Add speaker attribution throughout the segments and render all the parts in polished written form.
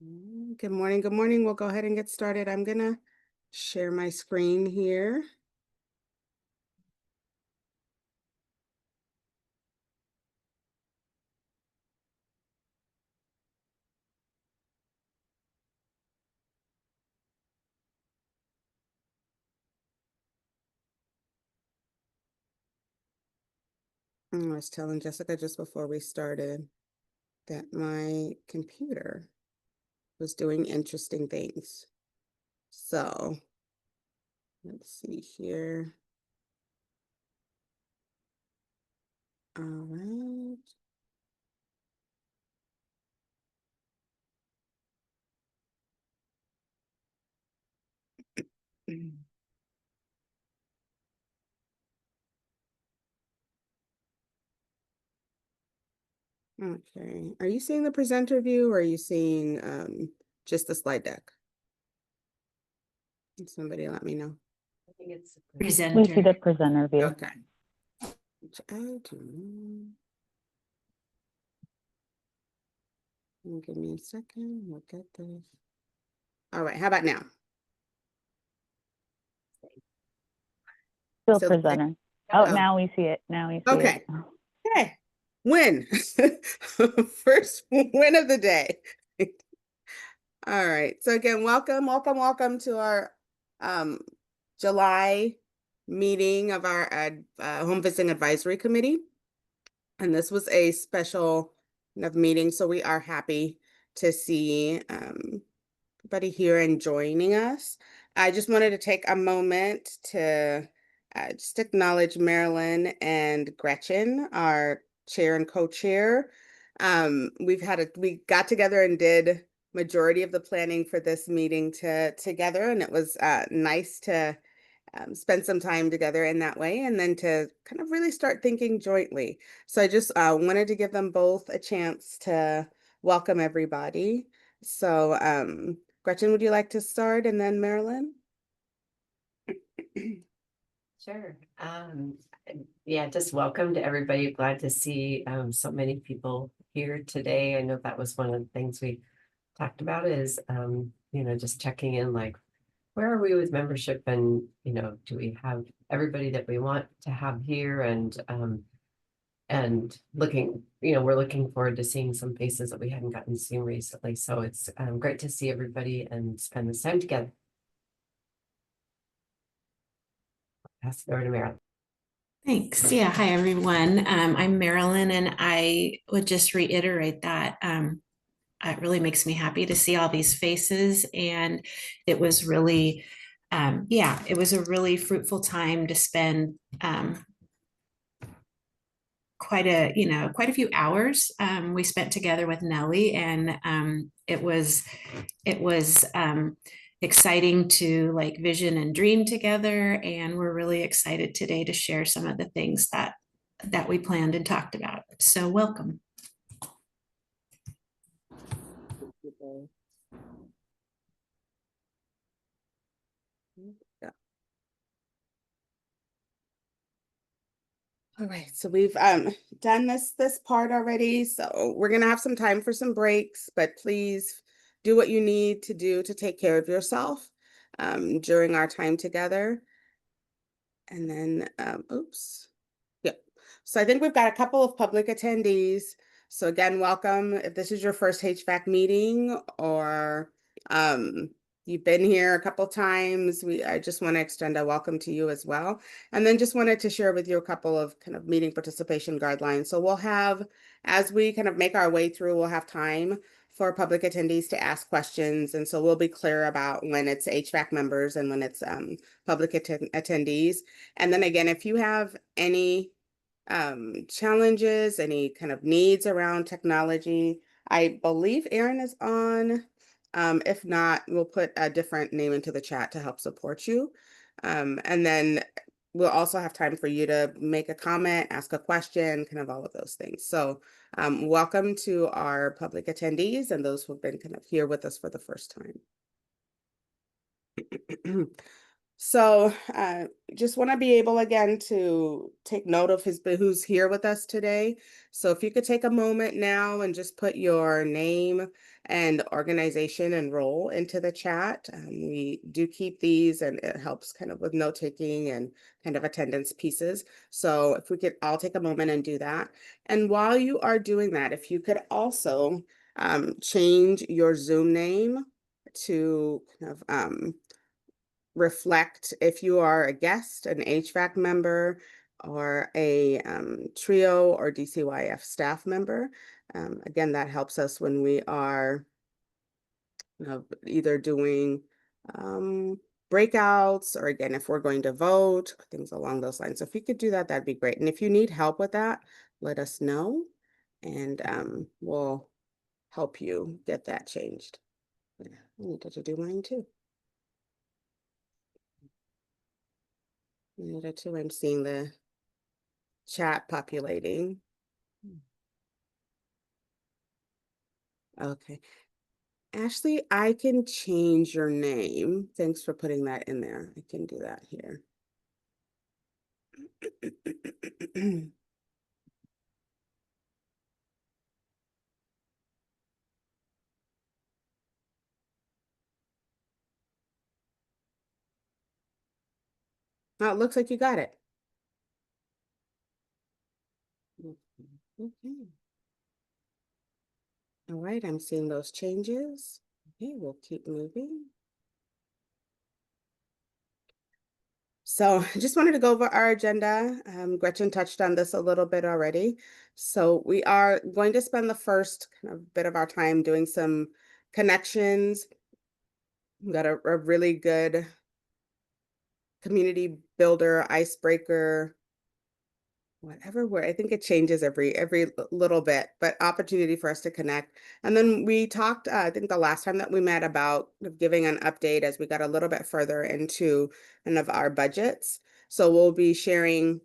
Speaker 1: Good morning. Good morning. We'll go ahead and get started. I'm going to share my screen here. I was telling Jessica just before we started that my computer was doing interesting things. So let's see here. All right. Okay. Are you seeing the presenter view or are you seeing just the slide deck? Somebody let me know.
Speaker 2: I think it's
Speaker 3: presenter. We see the presenter view.
Speaker 1: Okay. Give me a second. Look at this. All right. How about now?
Speaker 3: Still presenter. Oh, now we see it. Now we see
Speaker 1: it.
Speaker 3: Okay.
Speaker 1: Okay. Win. First win of the day. All right. So again, welcome to our July meeting of our Home Visiting Advisory Committee. And this was a special meeting, so we are happy to see everybody here and joining us. I just wanted to take a moment to just acknowledge Marilyn and Gretchen, our chair and co-chair. We got together and did majority of the planning for this meeting together, and it was nice to spend some time together in that way, and then to kind of really start thinking jointly. So I just wanted to give them both a chance to welcome everybody. So Gretchen, would you like to start, and then Marilyn?
Speaker 2: Sure. Yeah, just welcome to everybody. Glad to see so many people here today. I know that was one of the things we talked about is, just checking in, like, where are we with membership, and, do we have everybody that we want to have here, and looking, we're looking forward to seeing some faces that we hadn't gotten to see recently. So it's great to see everybody and spend this time together. Pass it over to Marilyn.
Speaker 4: Thanks. Yeah. Hi, everyone. I'm Marilyn, and I would just reiterate that it really makes me happy to see all these faces. And it was really, it was a really fruitful time to spend quite a few hours we spent together with Nellie, and it was exciting to like vision and dream together. And we're really excited today to share some of the things that we planned and talked about. So welcome.
Speaker 1: All right, so we've done this part already, so we're gonna have some time for some breaks, but please do what you need to do to take care of yourself during our time together. And then, oops, yep. So I think we've got a couple of public attendees. So again, welcome. If this is your first HVAC meeting, or you've been here a couple times, I just want to extend a welcome to you as well. And then just wanted to share with you a couple of kind of meeting participation guidelines. So we'll have, as we kind of make our way through, we'll have time for public attendees to ask questions. And so we'll be clear about when it's HVAC members and when it's public attendees. And then again, if you have any challenges, any kind of needs around technology, I believe Erin is on. If not, we'll put a different name into the chat to help support you. And then we'll also have time for you to make a comment, ask a question, kind of all of those things. So welcome to our public attendees and those who've been kind of here with us for the first time. So just want to be able again to take note of who's here with us today. So if you could take a moment now and just put your name and organization and role into the chat. We do keep these and it helps kind of with note taking and kind of attendance pieces. So if we could all take a moment and do that. And while you are doing that, if you could also change your Zoom name to kind of reflect if you are a guest, an HVAC member, or a TRIO or DCYF staff member. Again, that helps us when we are either doing breakouts or again, if we're going to vote, things along those lines. So if you could do that, that'd be great. And if you need help with that, let us know and we'll help you get that changed. Yeah, I needed to do mine too. Needed to, I'm seeing the chat populating. Okay. Ashley, I can change your name. Thanks for putting that in there. I can do that here. Oh, it looks like you got it. Okay. All right, I'm seeing those changes. Okay, we'll keep moving. So I just wanted to go over our agenda. Gretchen touched on this a little bit already. So we are going to spend the first kind of bit of our time doing some connections. We've got a really good community builder, icebreaker, whatever word. I think it changes every little bit, but opportunity for us to connect. And then we talked, I think the last time that we met about giving an update as we got a little bit further into kind of our budgets. So we'll be sharing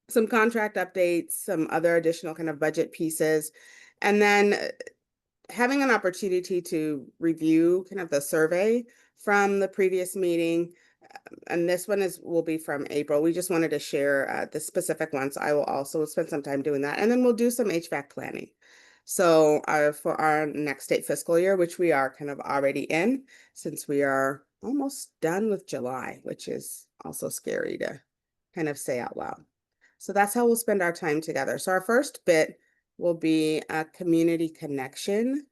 Speaker 1: some contract updates, some other additional kind of budget pieces, and then having an opportunity to review kind of the survey from the previous meeting. And this one will be from April. We just wanted to share the specific ones. I will also spend some time doing that. And then we'll do some HVAC planning. So for our next state fiscal year, which we are kind of already in, since we are almost done with July, which is also scary to kind of say out loud. So that's how we'll spend our time together. So our first bit will be a community connection.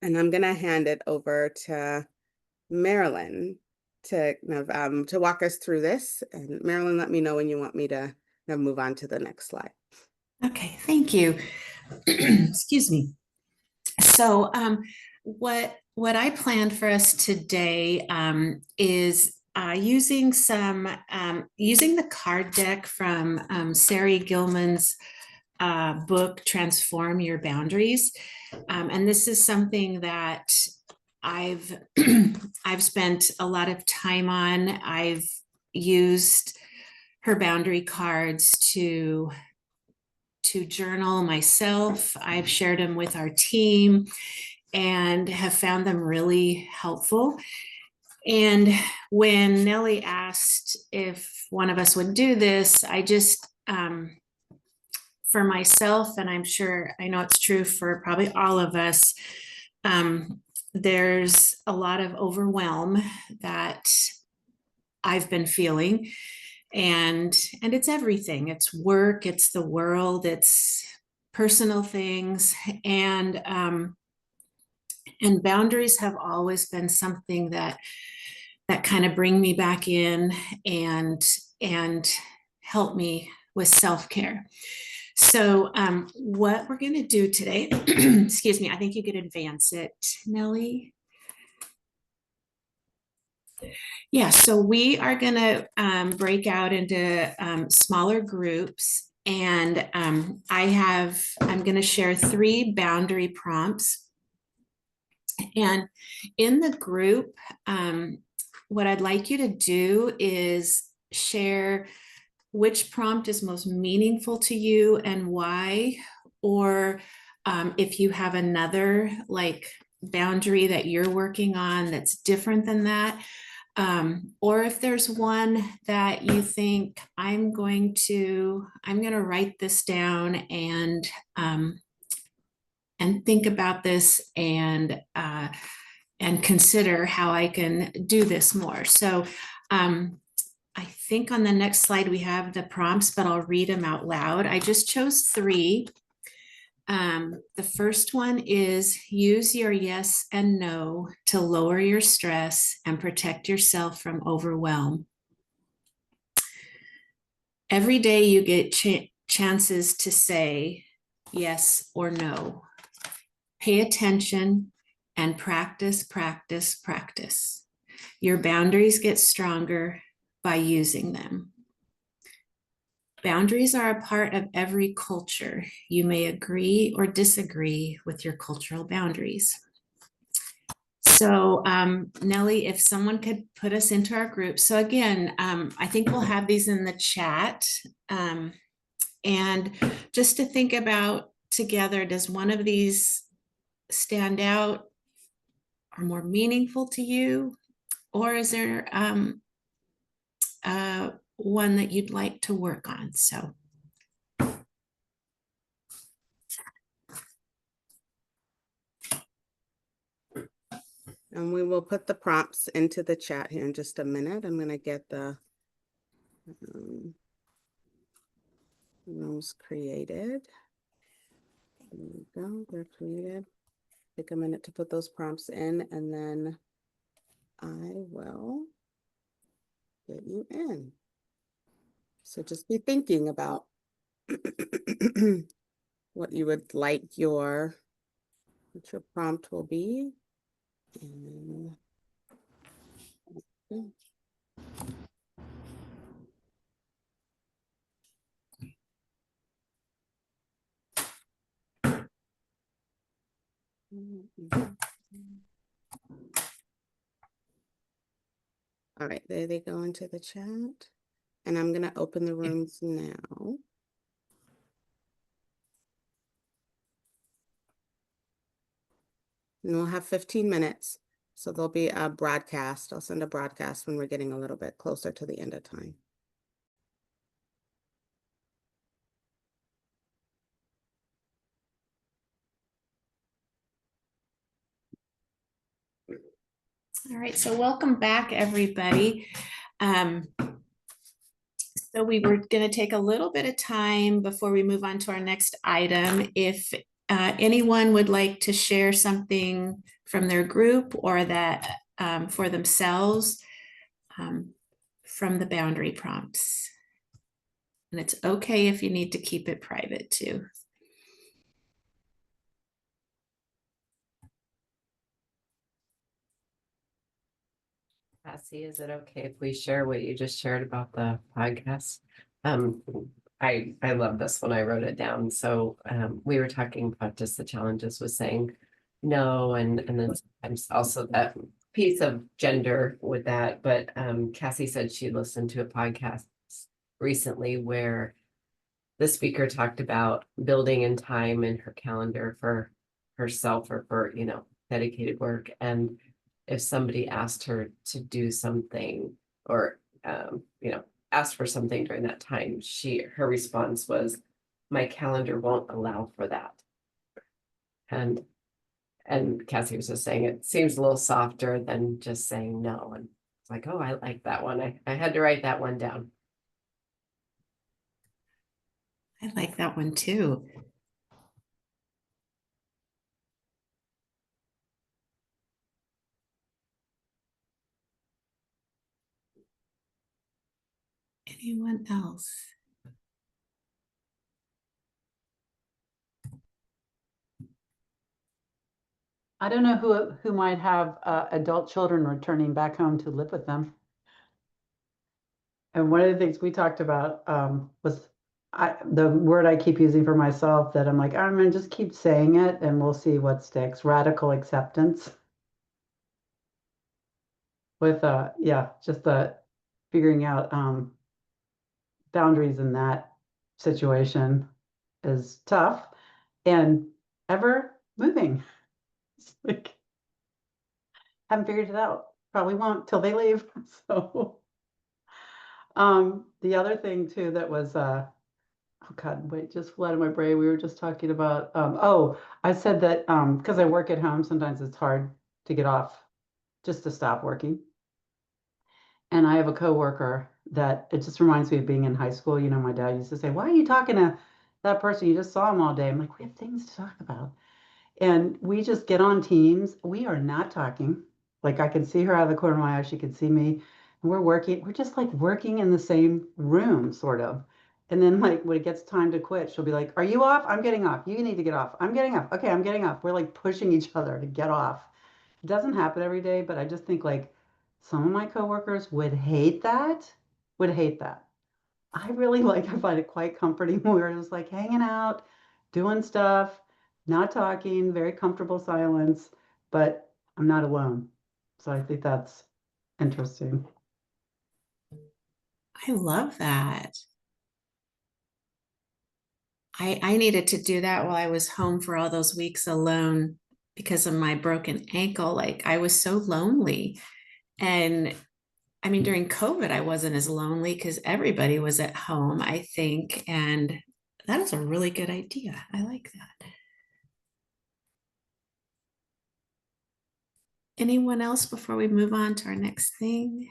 Speaker 1: And I'm going to hand it over to Marilyn to walk us through this. And Marilyn, let me know when you want me to move on to the next slide.
Speaker 4: Okay, thank you. Excuse me. So what I planned for us today is using the card deck from Sari Gilman's book, Transform Your Boundaries. And this is something that I've spent a lot of time on. I've used her boundary cards to journal myself. I've shared them with our team and have found them really helpful. And when Nellie asked if one of us would do this, I just, for myself, and I'm sure I know it's true for probably all of us, there's a lot of overwhelm that I've been feeling. And it's everything. It's work, it's the world, it's personal things. And boundaries have always been something that kind of bring me back in and help me with self-care. So what we're going to do today, excuse me, I think you could advance it, Nellie. Yeah, so we are going to break out into smaller groups, and I'm going to share 3 boundary prompts. And in the group, what I'd like you to do is share which prompt is most meaningful to you and why, or if you have another like boundary that you're working on that's different than that, Or if there's one that you think I'm going to write this down and think about this and consider how I can do this more. So I think on the next slide we have the prompts, but I'll read them out loud. I just chose 3. The first one is use your yes and no to lower your stress and protect yourself from overwhelm. Every day you get chances to say yes or no. Pay attention and practice, practice, practice. Your boundaries get stronger by using them. Boundaries are a part of every culture. You may agree or disagree with your cultural boundaries. So Nellie, if someone could put us into our group. So again, I think we'll have these in the chat. And just to think about together, does one of these stand out or more meaningful to you? Or is there one that you'd like to work on? So.
Speaker 1: And we will put the prompts into the chat here in just a minute. I'm going to get the rooms created. There we go. They're created. Take a minute to put those prompts in, and then I will get you in. So just be thinking about what you would like what your prompt will be. And all right, there they go into the chat. And I'm going to open the rooms now. And we'll have 15 minutes. So there'll be a broadcast. I'll send a broadcast when we're getting a little bit closer to the end of time.
Speaker 4: All right, so welcome back, everybody. So we were going to take a little bit of time before we move on to our next item. If anyone would like to share something from their group or that for themselves from the boundary prompts. And it's okay if you need to keep it private too.
Speaker 2: Cassie, is it okay if we share what you just shared about the podcast? I love this when I wrote it down. So we were talking about just the challenges with saying no, and then sometimes also that piece of gender with that. But Cassie said she listened to a podcast recently where the speaker talked about building in time in her calendar for herself or for, dedicated work. And if somebody asked her to do something or, asked for something during that time, her response was, my calendar won't allow for that. And Cassie was just saying, it seems a little softer than just saying no. And it's like, oh, I like that one. I had to write that one down.
Speaker 4: I like that one too. Anyone else?
Speaker 5: I don't know who might have adult children returning back home to live with them. And one of the things we talked about was the word I keep using for myself that I'm like, I'm gonna just keep saying it and we'll see what sticks. Radical acceptance. With just the figuring out boundaries in that situation is tough and ever moving. It's like haven't figured it out probably won't till they leave. So, the other thing too that was, oh God, wait, just flew out of my brain. We were just talking about, oh, I said that, because I work at home, sometimes it's hard to get off, just to stop working. And I have a coworker that it just reminds me of being in high school. You know, my dad used to say, "Why are you talking to that person? You just saw him all day." I'm like, "We have things to talk about." And we just get on Teams. We are not talking. Like I can see her out of the corner of my eye. She can see me. And we're working. We're just like working in the same room, sort of. And then like when it gets time to quit, she'll be like, "Are you off? I'm getting off. You need to get off. I'm getting off. Okay, I'm getting off." We're like pushing each other to get off. It doesn't happen every day, but I just think like some of my coworkers would hate that. Would hate that. I really like, I find it quite comforting when we're just like hanging out, doing stuff, not talking, very comfortable silence, but I'm not alone. So I think that's interesting.
Speaker 4: I love that. I needed to do that while I was home for all those weeks alone because of my broken ankle. Like I was so lonely. And I mean, during COVID, I wasn't as lonely because everybody was at home, I think. And that is a really good idea. I like that. Anyone else before we move on to our next thing?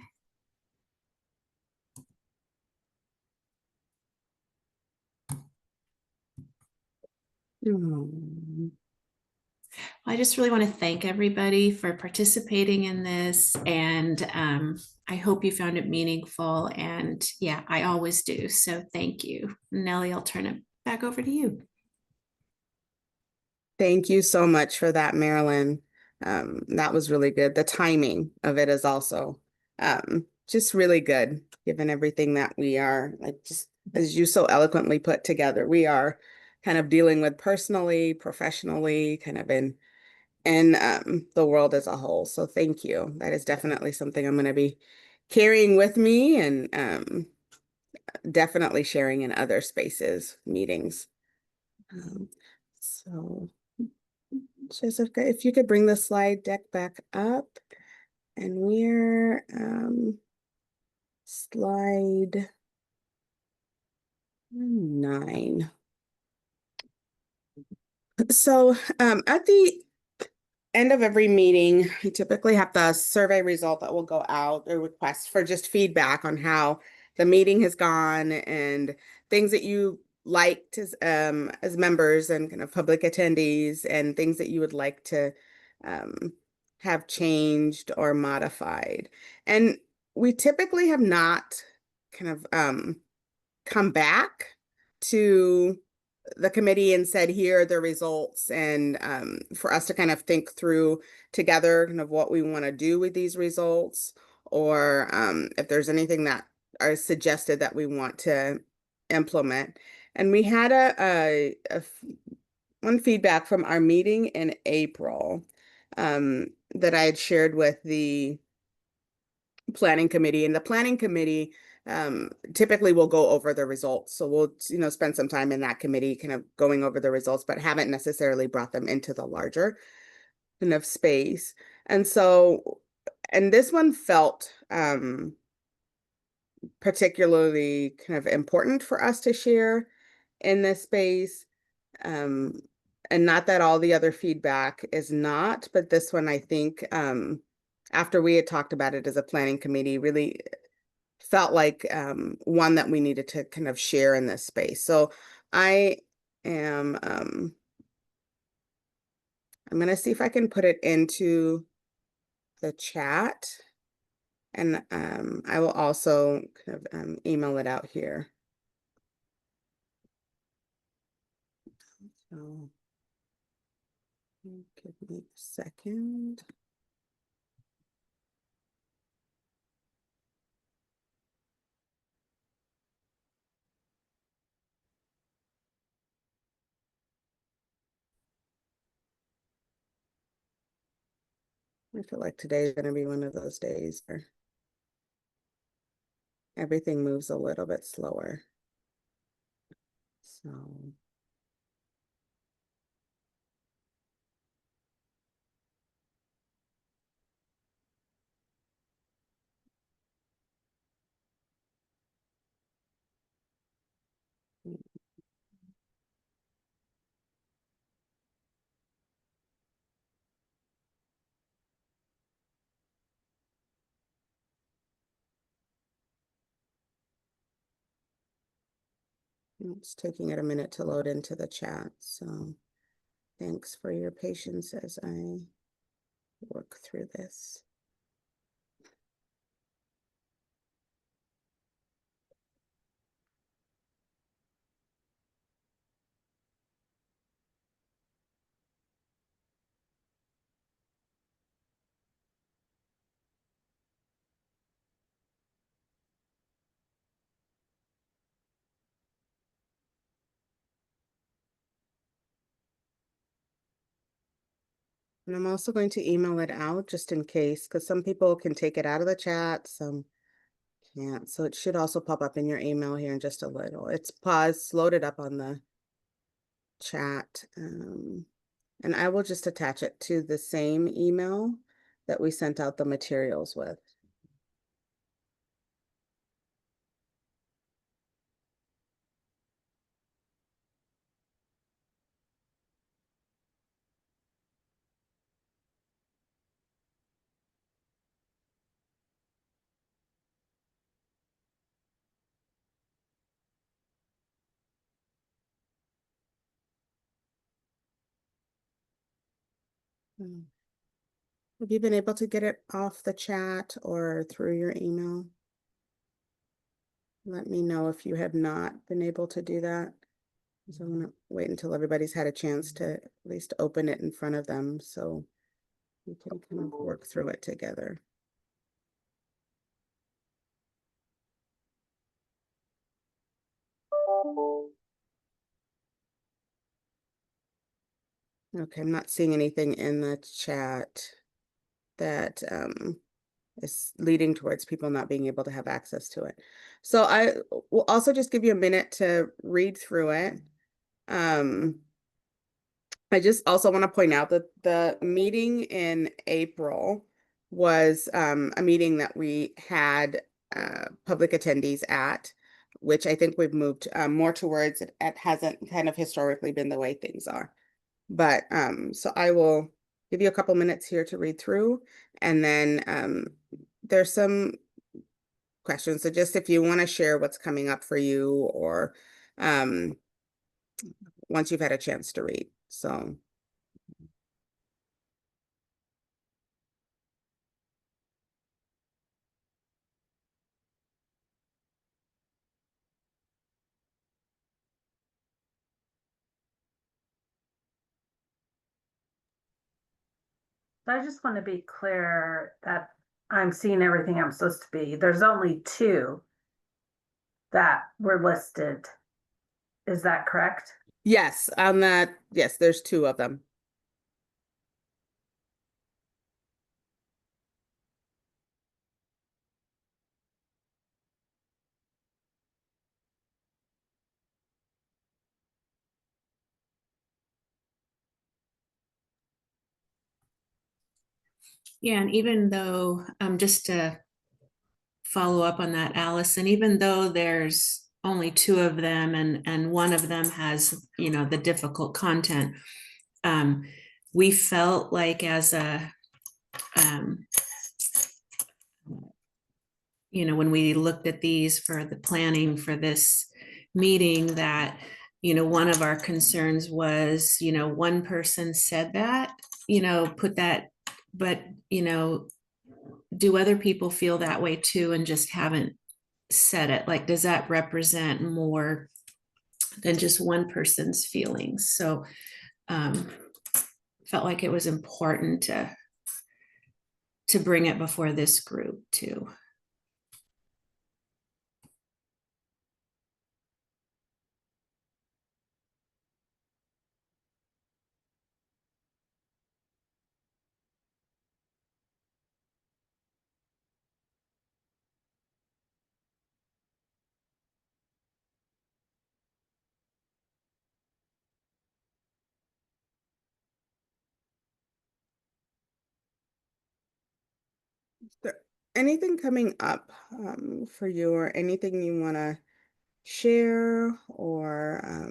Speaker 1: Hmm.
Speaker 4: I just really want to thank everybody for participating in this. And I hope you found it meaningful. And yeah, I always do. So thank you. Nellie, I'll turn it back over to you.
Speaker 1: Thank you so much for that, Marilyn. That was really good. The timing of it is also just really good, given everything that we are, like just as you so eloquently put together, we are kind of dealing with personally, professionally, kind of in the world as a whole. So thank you. That is definitely something I'm going to be carrying with me and definitely sharing in other spaces, meetings. So. Jessica, if you could bring the slide deck back up, and we're slide 9. So at the end of every meeting, we typically have the survey result that will go out, a request for just feedback on how the meeting has gone and things that you liked as members and kind of public attendees and things that you would like to have changed or modified. And we typically have not kind of come back to the committee and said, here are the results, and for us to kind of think through together kind of what we want to do with these results, or if there's anything that are suggested that we want to implement. And we had one feedback from our meeting in April that I had shared with the planning committee, and the planning committee typically will go over the results. So we'll, spend some time in that committee kind of going over the results, but haven't necessarily brought them into the larger kind of space. And so, and this one felt particularly kind of important for us to share in this space. And not that all the other feedback is not, but this one, I think, after we had talked about it as a planning committee, really felt like one that we needed to kind of share in this space. So I am I'm going to see if I can put it into the chat, and I will also kind of email it out here. So give me a second. I feel like today is going to be one of those days where everything moves a little bit slower. So It's taking it a minute to load into the chat, so thanks for your patience as I work through this. And I'm also going to email it out just in case, because some people can take it out of the chat, some can't. So it should also pop up in your email here in just a little. It's paused, loaded up on the chat. And I will just attach it to the same email that we sent out the materials with. Have you been able to get it off the chat or through your email? Let me know if you have not been able to do that. So I'm gonna wait until everybody's had a chance to at least open it in front of them so we can kind of work through it together. Okay, I'm not seeing anything in the chat that is leading towards people not being able to have access to it. So I will also just give you a minute to read through it. I just also want to point out that the meeting in April was a meeting that we had public attendees at, which I think we've moved more towards. It hasn't kind of historically been the way things are. But so I will give you a couple minutes here to read through, and then there's some questions. So just if you want to share what's coming up for you, or once you've had a chance to read. So
Speaker 6: I just want to be clear that I'm seeing everything I'm supposed to be. There's only two that were listed. Is that correct?
Speaker 1: yes, on that, yes, there's two of them.
Speaker 4: Yeah, and even though, just to follow up on that, Allison, even though there's only two of them and one of them has, the difficult content, we felt like as a, when we looked at these for the planning for this meeting, that, one of our concerns was, one person said that, put that, but, do other people feel that way too and just haven't said it? Like, does that represent more than just one person's feelings? So felt like it was important to bring it before this group too.
Speaker 1: Is there anything coming up for you, or anything you want to share, or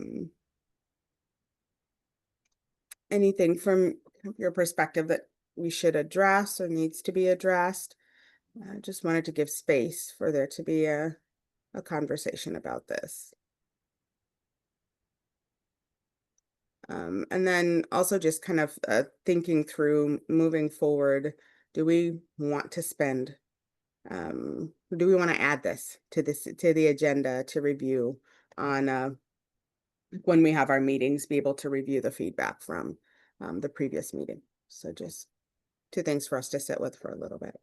Speaker 1: anything from your perspective that we should address or needs to be addressed? I just wanted to give space for there to be a conversation about this. And then also just kind of thinking through moving forward, do we want to spend, do we want to add this to the agenda to review on when we have our meetings, be able to review the feedback from the previous meeting. So just two things for us to sit with for a little bit.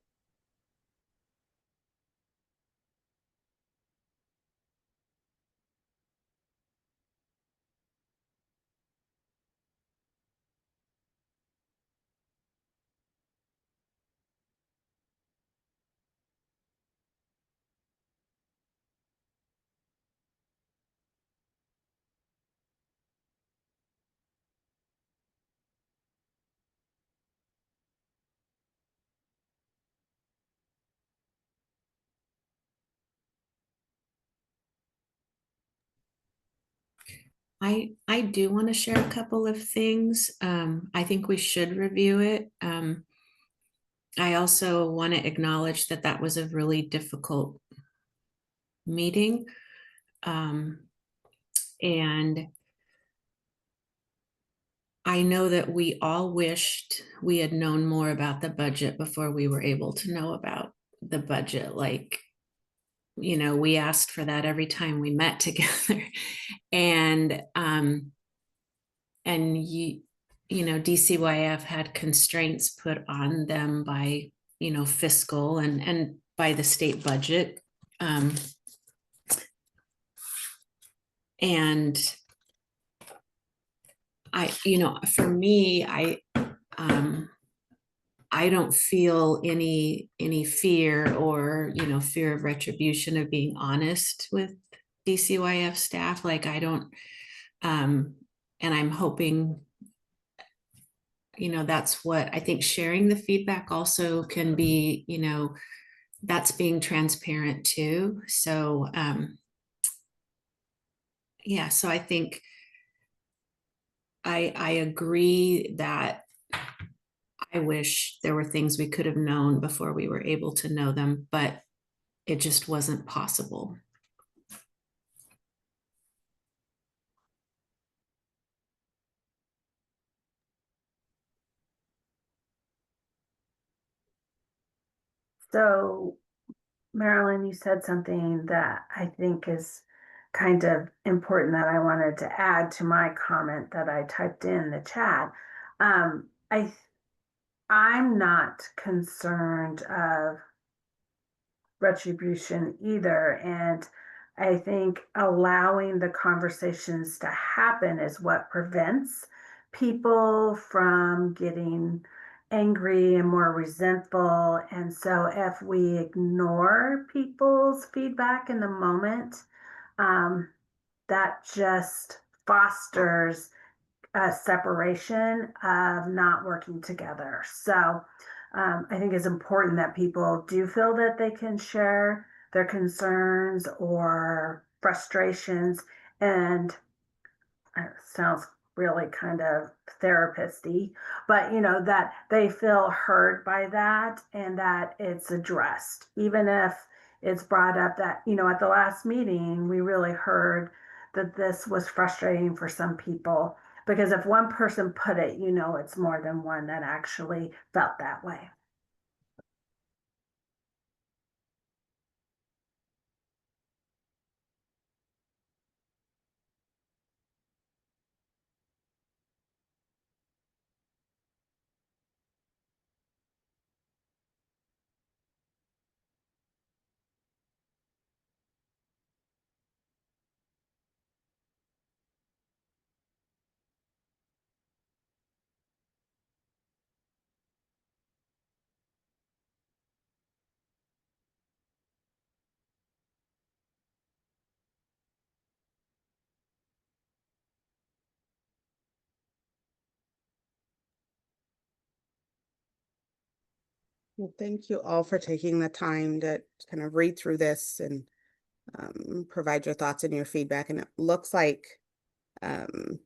Speaker 4: I do want to share a couple of things. I think we should review it. I also want to acknowledge that that was a really difficult meeting. And I know that we all wished we had known more about the budget before we were able to know about the budget. Like, you know, we asked for that every time we met together. And you know, DCYF had constraints put on them by, you know, fiscal and by the state budget. And you know, for me, I don't feel any fear or, you know, fear of retribution of being honest with DCYF staff. Like I don't, and I'm hoping, you know, that's what I think sharing the feedback also can be, you know, that's being transparent too. So, yeah, so I think I agree that I wish there were things we could have known before we were able to know them, but it just wasn't possible.
Speaker 6: So, Marilyn, you said something that I think is kind of important that I wanted to add to my comment that I typed in the chat. Um, I I'm not concerned of retribution either, and I think allowing the conversations to happen is what prevents people from getting angry and more resentful. And so if we ignore people's feedback in the moment, um, that just fosters a separation of not working together. So I think it's important that people do feel that they can share their concerns or frustrations, and sounds really kind of therapist-y, but you know, that they feel heard by that and that it's addressed, even if it's brought up that, you know, at the last meeting, we really heard that this was frustrating for some people, because if one person put it, you know, it's more than one that actually felt that way.
Speaker 1: Well, thank you all for taking the time to kind of read through this and provide your thoughts and your feedback. And it looks like um,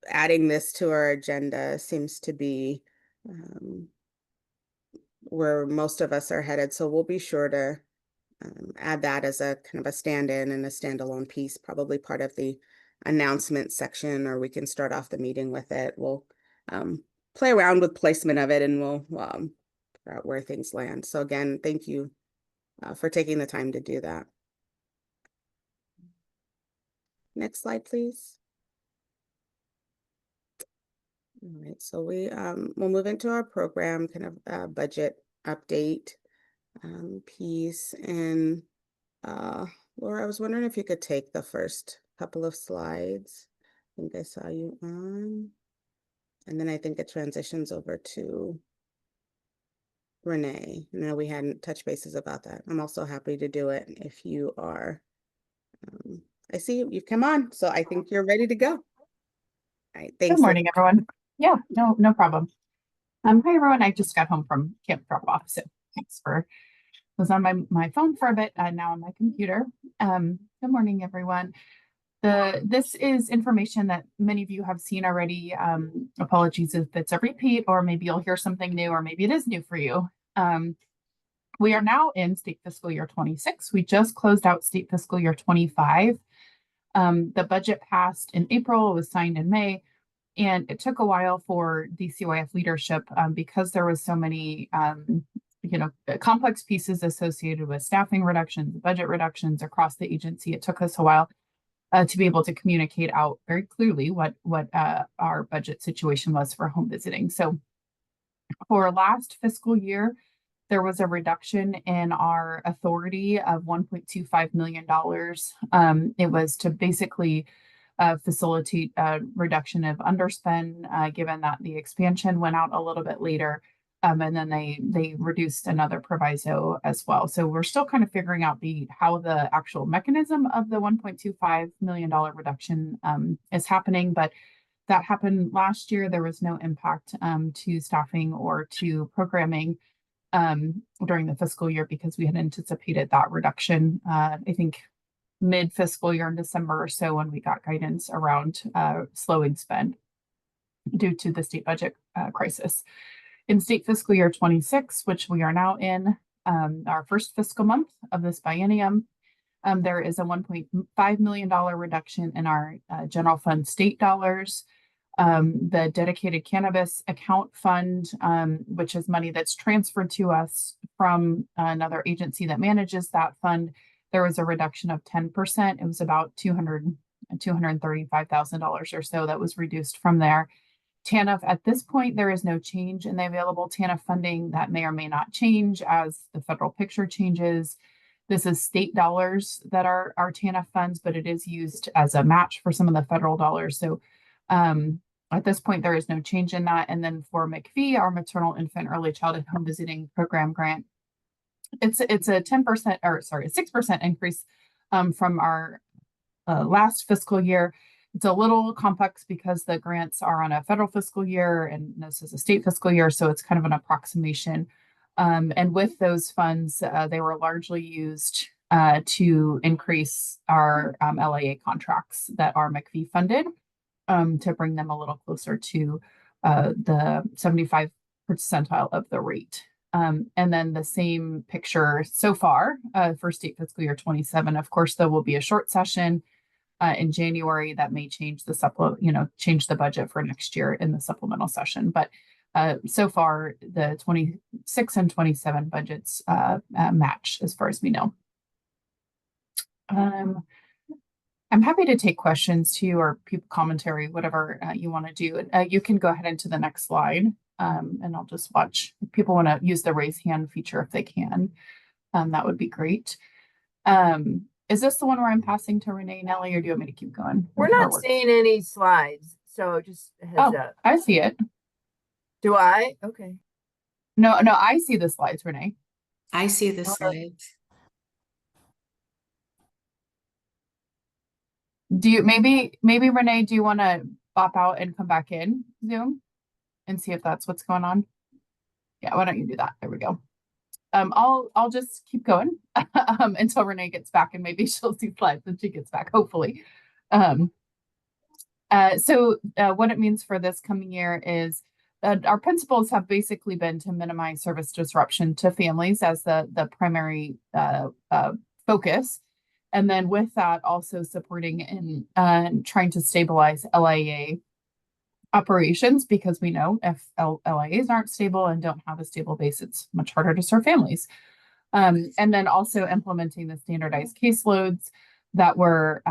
Speaker 1: adding this to our agenda seems to be where most of us are headed. So we'll be sure to add that as a kind of a stand-in and a standalone piece, probably part of the announcement section, or we can start off the meeting with it. We'll play around with placement of it, and we'll figure out where things land. So again, thank you for taking the time to do that. Next slide, please. All right, so we'll move into our program kind of budget update piece. And Laura, I was wondering if you could take the first couple of slides. I think I saw you on. And then I think it transitions over to Renee. No, we hadn't touched bases about that. I'm also happy to do it if you are. I see you've come on, so I think you're ready to go. All right, thanks.
Speaker 7: Good morning, everyone. Yeah, no problem. Hi, everyone. I just got home from camp drop off, so thanks for. Was on my phone for a bit, now on my computer. Good morning, everyone. This is information that many of you have seen already. Apologies if it's a repeat, or maybe you'll hear something new, or maybe it is new for you. We are now in state fiscal year 26. We just closed out state fiscal year 25. The budget passed in April, it was signed in May, and it took a while for the CYF leadership because there was so many complex pieces associated with staffing reductions, budget reductions across the agency. It took us a while to be able to communicate out very clearly what our budget situation was for home visiting. So for last fiscal year, there was a reduction in our authority of $1.25 million. It was to basically facilitate a reduction of underspend, given that the expansion went out a little bit later. And then they reduced another proviso as well. So we're still kind of figuring out how the actual mechanism of the $1.25 million reduction is happening, but that happened last year. There was no impact to staffing or to programming during the fiscal year because we had anticipated that reduction. I think mid-fiscal year in December or so, when we got guidance around slowing spend due to the state budget crisis. In state fiscal year 26, which we are now in, our first fiscal month of this biennium, there is a $1.5 million reduction in our general fund state dollars. The dedicated cannabis account fund, which is money that's transferred to us from another agency that manages that fund, there was a reduction of 10%. It was about $235,000 or so that was reduced from there. TANF, at this point, there is no change in the available TANF funding. That may or may not change as the federal picture changes. This is state dollars that are our TANF funds, but it is used as a match for some of the federal dollars. So at this point, there is no change in that. And then for McPhee, our maternal infant early childhood home visiting program grant, it's a 10% or sorry, a 6% increase from our last fiscal year. It's a little complex because the grants are on a federal fiscal year and this is a state fiscal year, so it's kind of an approximation. And with those funds, they were largely used to increase our LAA contracts that are McPhee funded to bring them a little closer to the 75th percentile of the rate. And then the same picture so far for state fiscal year 27. Of course, there will be a short session in January that may change the change the budget for next year in the supplemental session. But so far, the 26 and 27 budgets match as far as we know. I'm happy to take questions too, or people commentary, whatever you want to do. You can go ahead into the next slide, and I'll just watch. If people want to use the raise hand feature if they can, that would be great. Is this the one where I'm passing to Renee and Ellie, or do you want me to keep going?
Speaker 8: We're not seeing any slides, so just a heads up.
Speaker 7: I see it.
Speaker 8: Do I? Okay.
Speaker 7: No, I see the slides, Renee.
Speaker 4: I see the slides.
Speaker 7: Do you maybe Renee, do you want to pop out and come back in Zoom and see if that's what's going on? Yeah, why don't you do that? There we go. I'll just keep going until Renee gets back, and maybe she'll see slides when she gets back, hopefully. So what it means for this coming year is our principles have basically been to minimize service disruption to families as the primary focus. And then with that, also supporting in trying to stabilize LIA operations, because we know if LIAs aren't stable and don't have a stable base, it's much harder to serve families. And then also implementing the standardized caseloads that were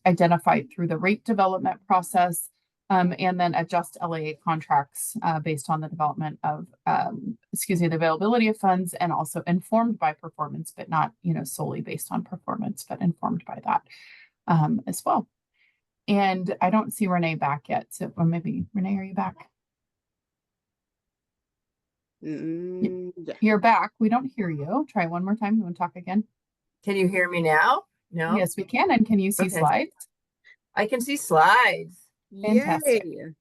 Speaker 7: identified through the rate development process, and then adjust LIA contracts based on the development of, the availability of funds, and also informed by performance, but not, solely based on performance, but informed by that as well. And I don't see Renee back yet. So, or maybe Renee, are you back?
Speaker 1: Yeah.
Speaker 7: You're back. We don't hear you. Try one more time. You want to talk again?
Speaker 8: Can you hear me now? No?
Speaker 7: Yes, we can. And can you see
Speaker 8: Okay.
Speaker 7: slides?
Speaker 8: I can see slides.
Speaker 7: Fantastic.
Speaker 1: Yay.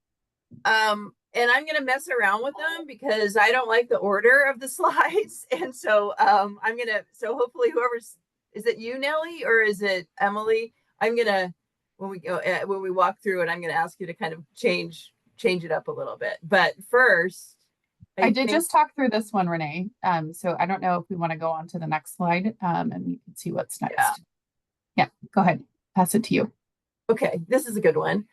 Speaker 8: And I'm gonna mess around with them because I don't like the order of the slides. And so so hopefully is it you, Nellie, or is it Emily? I'm gonna, when we walk through it, I'm gonna ask you to kind of change it up a little bit. But first,
Speaker 7: I did just talk through this one, Renee. So I don't know if we want to go on to the next slide, and you can see what's next. Yeah, go ahead. Pass it to you.
Speaker 8: Okay, this is a good one.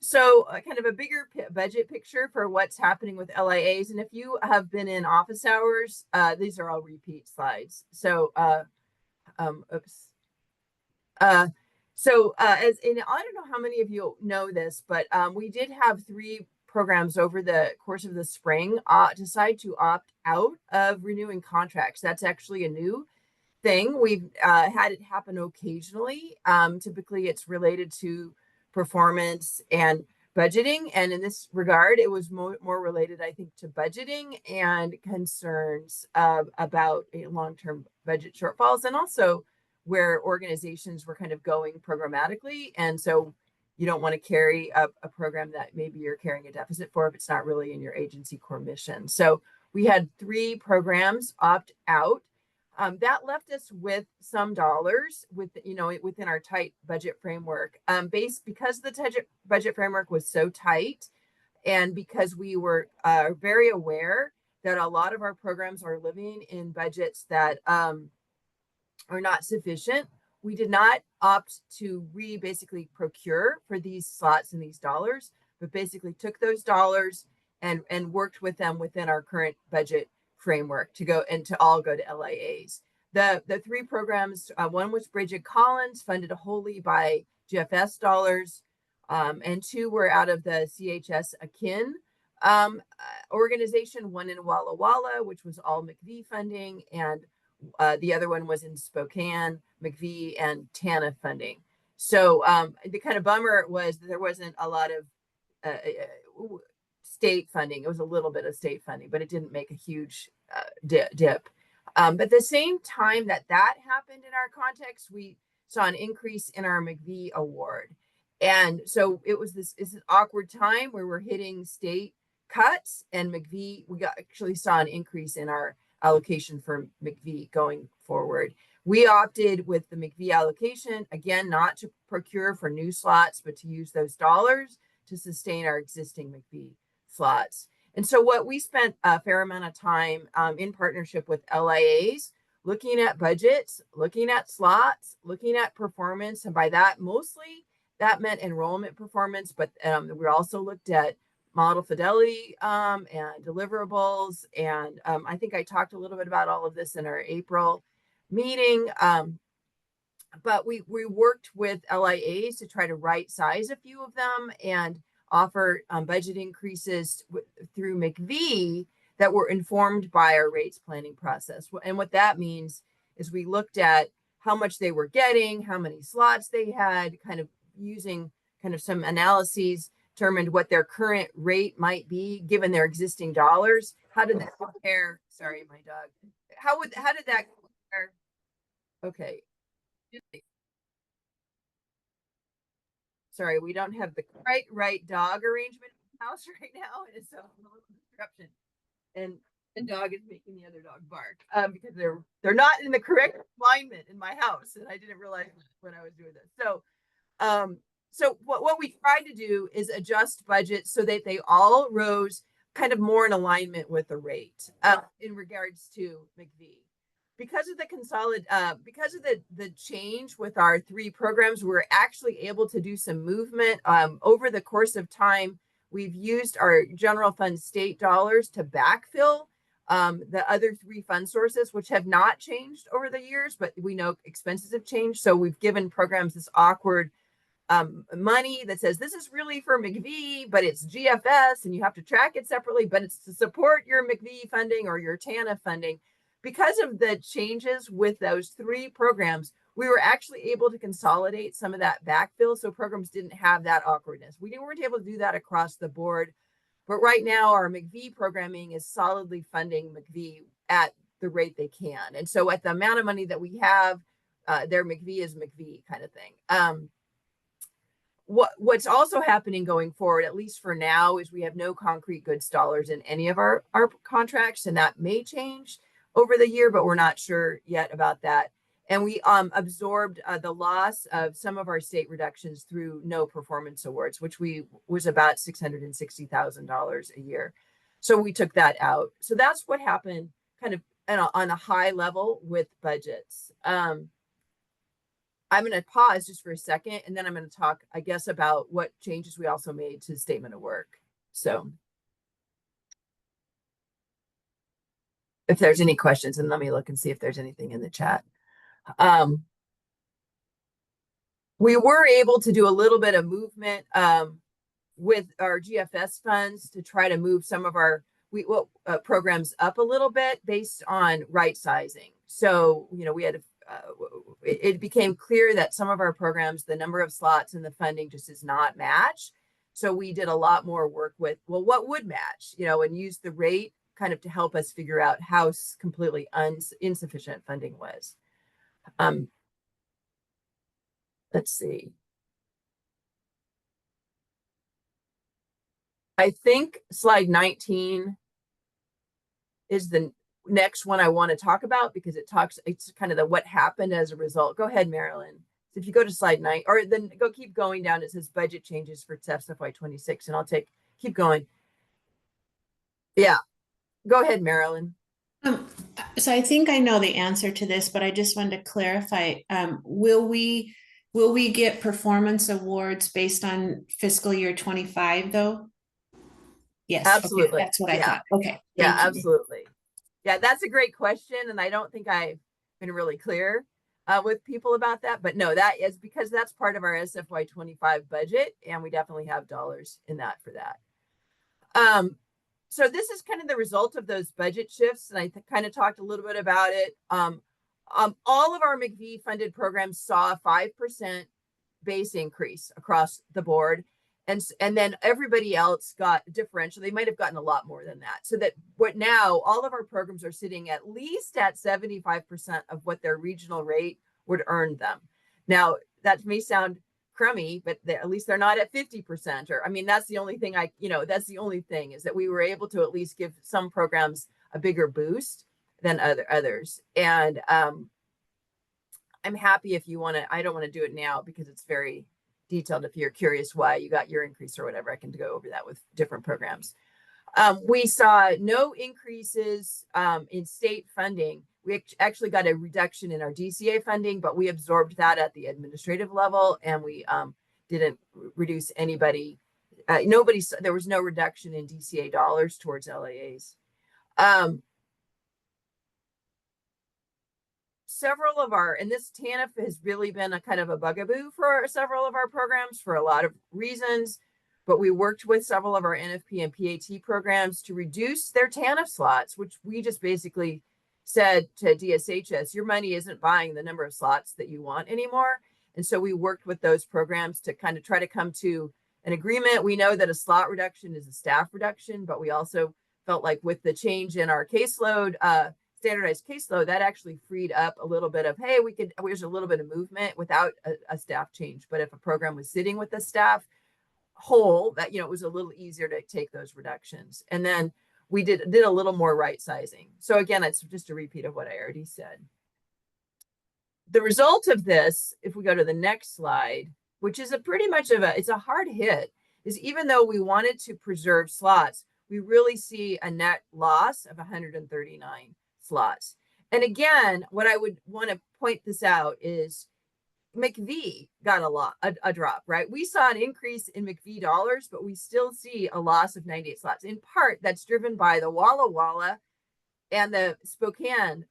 Speaker 8: So kind of a bigger budget picture for what's happening with LIAs. And if you have been in office hours, these are all repeat slides. So, oops. As in, I don't know how many of you know this, but we did have 3 programs over the course of the spring decide to opt out of renewing contracts. That's actually a new thing. We've had it happen occasionally. Typically, it's related to performance and budgeting. And in this regard, it was more related, I think, to budgeting and concerns about long-term budget shortfalls, and also where organizations were kind of going programmatically. And so you don't want to carry a program that maybe you're carrying a deficit for if it's not really in your agency core mission. So we had 3 programs opt out. That left us with some dollars within our tight budget framework. Because the budget framework was so tight, and because we were very aware that a lot of our programs are living in budgets that are not sufficient, we did not opt to basically procure for these slots and these dollars, but basically took those dollars and worked with them within our current budget framework to all go to LIAs. The 3 programs, one was Bridget Collins, funded wholly by GFS dollars, and 2 were out of the CHS Akin organization, one in Walla Walla, which was all McVie funding, and the other one was in Spokane, McVie and TANF funding. So the kind of bummer was that there wasn't a lot of state funding. It was a little bit of state funding, but it didn't make a huge dip. But at the same time that happened in our context, we saw an increase in our McVie award. And so it was this awkward time where we're hitting state cuts, and McVie, actually saw an increase in our allocation for McVie going forward. We opted with the McVie allocation, again, not to procure for new slots, but to use those dollars to sustain our existing McVie slots. And so what we spent a fair amount of time in partnership with LIAs, looking at budgets, looking at slots, looking at performance. And by that, mostly that meant enrollment performance, but we also looked at model fidelity and deliverables. And I think I talked a little bit about all of this in our April meeting. But we worked with LIAs to try to right size a few of them and offer budget increases through McVie that were informed by our rates planning process. And what that means is we looked at how much they were getting, how many slots they had, kind of using kind of some analyses, determined what their current rate might be given their existing dollars. How did that compare? Sorry, my dog. How did that compare? Okay. Sorry, we don't have the right dog arrangement in the house right now, and it's a little disruption. And the dog is making the other dog bark because they're not in the correct alignment in my house, and I didn't realize when I was doing this. So what we tried to do is adjust budgets so that they all rose kind of more in alignment with the rate in regards to McVie. because of the change with our 3 programs, we're actually able to do some movement over the course of time. We've used our general fund state dollars to backfill the other 3 fund sources, which have not changed over the years, but we know expenses have changed. So we've given programs this awkward money that says this is really for McVie, but it's GFS and you have to track it separately, but it's to support your McVie funding or your TANF funding. Because of the changes with those 3 programs, we were actually able to consolidate some of that backfill, so programs didn't have that awkwardness. We weren't able to do that across the board, but right now our McVie programming is solidly funding McVie at the rate they can. And so at the amount of money that we have, their McVie is McVie kind of thing. What's also happening going forward, at least for now, is we have no concrete goods dollars in any of our contracts, and that may change over the year, but we're not sure yet about that. And we absorbed the loss of some of our state reductions through no performance awards, which was about $660,000 a year. So we took that out. So that's what happened kind of on a high level with budgets. I'm going to pause just for a second, and then I'm going to talk, I guess, about what changes we also made to the statement of work. So if there's any questions, and let me look and see if there's anything in the chat. We were able to do a little bit of movement with our GFS funds to try to move some of our programs up a little bit based on right sizing. So, we had it became clear that some of our programs, the number of slots and the funding just does not match. So we did a lot more work with, well, what would match, and use the rate kind of to help us figure out how completely insufficient funding was. Let's see. I think slide 19 is the next one I want to talk about, because it's kind of the what happened as a result. Go ahead, Marilyn. So if you go to slide 9, or then keep going down, it says budget changes for FY26, and I'll keep going. Yeah, go ahead, Marilyn.
Speaker 4: So I think I know the answer to this, but I just wanted to clarify. Will we get performance awards based on fiscal year 25 though? Yes,
Speaker 8: absolutely.
Speaker 4: Okay, that's what I thought. Okay.
Speaker 8: Yeah, absolutely. Yeah, that's a great question, and I don't think I've been really clear with people about that. But no, that is because that's part of our SFY25 budget, and we definitely have dollars in that for that. So this is kind of the result of those budget shifts, and I kind of talked a little bit about it. All of our McVie funded programs saw a 5% base increase across the board. And then everybody else got differential. They might have gotten a lot more than that. So that now all of our programs are sitting at least at 75% of what their regional rate would earn them. Now, that may sound crummy, but at least they're not at 50%. Or, I mean, that's the only thing that's the only thing is that we were able to at least give some programs a bigger boost than others. And I'm happy if you want to, I don't want to do it now because it's very detailed. If you're curious why you got your increase or whatever, I can go over that with different programs. We saw no increases in state funding. We actually got a reduction in our DCA funding, but we absorbed that at the administrative level, and we didn't reduce anybody. There was no reduction in DCA dollars towards LAAs. Several of and this TANF has really been a kind of a bugaboo for several of our programs for a lot of reasons, but we worked with several of our NFP and PAT programs to reduce their TANF slots, which we just basically said to DSHS, your money isn't buying the number of slots that you want anymore. And so we worked with those programs to kind of try to come to an agreement. We know that a slot reduction is a staff reduction, but we also felt like with the change in our caseload, standardized caseload, that actually freed up a little bit of, hey, there's a little bit of movement without a staff change. But if a program was sitting with the staff whole, that, it was a little easier to take those reductions. And then we did a little more right sizing. So again, it's just a repeat of what I already said. The result of this, if we go to the next slide, which is it's a hard hit, is even though we wanted to preserve slots, we really see a net loss of 139 slots. And again, what I would want to point this out is McV got a drop, right? We saw an increase in McV dollars, but we still see a loss of 98 slots. In part, that's driven by the Walla Walla and the Spokane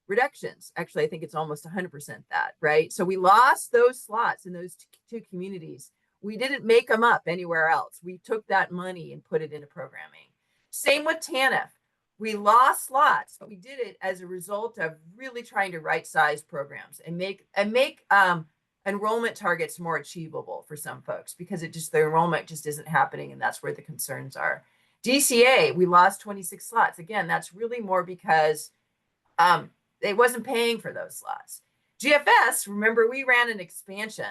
Speaker 8: reductions. Actually, I think it's almost 100% that, right? So we lost those slots in those two communities. We didn't make them up anywhere else. We took that money and put it into programming. Same with TANF. We lost slots, but we did it as a result of really trying to right-size programs and make enrollment targets more achievable for some folks, because the enrollment just isn't happening, and that's where the concerns are. DCA, we lost 26 slots. Again, that's really more because it wasn't paying for those slots. GFS, remember, we ran an expansion.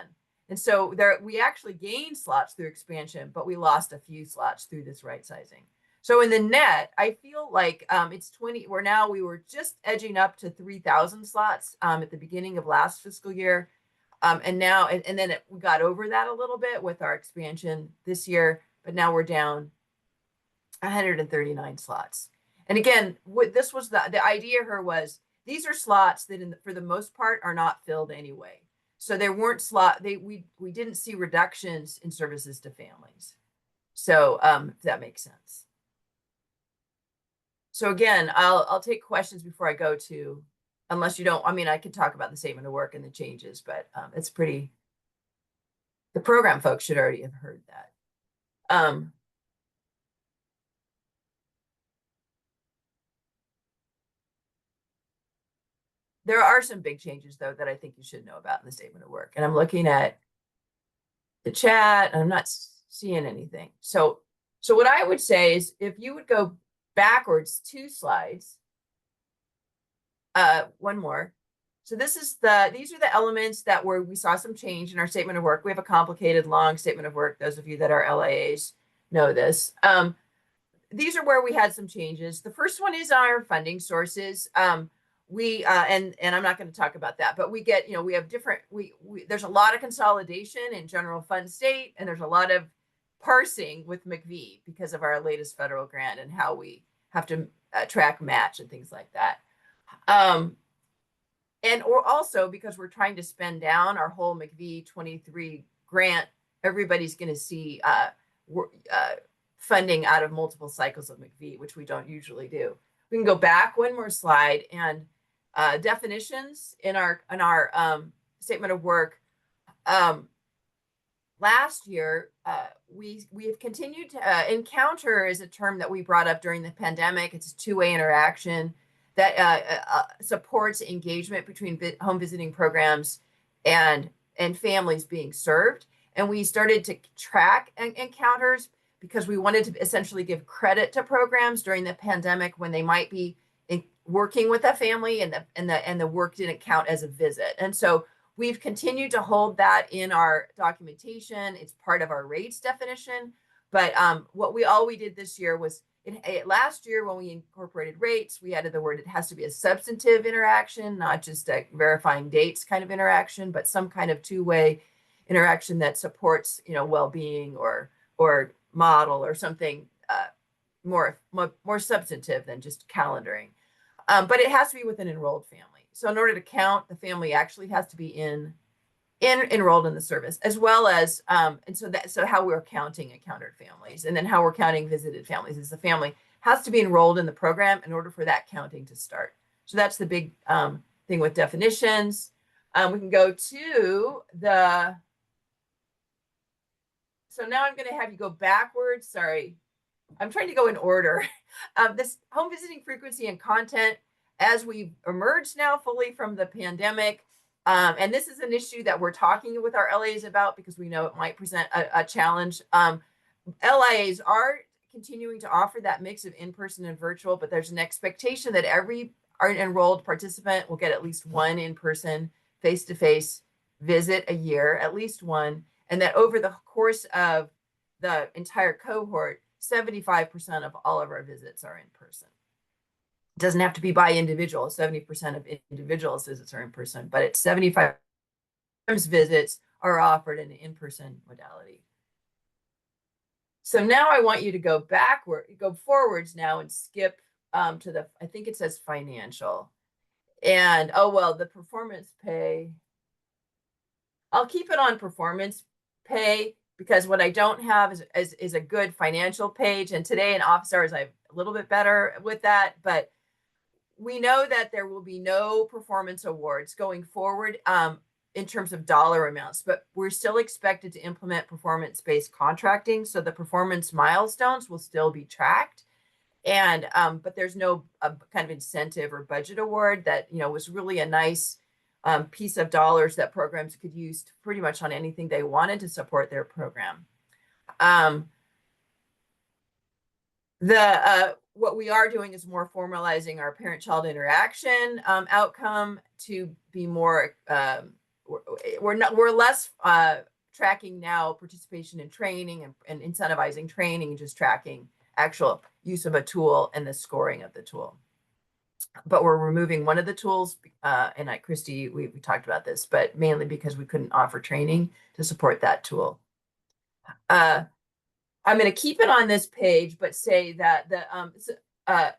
Speaker 8: And so we actually gained slots through expansion, but we lost a few slots through this right sizing. So in the net, I feel like it's 20, we were just edging up to 3,000 slots at the beginning of last fiscal year. And now, and then we got over that a little bit with our expansion this year, but now we're down 139 slots. And again, this was the idea here was, these are slots that for the most part are not filled anyway. So there weren't we didn't see reductions in services to families. So if that makes sense. So again, I'll take questions before I go to, unless you don't, I mean, I could talk about the statement of work and the changes, but it's pretty, the program folks should already have heard that. There are some big changes, though, that I think you should know about in the statement of work. And I'm looking at the chat, and I'm not seeing anything. So what I would say is, if you would go backwards 2 slides, one more. So these are the elements that we saw some change in our statement of work. We have a complicated, long statement of work. Those of you that are LAAs know this. These are where we had some changes. The first one is our funding sources. We and I'm not going to talk about that, but we get, we have different, there's a lot of consolidation in general fund state, and there's a lot of parsing with McV because of our latest federal grant and how we have to track match and things like that. Or also because we're trying to spend down our whole McV 23 grant, everybody's going to see funding out of multiple cycles of McV, which we don't usually do. We can go back one more slide, and definitions in our statement of work. Last year, we have continued to encounter is a term that we brought up during the pandemic. It's a two-way interaction that supports engagement between home visiting programs and families being served. And we started to track encounters because we wanted to essentially give credit to programs during the pandemic when they might be working with a family and the work didn't count as a visit. And so we've continued to hold that in our documentation. It's part of our rates definition. But what we did this year was, last year when we incorporated rates, we added the word, it has to be a substantive interaction, not just a verifying dates kind of interaction, but some kind of two-way interaction that supports, well-being or model or something more substantive than just calendaring. But it has to be with an enrolled family. So in order to count, the family actually has to be enrolled in the service, as well as so how we're counting encountered families, and then how we're counting visited families is the family has to be enrolled in the program in order for that counting to start. So that's the big thing with definitions. We can go to the. So now I'm going to have you go backwards. Sorry, I'm trying to go in order. This home visiting frequency and content as we emerge now fully from the pandemic. And this is an issue that we're talking with our LAs about because we know it might present a challenge. LIAs are continuing to offer that mix of in-person and virtual, but there's an expectation that every enrolled participant will get at least one in-person face-to-face visit a year, at least one, and that over the course of the entire cohort, 75% of all of our visits are in person. It doesn't have to be by individual. 70% of individuals visits are in person, but it's 75% visits are offered in an in-person modality. So now I want you to go forwards now and skip to the, I think it says financial. And, oh, well, the performance pay, I'll keep it on performance pay because what I don't have is a good financial page. And today in office hours, I'm a little bit better with that, but we know that there will be no performance awards going forward in terms of dollar amounts, but we're still expected to implement performance-based contracting. So the performance milestones will still be tracked. And but there's no kind of incentive or budget award that, you know, was really a nice piece of dollars that programs could use pretty much on anything they wanted to support their program. What we are doing is more formalizing our parent-child interaction outcome to be more. We're less tracking now participation in training and incentivizing training, just tracking actual use of a tool and the scoring of the tool. But we're removing one of the tools, and Christy, we talked about this, but mainly because we couldn't offer training to support that tool. I'm going to keep it on this page, but say that I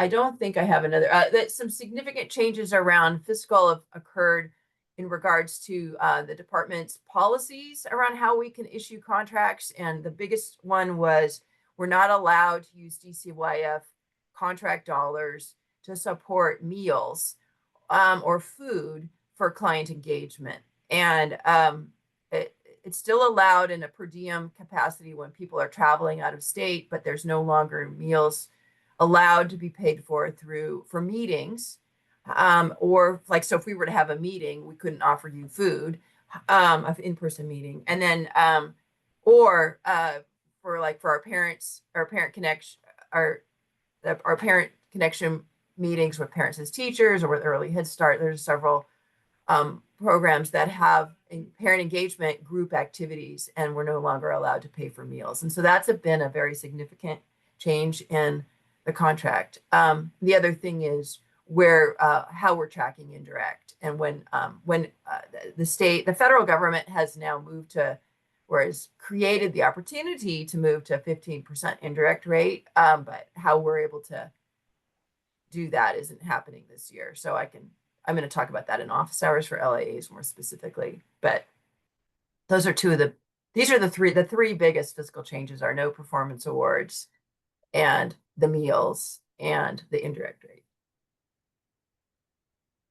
Speaker 8: don't think I have another, that some significant changes around fiscal have occurred in regards to the department's policies around how we can issue contracts. And the biggest one was we're not allowed to use DCYF contract dollars to support meals or food for client engagement. And it's still allowed in a per diem capacity when people are traveling out of state, but there's no longer meals allowed to be paid for meetings. Or like, so if we were to have a meeting, we couldn't offer you food, of in-person meeting. And then, for our parents, our parent connection meetings with parents as teachers or with early Head Start, there's several programs that have parent engagement group activities, and we're no longer allowed to pay for meals. And so that's been a very significant change in the contract. The other thing is how we're tracking indirect, and when the federal government has now moved to, or has created the opportunity to move to a 15% indirect rate, but how we're able to do that isn't happening this year. So I'm going to talk about that in office hours for LAAs more specifically, but those are the three biggest fiscal changes are no performance awards and the meals and the indirect rate.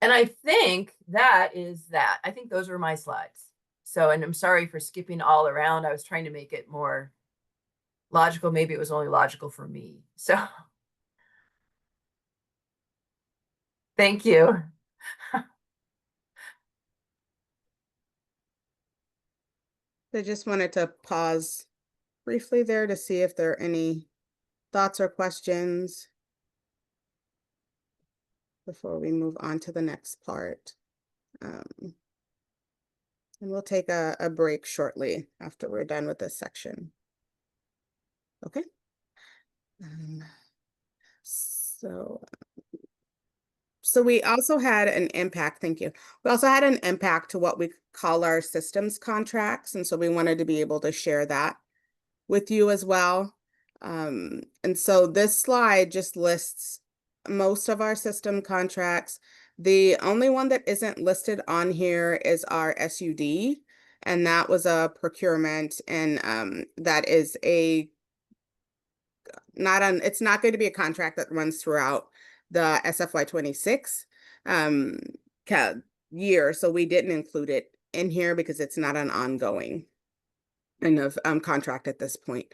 Speaker 8: And I think that is that. I think those were my slides. So, and I'm sorry for skipping all around. I was trying to make it more logical. Maybe it was only logical for me. So thank you.
Speaker 1: I just wanted to pause briefly there to see if there are any thoughts or questions before we move on to the next part. And we'll take a break shortly after we're done with this section. Okay. So we also had an impact, thank you. We also had an impact to what we call our systems contracts. And so we wanted to be able to share that with you as well. And so this slide just lists most of our system contracts. The only one that isn't listed on here is our SUD, and that was a procurement, and that is it's not going to be a contract that runs throughout the SFY 26 year. So we didn't include it in here because it's not an ongoing kind of contract at this point.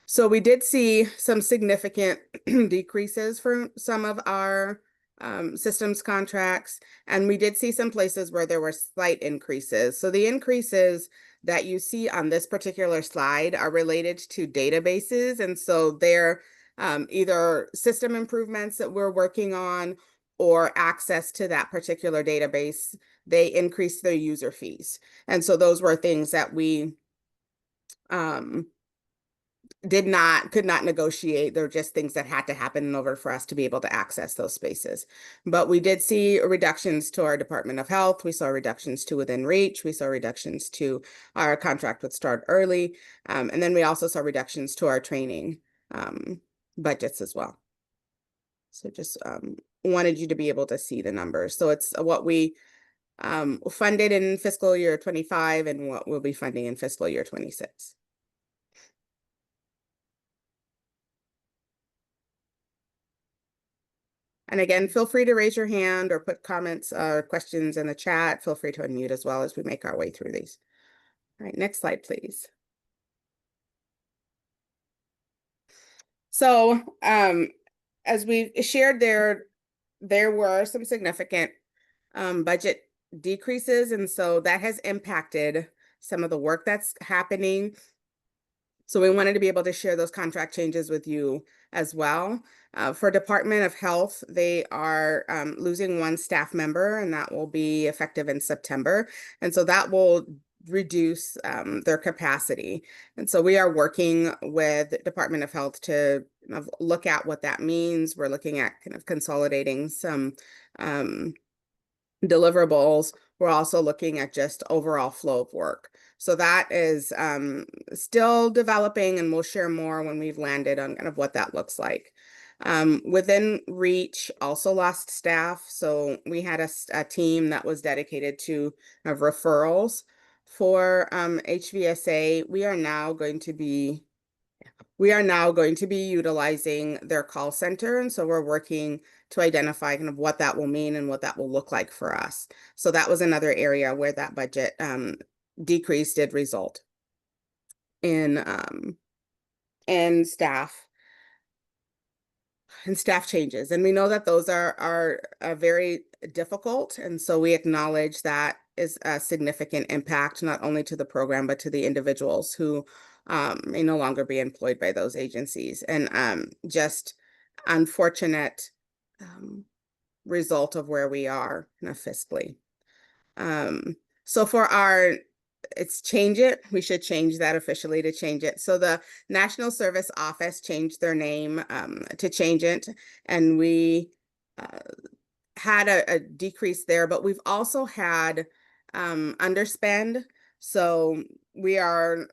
Speaker 1: So we did see some significant decreases for some of our systems contracts, and we did see some places where there were slight increases. So the increases that you see on this particular slide are related to databases, and so they're either system improvements that we're working on or access to that particular database. They increase their user fees, and so those were things that we could not negotiate. They're just things that had to happen in order for us to be able to access those spaces. But we did see reductions to our Department of Health. We saw reductions to Within Reach. We saw reductions to our contract with Start Early. And then we also saw reductions to our training budgets as well. So just wanted you to be able to see the numbers. So it's what we funded in fiscal year 25 and what we'll be funding in fiscal year 26. And again, feel free to raise your hand or put comments or questions in the chat. Feel free to unmute as well as we make our way through these. All right, next slide, please. So as we shared there were some significant budget decreases, and so that has impacted some of the work that's happening. So we wanted to be able to share those contract changes with you as well. For Department of Health, they are losing one staff member, and that will be effective in September. And so that will reduce their capacity. And so we are working with Department of Health to kind of look at what that means. We're looking at kind of consolidating some deliverables. We're also looking at just overall flow of work. So that is still developing, and we'll share more when we've landed on kind of what that looks like. Within Reach, also lost staff. So we had a team that was dedicated to referrals for HVSA. We are now going to be utilizing their call center. And so we're working to identify kind of what that will mean and what that will look like for us. So that was another area where that budget decrease did result in staff changes. And we know that those are very difficult. And so we acknowledge that is a significant impact, not only to the program, but to the individuals who may no longer be employed by those agencies. And just unfortunate result of where we are fiscally. So for we should change that officially to change it. So the National Service Office changed their name to change it, and we had a decrease there, but we've also had underspend. So we are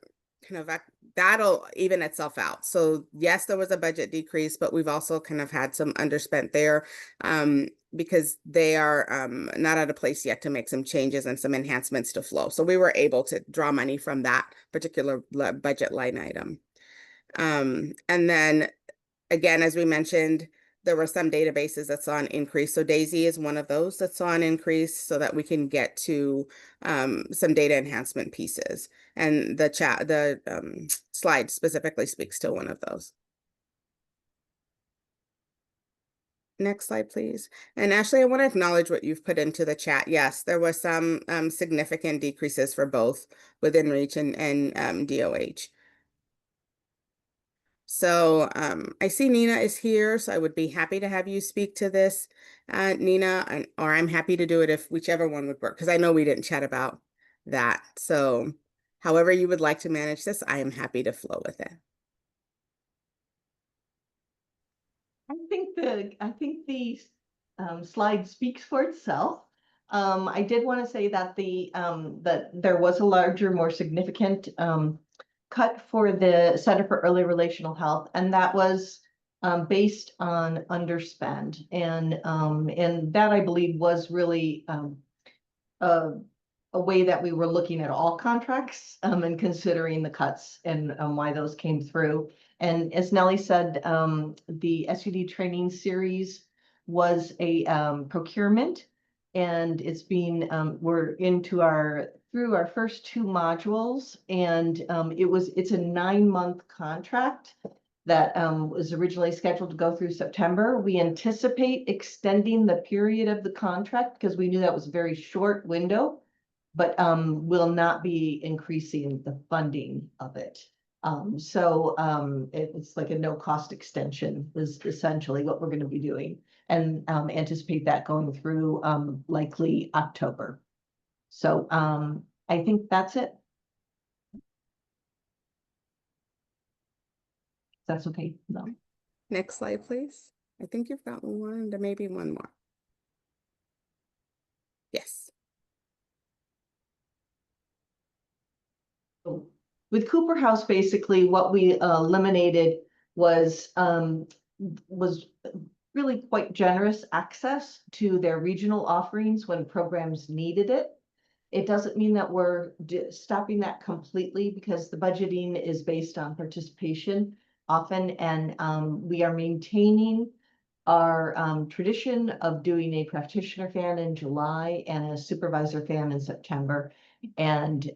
Speaker 1: kind of that'll even itself out. So yes, there was a budget decrease, but we've also kind of had some underspent there because they are not at a place yet to make some changes and some enhancements to flow. So we were able to draw money from that particular budget line item. And then again, as we mentioned, there were some databases that saw an increase. So Daisy is one of those that saw an increase so that we can get to some data enhancement pieces. And the slide specifically speaks to one of those. Next slide, please. And Ashley, I want to acknowledge what you've put into the chat. Yes, there was some significant decreases for both within Reach and DOH. So I see Nina is here, so I would be happy to have you speak to this, Nina, or I'm happy to do it if whichever one would work, because I know we didn't chat about that. So however you would like to manage this, I am happy to flow with it.
Speaker 9: I think the slide speaks for itself. I did want to say that that there was a larger, more significant cut for the Center for Early Relational Health, and that was based on underspend, and that I believe was really a way that we were looking at all contracts and considering the cuts and why those came through. And as Nellie said, the SUD training series was a procurement, and it's being we're through our first 2 modules, and it's a 9-month contract that was originally scheduled to go through September. We anticipate extending the period of the contract because we knew that was a very short window, but will not be increasing the funding of it. So it's like a no-cost extension is essentially what we're going to be doing, and anticipate that going through likely October. So I think that's it. That's okay. No.
Speaker 1: Next slide, please. I think you've got one, maybe one more. Yes.
Speaker 9: With Cooper House, basically what we eliminated was really quite generous access to their regional offerings when programs needed it. It doesn't mean that we're stopping that completely, because the budgeting is based on participation often, and we are maintaining our tradition of doing a practitioner fan in July and a supervisor fan in September. And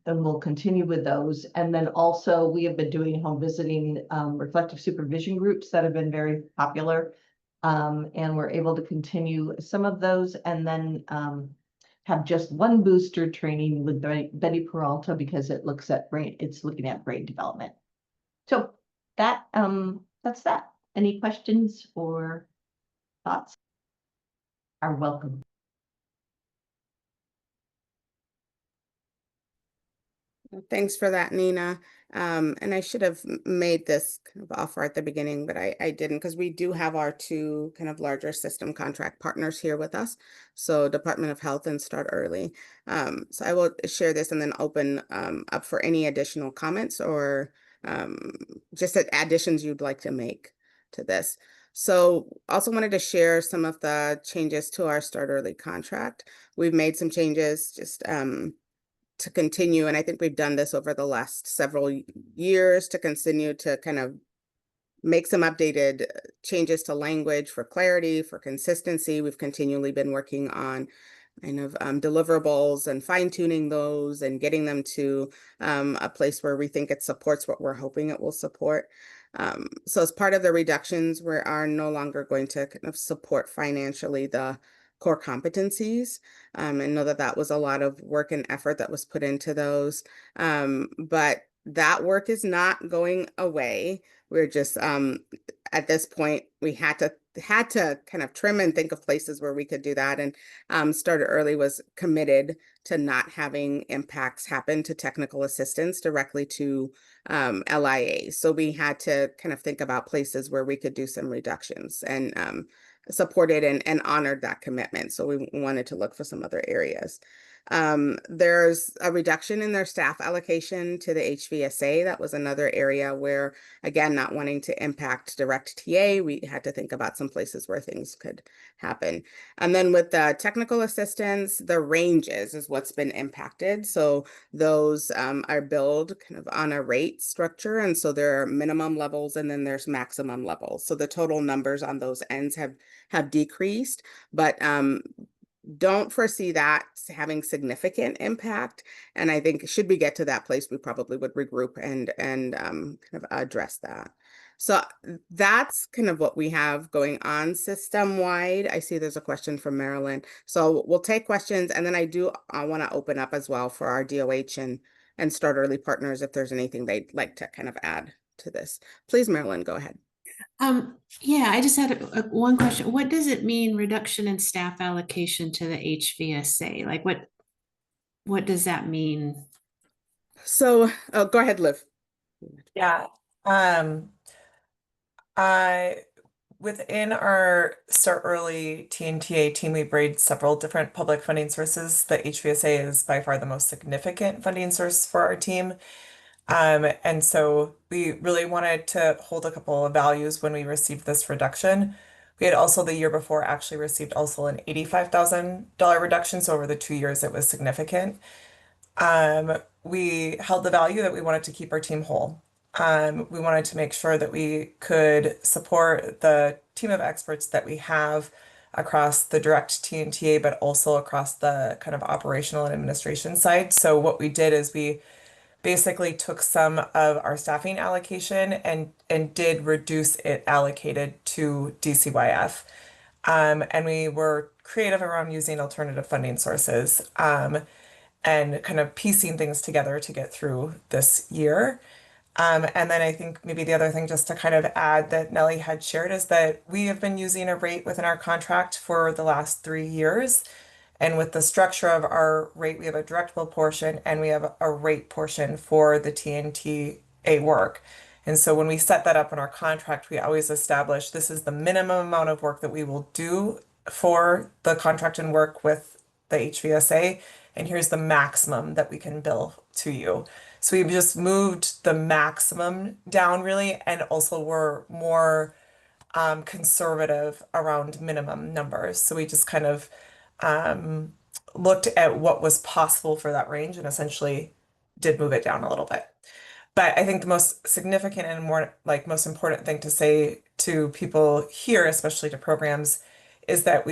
Speaker 9: we'll continue with those. And then also we have been doing home visiting reflective supervision groups that have been very popular. And we're able to continue some of those, and then have just one booster training with Betty Peralta, because it looks at it's looking at brain development. So that's that. Any questions or thoughts are welcome.
Speaker 1: Thanks for that, Nina. And I should have made this kind of offer at the beginning, but I didn't, because we do have our two kind of larger system contract partners here with us. So Department of Health and Start Early. So I will share this and then open up for any additional comments or just additions you'd like to make to this. So also wanted to share some of the changes to our Start Early contract. We've made some changes just to continue, and I think we've done this over the last several years, to continue to kind of make some updated changes to language for clarity, for consistency. We've continually been working on kind of deliverables and fine-tuning those and getting them to a place where we think it supports what we're hoping it will support. So as part of the reductions, we are no longer going to kind of support financially the core competencies, and know that that was a lot of work and effort that was put into those. But that work is not going away. We're just at this point, we had to kind of trim and think of places where we could do that. And Start Early was committed to not having impacts happen to technical assistance directly to LIA. So we had to kind of think about places where we could do some reductions, and supported and honored that commitment. So we wanted to look for some other areas. There's a reduction in their staff allocation to the HVSA. That was another area where, again, not wanting to impact direct TA, we had to think about some places where things could happen. And then with the technical assistance, the ranges is what's been impacted. So those are billed kind of on a rate structure. And so there are minimum levels and then there's maximum levels. So the total numbers on those ends have decreased, but don't foresee that having significant impact. And I think should we get to that place, we probably would regroup and kind of address that. So that's kind of what we have going on system-wide. I see there's a question from Marilyn. So we'll take questions, and then I do want to open up as well for our DOH and Start Early partners if there's anything they'd like to kind of add to this. Please, Marilyn, go ahead.
Speaker 4: Yeah, I just had one question. What does it mean, reduction in staff allocation to the HVSA? Like what does that mean?
Speaker 1: So go ahead, Liv.
Speaker 10: Yeah. Within our Start Early TNTA team, we braid several different public funding sources. The HVSA is by far the most significant funding source for our team. And so we really wanted to hold a couple of values when we received this reduction. We had also the year before actually received also an $85,000 reduction. So over the 2 years, it was significant. We held the value that we wanted to keep our team whole. We wanted to make sure that we could support the team of experts that we have across the direct TNTA, but also across the kind of operational and administration side. So what we did is we basically took some of our staffing allocation and did reduce it allocated to DCYF. And we were creative around using alternative funding sources and kind of piecing things together to get through this year. And then I think maybe the other thing just to kind of add that Nellie had shared is that we have been using a rate within our contract for the last 3 years. And with the structure of our rate, we have a direct bill portion and we have a rate portion for the TNTA work. And so when we set that up in our contract, we always establish this is the minimum amount of work that we will do for the contract and work with the HVSA. And here's the maximum that we can bill to you. So we've just moved the maximum down really, and also we're more conservative around minimum numbers. So we just kind of um, looked at what was possible for that range and essentially did move it down a little bit. But I think the most significant and more like most important thing to say to people here, especially to programs, is that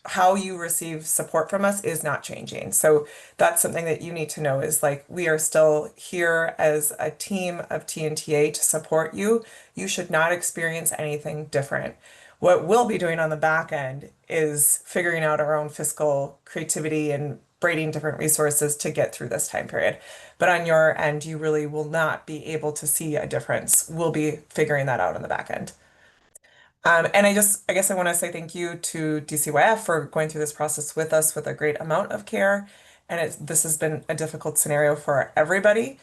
Speaker 10: how you receive support from us is not changing. So that's something that you need to know is like we are still here as a team of TNTA to support you. You should not experience anything different. What we'll be doing on the back end is figuring out our own fiscal creativity and braiding different resources to get through this time period. But on your end, you really will not be able to see a difference. We'll be figuring that out on the back end. And I guess I want to say thank you to DCYF for going through this process with us with a great amount of care. And this has been a difficult scenario for everybody,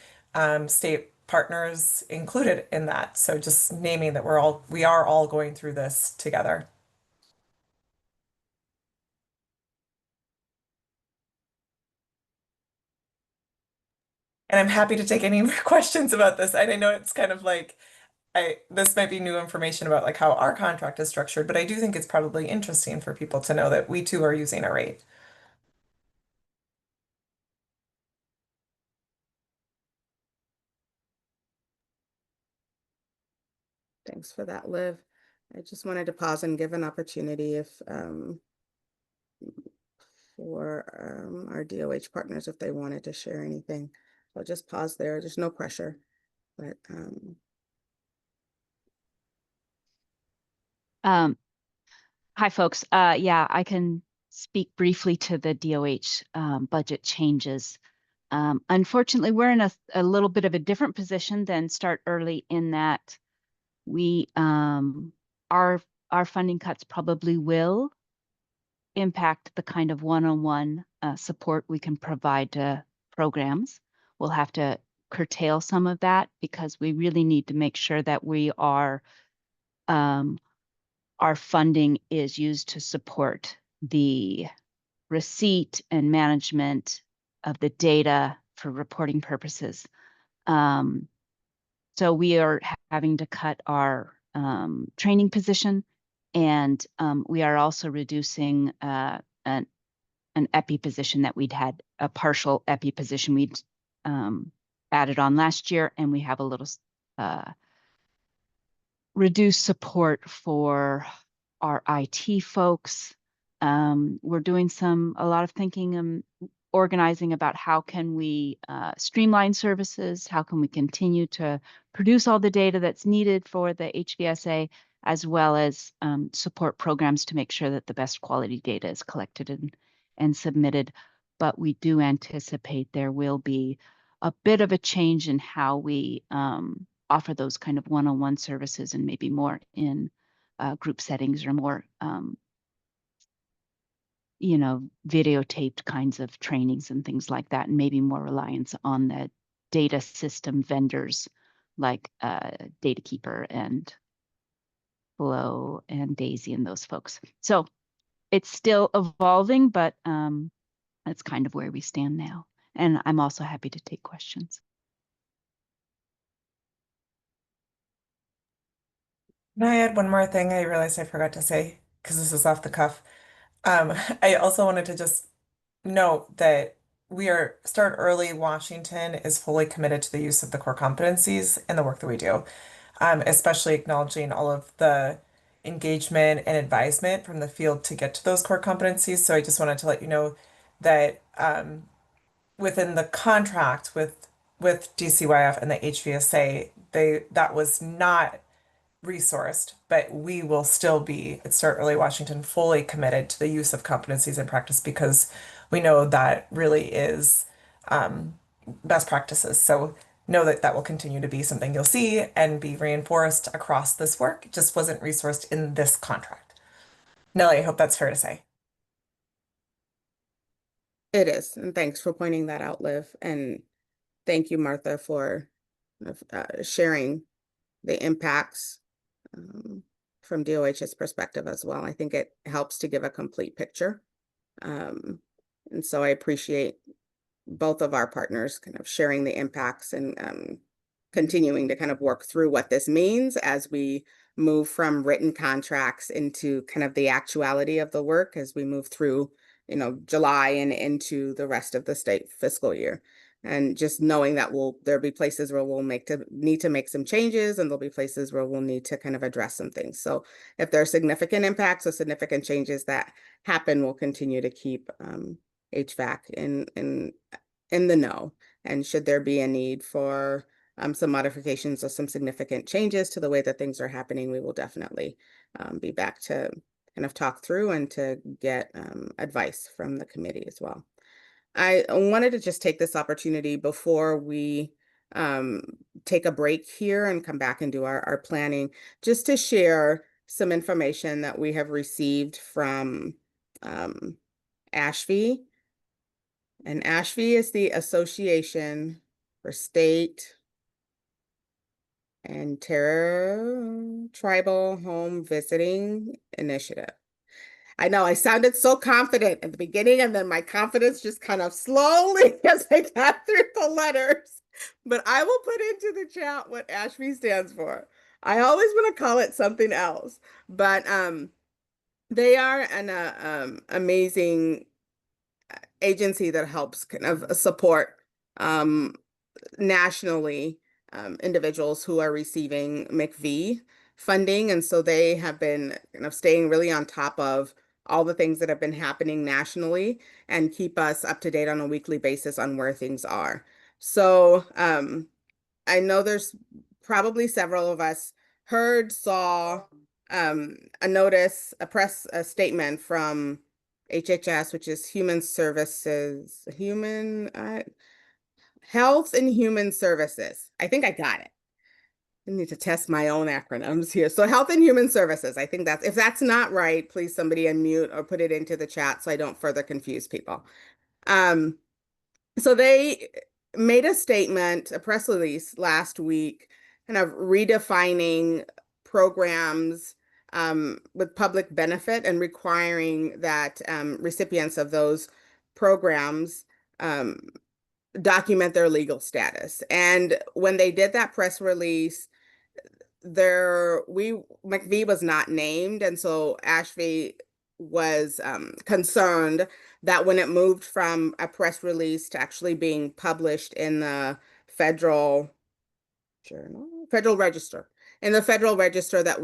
Speaker 10: state partners included in that. So just naming that we are all going through this together. And I'm happy to take any more questions about this. And I know it's kind of like this might be new information about like how our contract is structured, but I do think it's probably interesting for people to know that we too are using a rate.
Speaker 1: Thanks for that, Liv. I just wanted to pause and give an opportunity if for our DOH partners if they wanted to share anything. I'll just pause there. There's no pressure, but
Speaker 3: Hi, folks. Yeah, I can speak briefly to the DOH budget changes. Unfortunately, we're in a little bit of a different position than Start Early in that we our funding cuts probably will impact the kind of one-on-one support we can provide to programs. We'll have to curtail some of that because we really need to make sure that our funding is used to support the receipt and management of the data for reporting purposes. So we are having to cut our training position, and we are also reducing an EPI position that we'd had, a partial EPI position we'd added on last year, and we have a little reduced support for our IT folks. We're doing a lot of thinking and organizing about how can we streamline services, how can we continue to produce all the data that's needed for the HVSA, as well as support programs to make sure that the best quality data is collected and submitted. But we do anticipate there will be a bit of a change in how we offer those kind of one-on-one services and maybe more in group settings or more videotaped kinds of trainings and things like that, and maybe more reliance on the data system vendors like DataKeeper and Flow and Daisy and those folks. So it's still evolving, but that's kind of where we stand now. And I'm also happy to take questions.
Speaker 10: Can I add one more thing I realized I forgot to say because this is off the cuff? I also wanted to just note that Start Early Washington is fully committed to the use of the core competencies in the work that we do, especially acknowledging all of the engagement and advisement from the field to get to those core competencies. So I just wanted to let you know that within the contract with DCYF and the HVSA, that was not resourced, but we will still be at Start Early Washington fully committed to the use of competencies in practice because we know that really is best practices. So know that that will continue to be something you'll see and be reinforced across this work. It just wasn't resourced in this contract. Nellie, I hope that's fair to say.
Speaker 1: it is. And thanks for pointing that out, Liv. And thank you, Martha, for sharing the impacts from DOH's perspective as well. I think it helps to give a complete picture. And so I appreciate both of our partners kind of sharing the impacts and continuing to kind of work through what this means as we move from written contracts into kind of the actuality of the work as we move through, July and into the rest of the state fiscal year. And just knowing that there'll be places where we'll need to make some changes, and there'll be places where we'll need to kind of address some things. So if there are significant impacts or significant changes that happen, we'll continue to keep HVAC in the know. And should there be a need for some modifications or some significant changes to the way that things are happening, we will definitely be back to kind of talk through and to get advice from the committee as well. I wanted to just take this opportunity before we take a break here and come back and do our planning, just to share some information that we have received from ASHV. And ASHV is the Association for State and Tribal Home Visiting Initiative. I know I sounded so confident at the beginning, and then my confidence just kind of slowly as I got through the letters. But I will put into the chat what ASHV stands for. I always want to call it something else, but they are an amazing agency that helps kind of support nationally individuals who are receiving McV funding. And so they have been kind of staying really on top of all the things that have been happening nationally and keep us up to date on a weekly basis on where things are. So I know there's probably several of us saw a notice, a statement from HHS, which is Health and Human Services. I think I got it. I need to test my own acronyms here. So Health and Human Services. I think if that's not right, please somebody unmute or put it into the chat so I don't further confuse people. So they made a statement, a press release last week, kind of redefining programs with public benefit and requiring that recipients of those programs document their legal status. And when they did that press release, McV was not named, and so ASHV was concerned that when it moved from a press release to actually being published in the Federal Register, that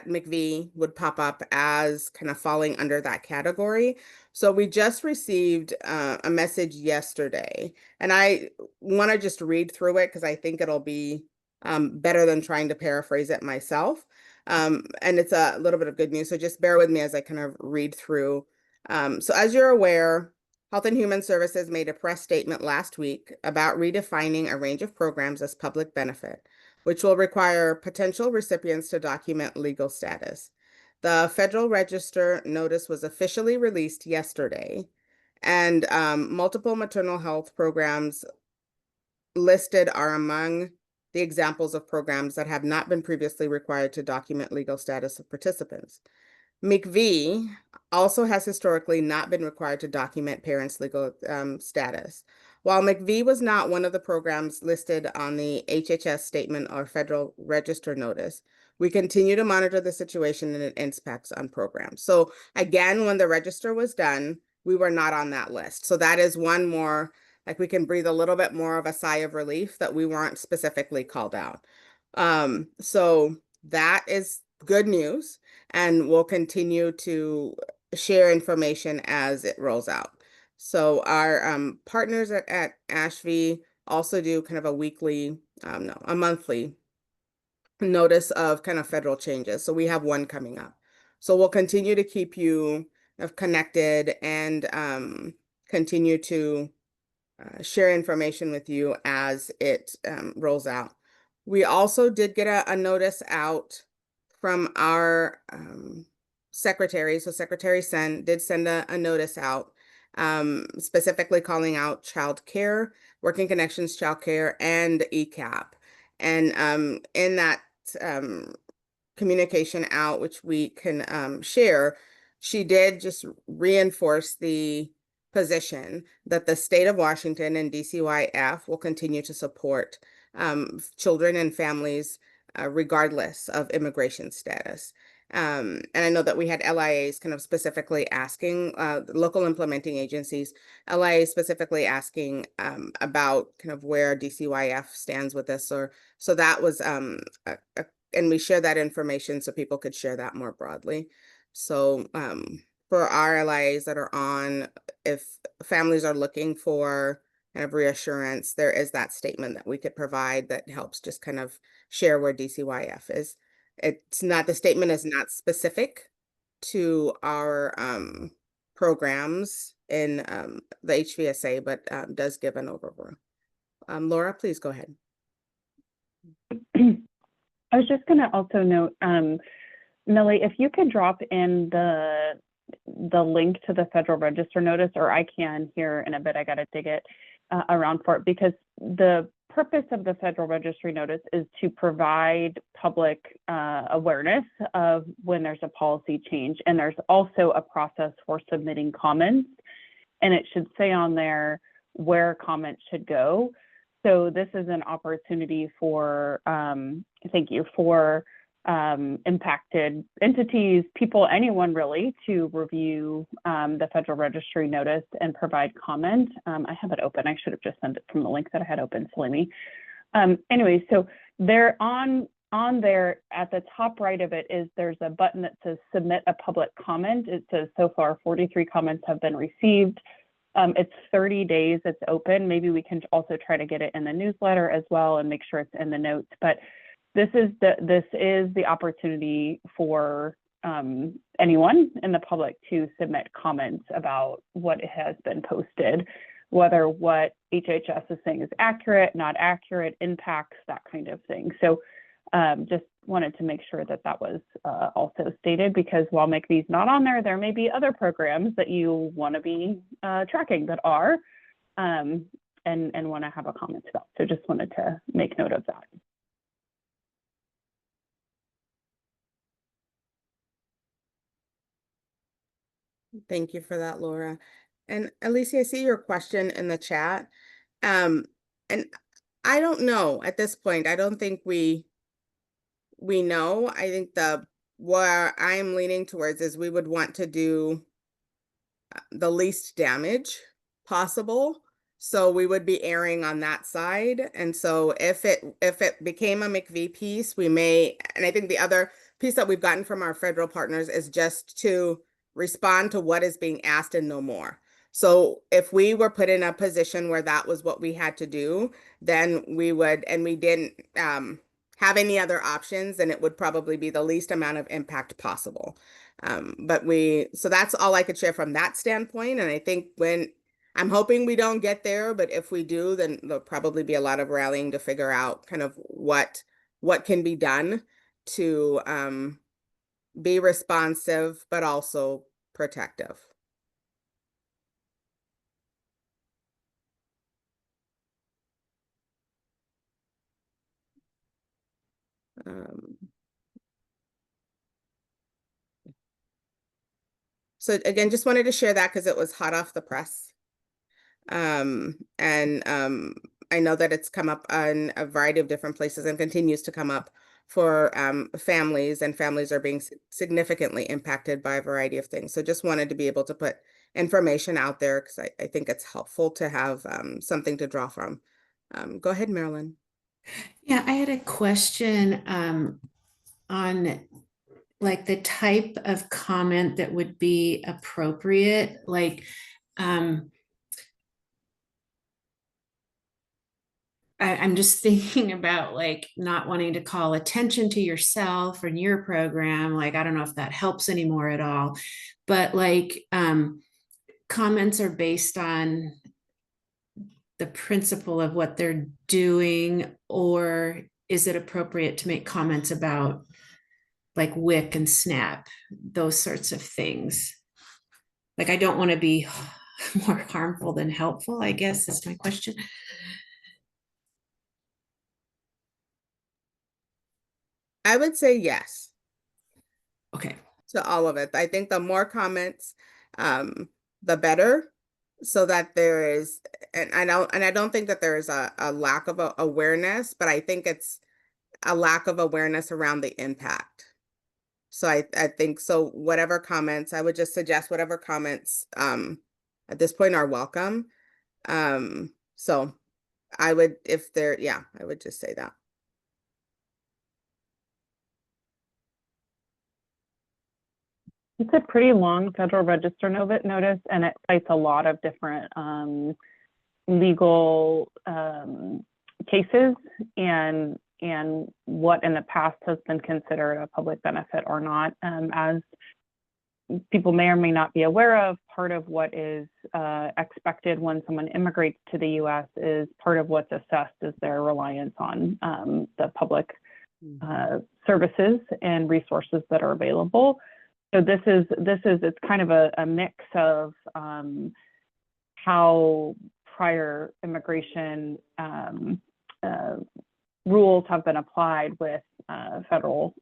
Speaker 1: McV would pop up as kind of falling under that category. So we just received a message yesterday, and I want to just read through it because I think it'll be better than trying to paraphrase it myself. And it's a little bit of good news, so just bear with me as I kind of read through. So as you're aware, Health and Human Services made a press statement last week about redefining a range of programs as public benefit, which will require potential recipients to document legal status. The Federal Register notice was officially released yesterday, and multiple maternal health programs listed are among the examples of programs that have not been previously required to document legal status of participants. McV also has historically not been required to document parents' legal status. While McV was not one of the programs listed on the HHS statement or Federal Register notice, we continue to monitor the situation and its impacts on programs. So again, when the register was done, we were not on that list. So that is one more, like we can breathe a little bit more of a sigh of relief that we weren't specifically called out. So that is good news, and we'll continue to share information as it rolls out. So our partners at ASHV also do kind of a monthly notice of kind of federal changes. So we have one coming up. So we'll continue to keep you connected and continue to share information with you as it rolls out. We also did get a notice out from our secretary. So Secretary did send a notice out specifically calling out childcare, Working Connections Childcare, and ECAP. And in that communication out, which we can share, she did just reinforce the position that the state of Washington and DCYF will continue to support children and families regardless of immigration status. And I know that we had LIAs kind of specifically asking, local implementing agencies, LIA specifically asking about kind of where DCYF stands with this, or so that was and we share that information so people could share that more broadly. So for our LIAs that are on, if families are looking for kind of reassurance, there is that statement that we could provide that helps just kind of share where DCYF is. It's not, the statement is not specific to our programs in the HVSA, but does give an overview. Laura, please go ahead.
Speaker 11: I was just going to also note, Millie, if you could drop in the link to the Federal Register notice, or I can here in a bit, I got to dig it around for it, because the purpose of the Federal Registry notice is to provide public awareness of when there's a policy change. And there's also a process for submitting comments, and it should say on there where comments should go. So this is an opportunity for, thank you, for impacted entities, people, anyone really, to review the Federal Registry notice and provide comment. I have it open. I should have just sent it from the link that I had open, silly me. Anyway, so there on there at the top right of it is there's a button that says submit a public comment. It says so far 43 comments have been received. It's 30 days, it's open. Maybe we can also try to get it in the newsletter as well and make sure it's in the notes. But this is the opportunity for anyone in the public to submit comments about what has been posted, whether what HHS is saying is accurate, not accurate, impacts, that kind of thing. So just wanted to make sure that that was also stated, because while MCV's not on there, there may be other programs that you want to be tracking that are and want to have a comment about. So just wanted to make note of that.
Speaker 1: Thank you for that, Laura. And Alicia, I see your question in the chat. And I don't know at this point. I don't think we know. I think where I'm leaning towards is we would want to do the least damage possible. So we would be erring on that side. And so if it became a MCV piece, we may, and I think the other piece that we've gotten from our federal partners is just to respond to what is being asked and no more. So if we were put in a position where that was what we had to do, then we would, and we didn't have any other options, then it would probably be the least amount of impact possible. So that's all I could share from that standpoint. And I think I'm hoping we don't get there, but if we do, then there'll probably be a lot of rallying to figure out kind of what can be done to be responsive, but also protective. So again, just wanted to share that because it was hot off the press. I know that it's come up on a variety of different places and continues to come up for families, and families are being significantly impacted by a variety of things. So just wanted to be able to put information out there because I think it's helpful to have something to draw from. Go ahead, Marilyn.
Speaker 4: Yeah, I had a question on like the type of comment that would be appropriate. Like, I'm just thinking about like not wanting to call attention to yourself and your program. Like, I don't know if that helps anymore at all, but like comments are based on the principle of what they're doing, or is it appropriate to make comments about like WIC and SNAP, those sorts of things? Like, I don't want to be more harmful than helpful, I guess is my question.
Speaker 1: I would say yes.
Speaker 4: Okay.
Speaker 1: To all of it. I think the more comments, the better. so that there is, and I don't think that there is a lack of awareness, but I think it's a lack of awareness around the impact. So I think so whatever comments, I would just suggest whatever comments at this point are welcome. So I would, if there, yeah, I would just say that.
Speaker 11: It's a pretty long Federal Register notice, and it cites a lot of different legal cases and what in the past has been considered a public benefit or not. As people may or may not be aware of, part of what is expected when someone immigrates to the U.S. is part of what's assessed is their reliance on the public services and resources that are available. So this is it's kind of a mix of how prior immigration rules have been applied with federal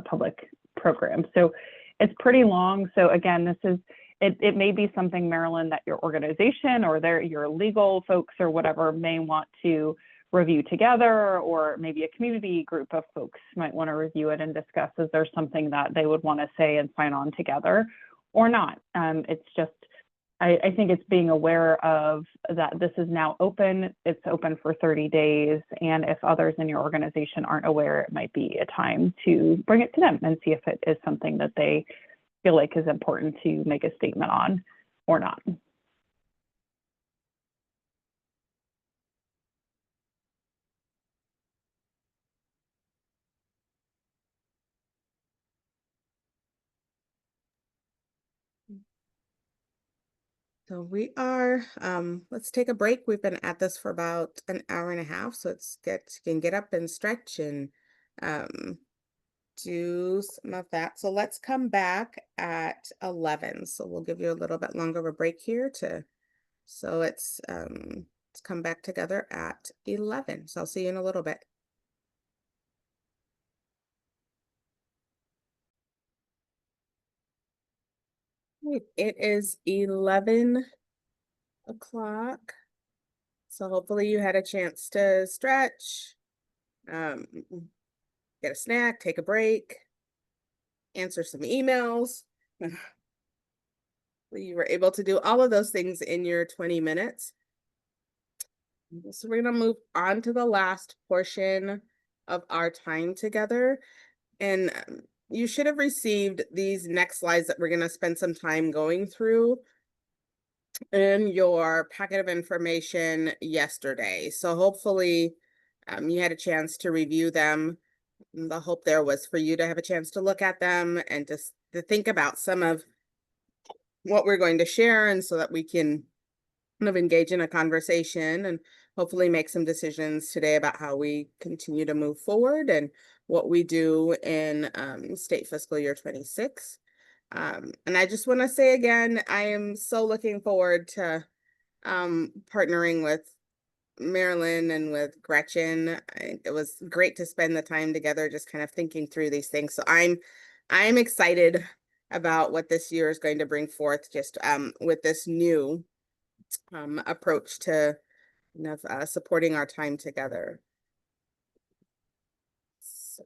Speaker 11: public programs. So it's pretty long. So again, it may be something, Marilyn, that your organization or your legal folks or whatever may want to review together, or maybe a community group of folks might want to review it and discuss, is there something that they would want to say and sign on together or not. It's just, I think it's being aware of that this is now open. It's open for 30 days. And if others in your organization aren't aware, it might be a time to bring it to them and see if it is something that they feel like is important to make a statement on or not.
Speaker 1: So we are, let's take a break. We've been at this for about an hour and a half, so can get up and stretch and do some of that. So let's come back at 11. So we'll give you a little bit longer of a break here so let's come back together at 11. So I'll see you in a little bit. It is 11 o'clock. So hopefully you had a chance to stretch, get a snack, take a break, answer some emails. You were able to do all of those things in your 20 minutes. So we're going to move on to the last portion of our time together. And you should have received these next slides that we're going to spend some time going through in your packet of information yesterday. So hopefully you had a chance to review them. The hope there was for you to have a chance to look at them and just to think about some of what we're going to share, and so that we can kind of engage in a conversation and hopefully make some decisions today about how we continue to move forward and what we do in state fiscal year 26. And I just want to say again, I am so looking forward to partnering with Marilyn and with Gretchen. It was great to spend the time together just kind of thinking through these things. So I'm excited about what this year is going to bring forth, just with this new approach to supporting our time together. So,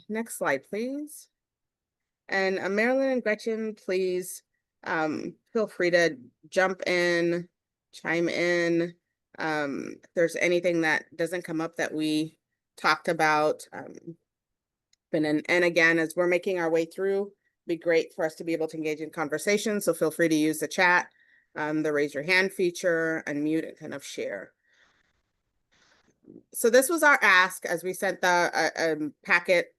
Speaker 1: next slide, please. And Marilyn and Gretchen, please feel free to jump in, chime in. If there's anything that doesn't come up that we talked about. And again, as we're making our way through, be great for us to be able to engage in conversation. So feel free to use the chat, the raise your hand feature, unmute, and kind of share. So this was our ask as we sent the packet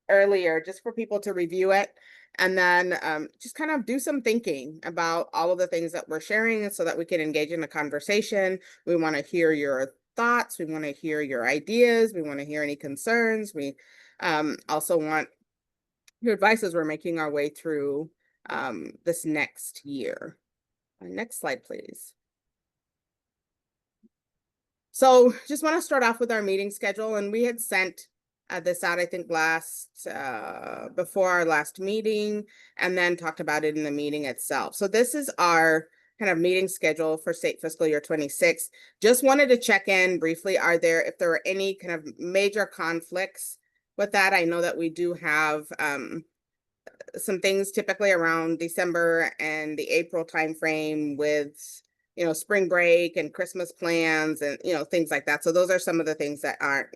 Speaker 1: earlier, just for people to review it and then just kind of do some thinking about all of the things that we're sharing so that we can engage in a conversation. We want to hear your thoughts. We want to hear your ideas. We want to hear any concerns. We also want your advice as we're making our way through this next year. Next slide, please. So just want to start off with our meeting schedule, and we had sent this out, I think, before our last meeting, and then talked about it in the meeting itself. So this is our kind of meeting schedule for state fiscal year 26. Just wanted to check in briefly. If there are any kind of major conflicts with that? I know that we do have some things typically around December and the April timeframe with, spring break and Christmas plans and, things like that. So those are some of the things that are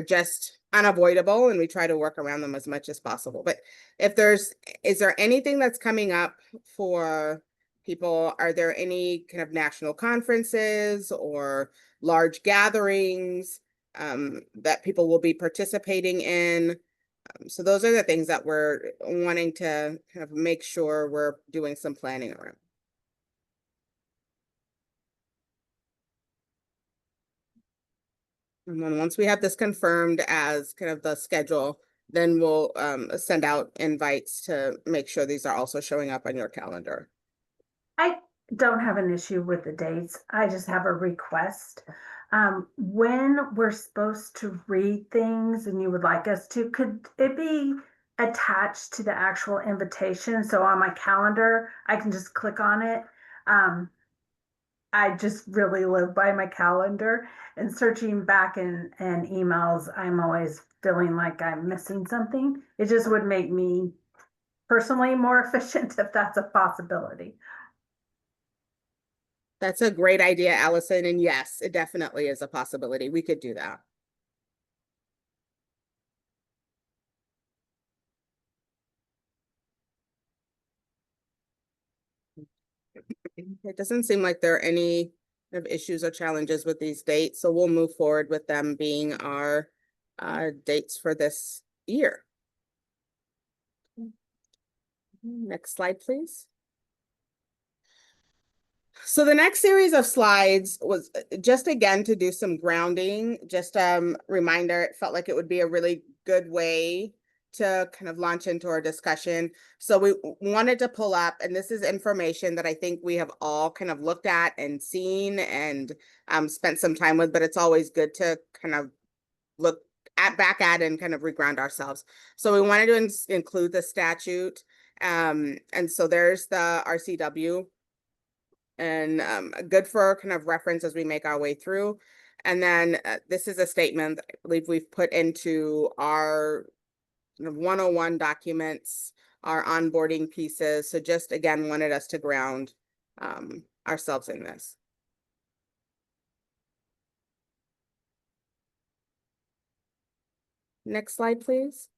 Speaker 1: just unavoidable, and we try to work around them as much as possible. But is there anything that's coming up for people? Are there any kind of national conferences or large gatherings that people will be participating in? So those are the things that we're wanting to kind of make sure we're doing some planning around. And then once we have this confirmed as kind of the schedule, then we'll send out invites to make sure these are also showing up on your calendar.
Speaker 6: I don't have an issue with the dates. I just have a request. When we're supposed to read things and you would like us to, could it be attached to the actual invitation? So on my calendar, I can just click on it. I just really live by my calendar, and searching back in emails, I'm always feeling like I'm missing something. It just would make me personally more efficient if that's a possibility.
Speaker 1: That's a great idea, Allison. And yes, it definitely is a possibility. We could do that. It doesn't seem like there are any kind of issues or challenges with these dates, so we'll move forward with them being our dates for this year. Next slide, please. So the next series of slides was just again to do some grounding, just reminder. It felt like it would be a really good way to kind of launch into our discussion. So we wanted to pull up, and this is information that I think we have all kind of looked at and seen and spent some time with, but it's always good to kind of look back at and kind of reground ourselves. So we wanted to include the statute. And so there's the RCW, and good for kind of reference as we make our way through. And then this is a statement that I believe we've put into our 101 documents, our onboarding pieces. So just again, wanted us to ground ourselves in this. Next slide, please.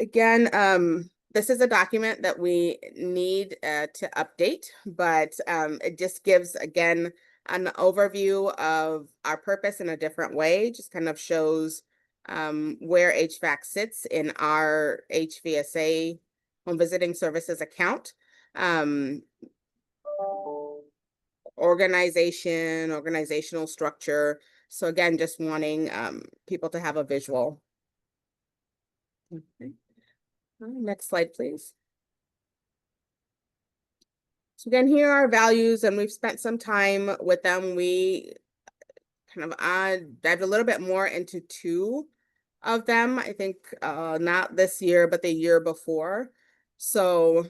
Speaker 1: Again, this is a document that we need to update, but it just gives, again, an overview of our purpose in a different way, just kind of shows where HVAC sits in our HVSA home visiting services account. Organizational structure. So again, just wanting people to have a visual. Okay. Next slide, please. So again, here are our values, and we've spent some time with them. We kind of dived a little bit more into two of them, I think not this year, but the year before. So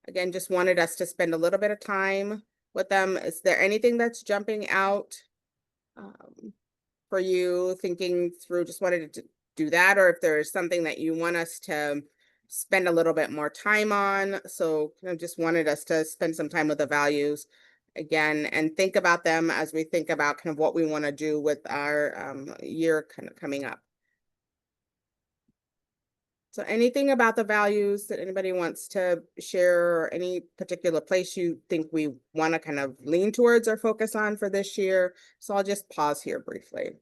Speaker 1: again, just wanted us to spend a little bit of time with them. Is there anything that's jumping out for you, thinking through? Just wanted to do that, or if there's something that you want us to spend a little bit more time on. So kind of just wanted us to spend some time with the values again and think about them as we think about kind of what we want to do with our year kind of coming up. So anything about the values that anybody wants to share, or any particular place you think we want to kind of lean towards or focus on for this year? So I'll just pause here briefly.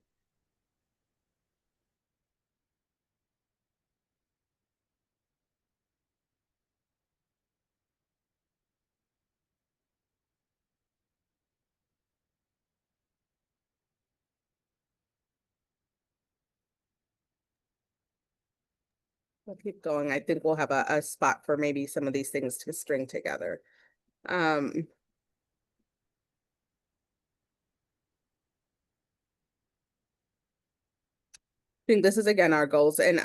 Speaker 1: We'll keep going. I think we'll have a spot for maybe some of these things to string together. I think this is again our goals, and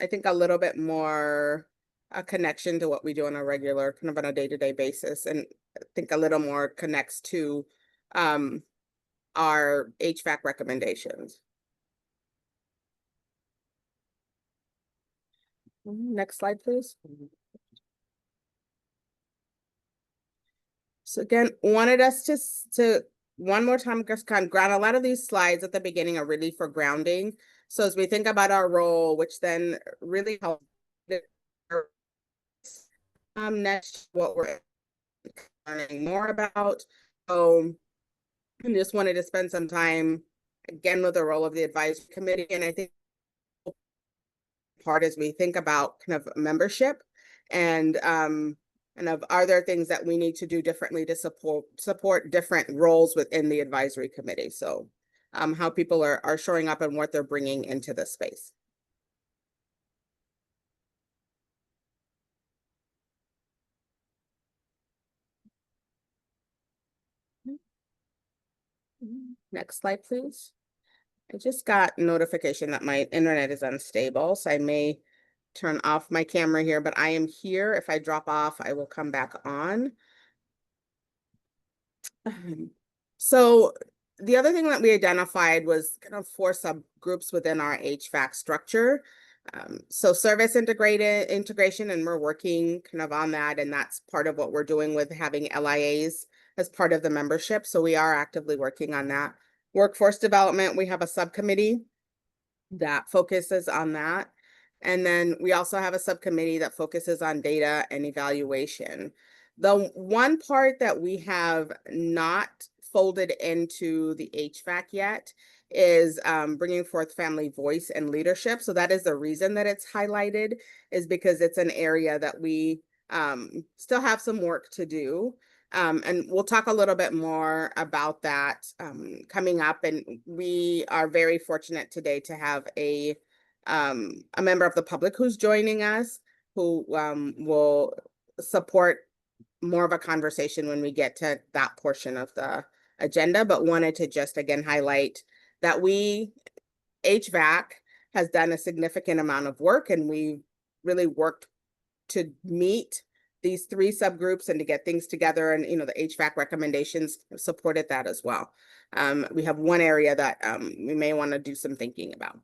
Speaker 1: I think a little bit more a connection to what we do on a regular, kind of on a day-to-day basis, and I think a little more connects to our HVAC recommendations. Next slide, please. So again, wanted us to one more time just kind of ground. A lot of these slides at the beginning are really for grounding. So as we think about our role, which then really helps next what we're learning more about. So I just wanted to spend some time again with the role of the advisory committee. And I think part as we think about kind of membership and of are there things that we need to do differently to support different roles within the advisory committee. So how people are showing up and what they're bringing into the space. Next slide, please. I just got notification that my internet is unstable, so I may turn off my camera here, but I am here. If I drop off, I will come back on. So the other thing that we identified was kind of 4 subgroups within our HVAC structure. So service integration, and we're working kind of on that, and that's part of what we're doing with having LIAs as part of the membership. So we are actively working on that. Workforce development, we have a subcommittee that focuses on that. And then we also have a subcommittee that focuses on data and evaluation. The one part that we have not folded into the HVAC yet is bringing forth family voice and leadership. So that is the reason that it's highlighted, is because it's an area that we still have some work to do. And we'll talk a little bit more about that coming up. And we are very fortunate today to have a member of the public who's joining us, who will support more of a conversation when we get to that portion of the agenda, but wanted to just again highlight that HVAC has done a significant amount of work, and we really worked to meet these 3 subgroups and to get things together, and the HVAC recommendations supported that as well. We have one area that we may want to do some thinking about.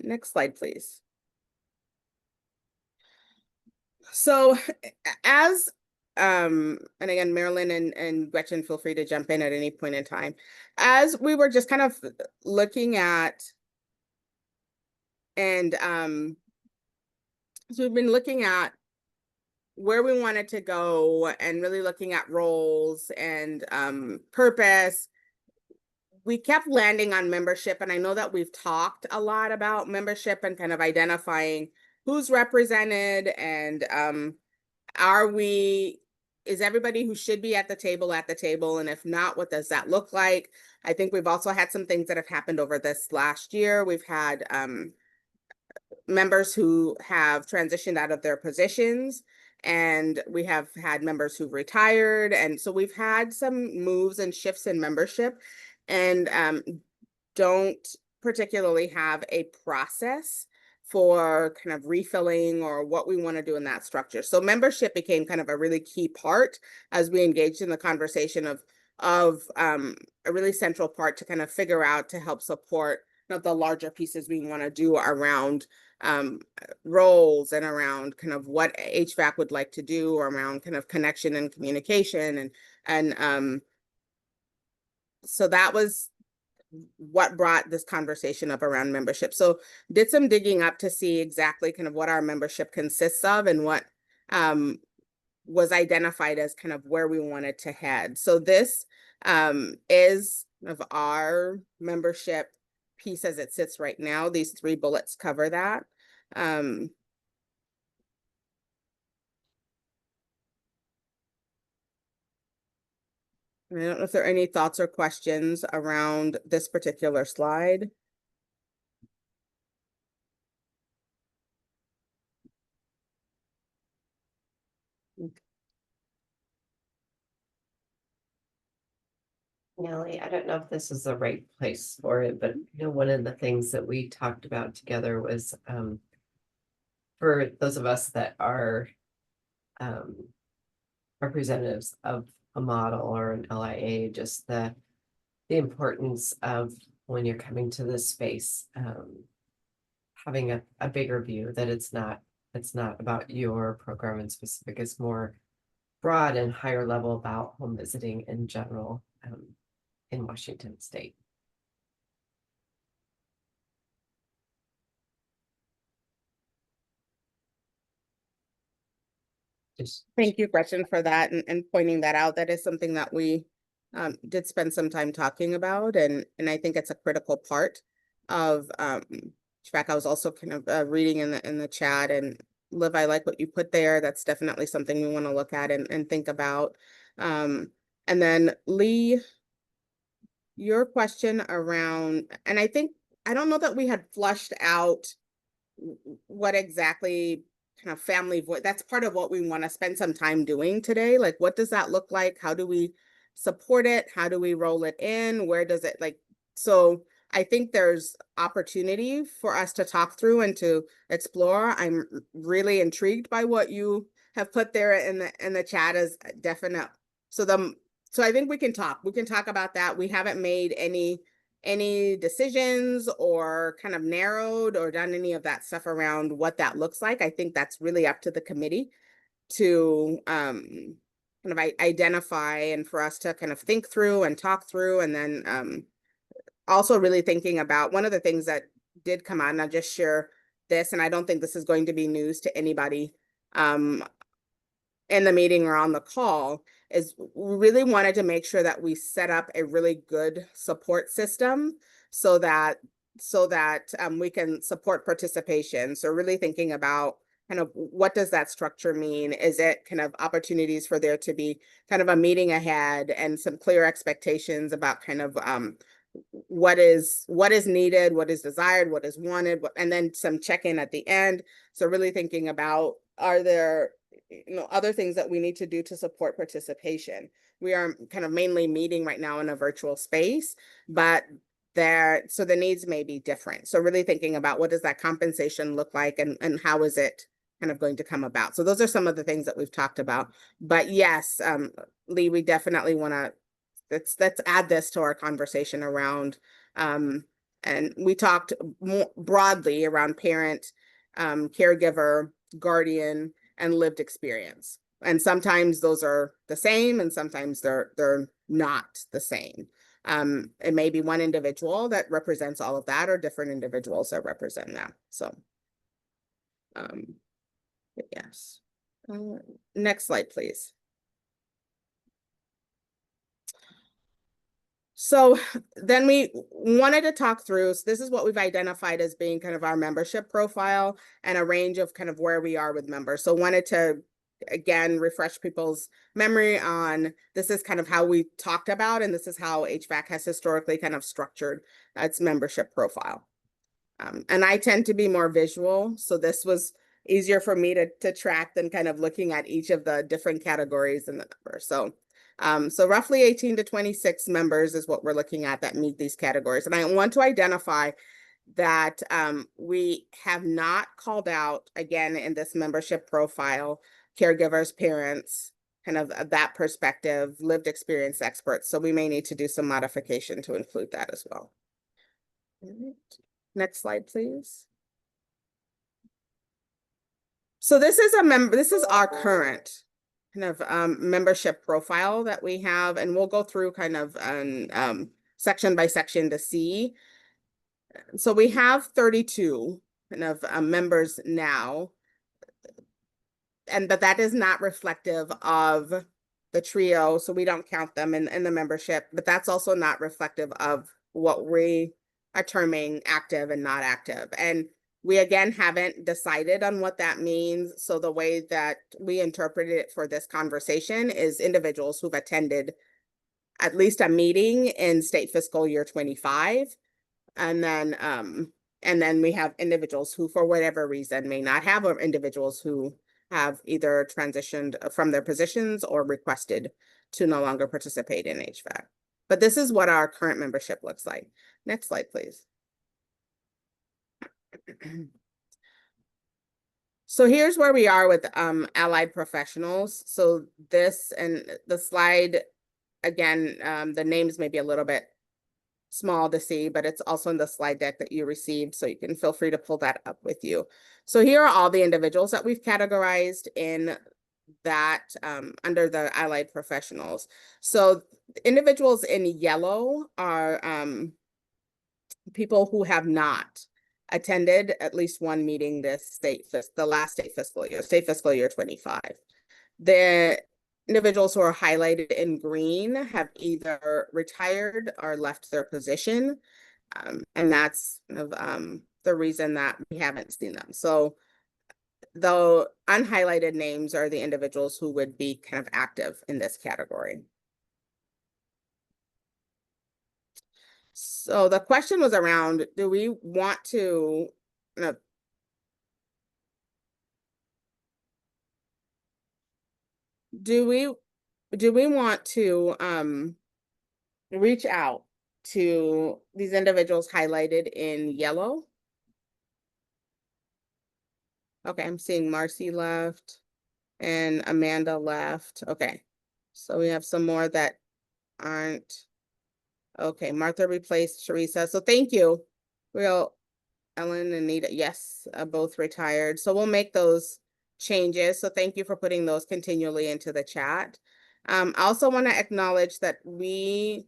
Speaker 1: Next slide, please. So as and again, Marilyn and Gretchen, feel free to jump in at any point in time. As we were just kind of looking at, and so we've been looking at where we wanted to go and really looking at roles and purpose, we kept landing on membership. And I know that we've talked a lot about membership and kind of identifying who's represented, and is everybody who should be at the table? And if not, what does that look like? I think we've also had some things that have happened over this last year. We've had members who have transitioned out of their positions, and we have had members who've retired. And so we've had some moves and shifts in membership, and don't particularly have a process for kind of refilling or what we want to do in that structure. So membership became kind of a really key part as we engaged in the conversation of a really central part to kind of figure out to help support the larger pieces we want to do around roles and around kind of what HVAC would like to do, or around kind of connection and communication. And so that was what brought this conversation up around membership. So did some digging up to see exactly kind of what our membership consists of and what was identified as kind of where we wanted to head. So this is of our membership piece as it sits right now. These 3 bullets cover that. I don't know if there are any thoughts or questions around this particular slide.
Speaker 2: Nellie, I don't know if this is the right place for it, but one of the things that we talked about together was for those of us that are um, representatives of a model or an LIA, just the importance of when you're coming to this space, having a bigger view that it's not about your program in specific, it's more broad and higher level about home visiting in general in Washington State.
Speaker 1: Thank you, Gretchen, for that and pointing that out. That is something that we did spend some time talking about, and I think it's a critical part of HVAC. I was also kind of reading in the chat, and Liv, I like what you put there. That's definitely something we want to look at and think about. And then Lee, your question around, and I don't know that we had flushed out what exactly kind of family voice, that's part of what we want to spend some time doing today. Like, what does that look like? How do we support it? How do we roll it in? Where does it so I think there's opportunity for us to talk through and to explore. I'm really intrigued by what you have put there in the chat as definite. So I think we can talk about that. We haven't made any decisions or kind of narrowed or done any of that stuff around what that looks like. I think that's really up to the committee to kind of identify and for us to kind of think through and talk through. And then also really thinking about one of the things that did come out, and I'll just share this, and I don't think this is going to be news to anybody in the meeting or on the call, is we really wanted to make sure that we set up a really good support system so that we can support participation. So really thinking about kind of what does that structure mean? Is it kind of opportunities for there to be kind of a meeting ahead and some clear expectations about kind of what is needed, what is desired, what is wanted, and then some check-in at the end. So really thinking about, are there other things that we need to do to support participation? We are kind of mainly meeting right now in a virtual space, but so the needs may be different. So really thinking about what does that compensation look like and how is it kind of going to come about? So those are some of the things that we've talked about. But yes, Lee, we definitely want to, let's add this to our conversation around, and we talked more broadly around parent, caregiver, guardian, and lived experience. And sometimes those are the same, and sometimes they're not the same. It may be one individual that represents all of that, or different individuals that represent that. So, yes. Next slide, please. So then we wanted to talk through, so this is what we've identified as being kind of our membership profile and a range of kind of where we are with members. So wanted to, again, refresh people's memory on, this is kind of how we talked about, and this is how HVAC has historically kind of structured its membership profile. And I tend to be more visual, so this was easier for me to track than kind of looking at each of the different categories in the number. So roughly 18 to 26 members is what we're looking at that meet these categories. And I want to identify that we have not called out, again, in this membership profile, caregivers, parents, kind of that perspective, lived experience experts. So we may need to do some modification to include that as well. All right. Next slide, please. So this is our current kind of membership profile that we have, and we'll go through kind of section by section to see. So we have 32 kind of members now, but that is not reflective of the trio, so we don't count them in the membership, but that's also not reflective of what we are terming active and not active. And we, again, haven't decided on what that means. So the way that we interpret it for this conversation is individuals who've attended at least a meeting in state fiscal year 25. And then we have individuals who, for whatever reason, may not have, or individuals who have either transitioned from their positions or requested to no longer participate in HVAC. But this is what our current membership looks like. Next slide, please. So here's where we are with allied professionals. So this and the slide, again, the names may be a little bit small to see, but it's also in the slide deck that you received, so you can feel free to pull that up with you. So here are all the individuals that we've categorized in that under the allied professionals. So individuals in yellow are people who have not attended at least one meeting this the last state fiscal year 25. The individuals who are highlighted in green have either retired or left their position. And that's the reason that we haven't seen them. So the unhighlighted names are the individuals who would be kind of active in this category. So the question was around, do we want to do we want to reach out to these individuals highlighted in yellow? Okay, I'm seeing Marcy left and Amanda left. Okay, so we have some more that aren't. Okay, Martha replaced Teresa. So thank you. Ellen and Nita, yes, both retired. So we'll make those changes. So thank you for putting those continually into the chat. I also want to acknowledge that we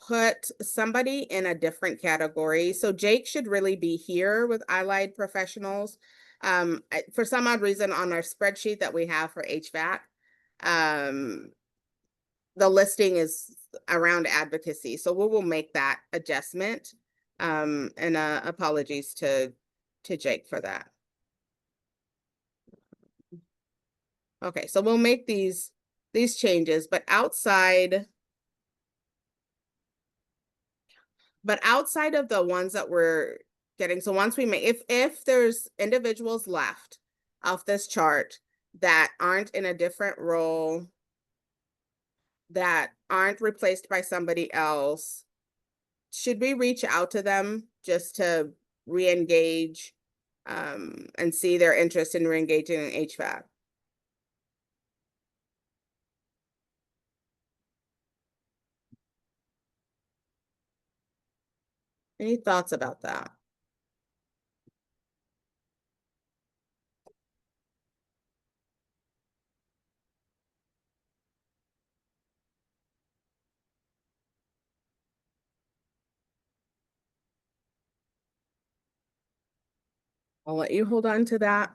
Speaker 1: put somebody in a different category. So Jake should really be here with allied professionals. For some odd reason on our spreadsheet that we have for HVAC, the listing is around advocacy. So we will make that adjustment. And apologies to Jake for that. Okay, so we'll make these changes, but outside of the ones that we're getting, so once we make, if there's individuals left off this chart that aren't in a different role, that aren't replaced by somebody else, should we reach out to them just to re-engage and see their interest in re-engaging in HVAC? Any thoughts about that? I'll let you hold on to that.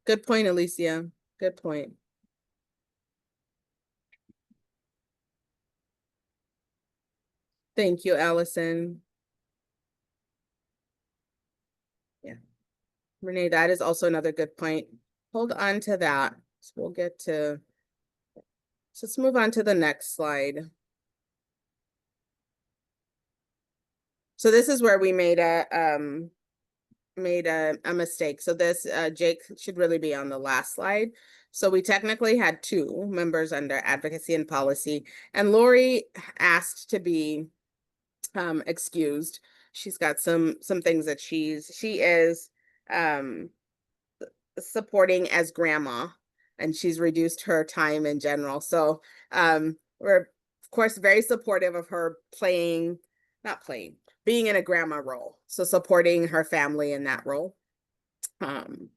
Speaker 1: Good point, Alicia. Good point. Thank you, Allison. Yeah. Renee, that is also another good point. Hold on to that. So we'll get to, so let's move on to the next slide. So this is where we made a mistake. So this Jake should really be on the last slide. So we technically had two members under advocacy and policy, and Lori asked to be excused. She's got some things that she is supporting as grandma, and she's reduced her time in general. So we're of course very supportive of her being in a grandma role. So supporting her family in that role. And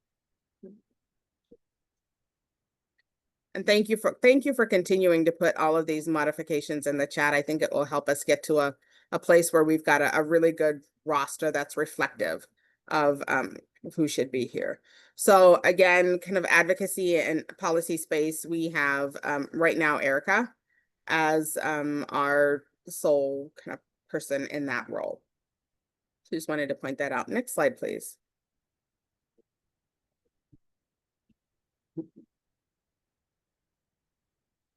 Speaker 1: thank you for continuing to put all of these modifications in the chat. I think it will help us get to a place where we've got a really good roster that's reflective of who should be here. So again, kind of advocacy and policy space, we have right now Erica as our sole kind of person in that role. So just wanted to point that out. Next slide, please.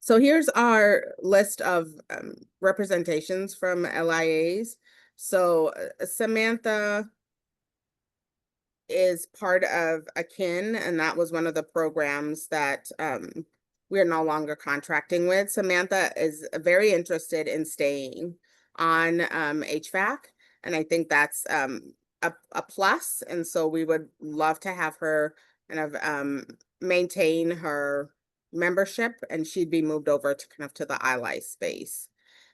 Speaker 1: So here's our list of representations from LIAs. So Samantha is part of Akin, and that was one of the programs that we're no longer contracting with. Samantha is very interested in staying on HVAC, and I think that's a plus. And so we would love to have her kind of maintain her membership, and she'd be moved over to kind of to the ILI space.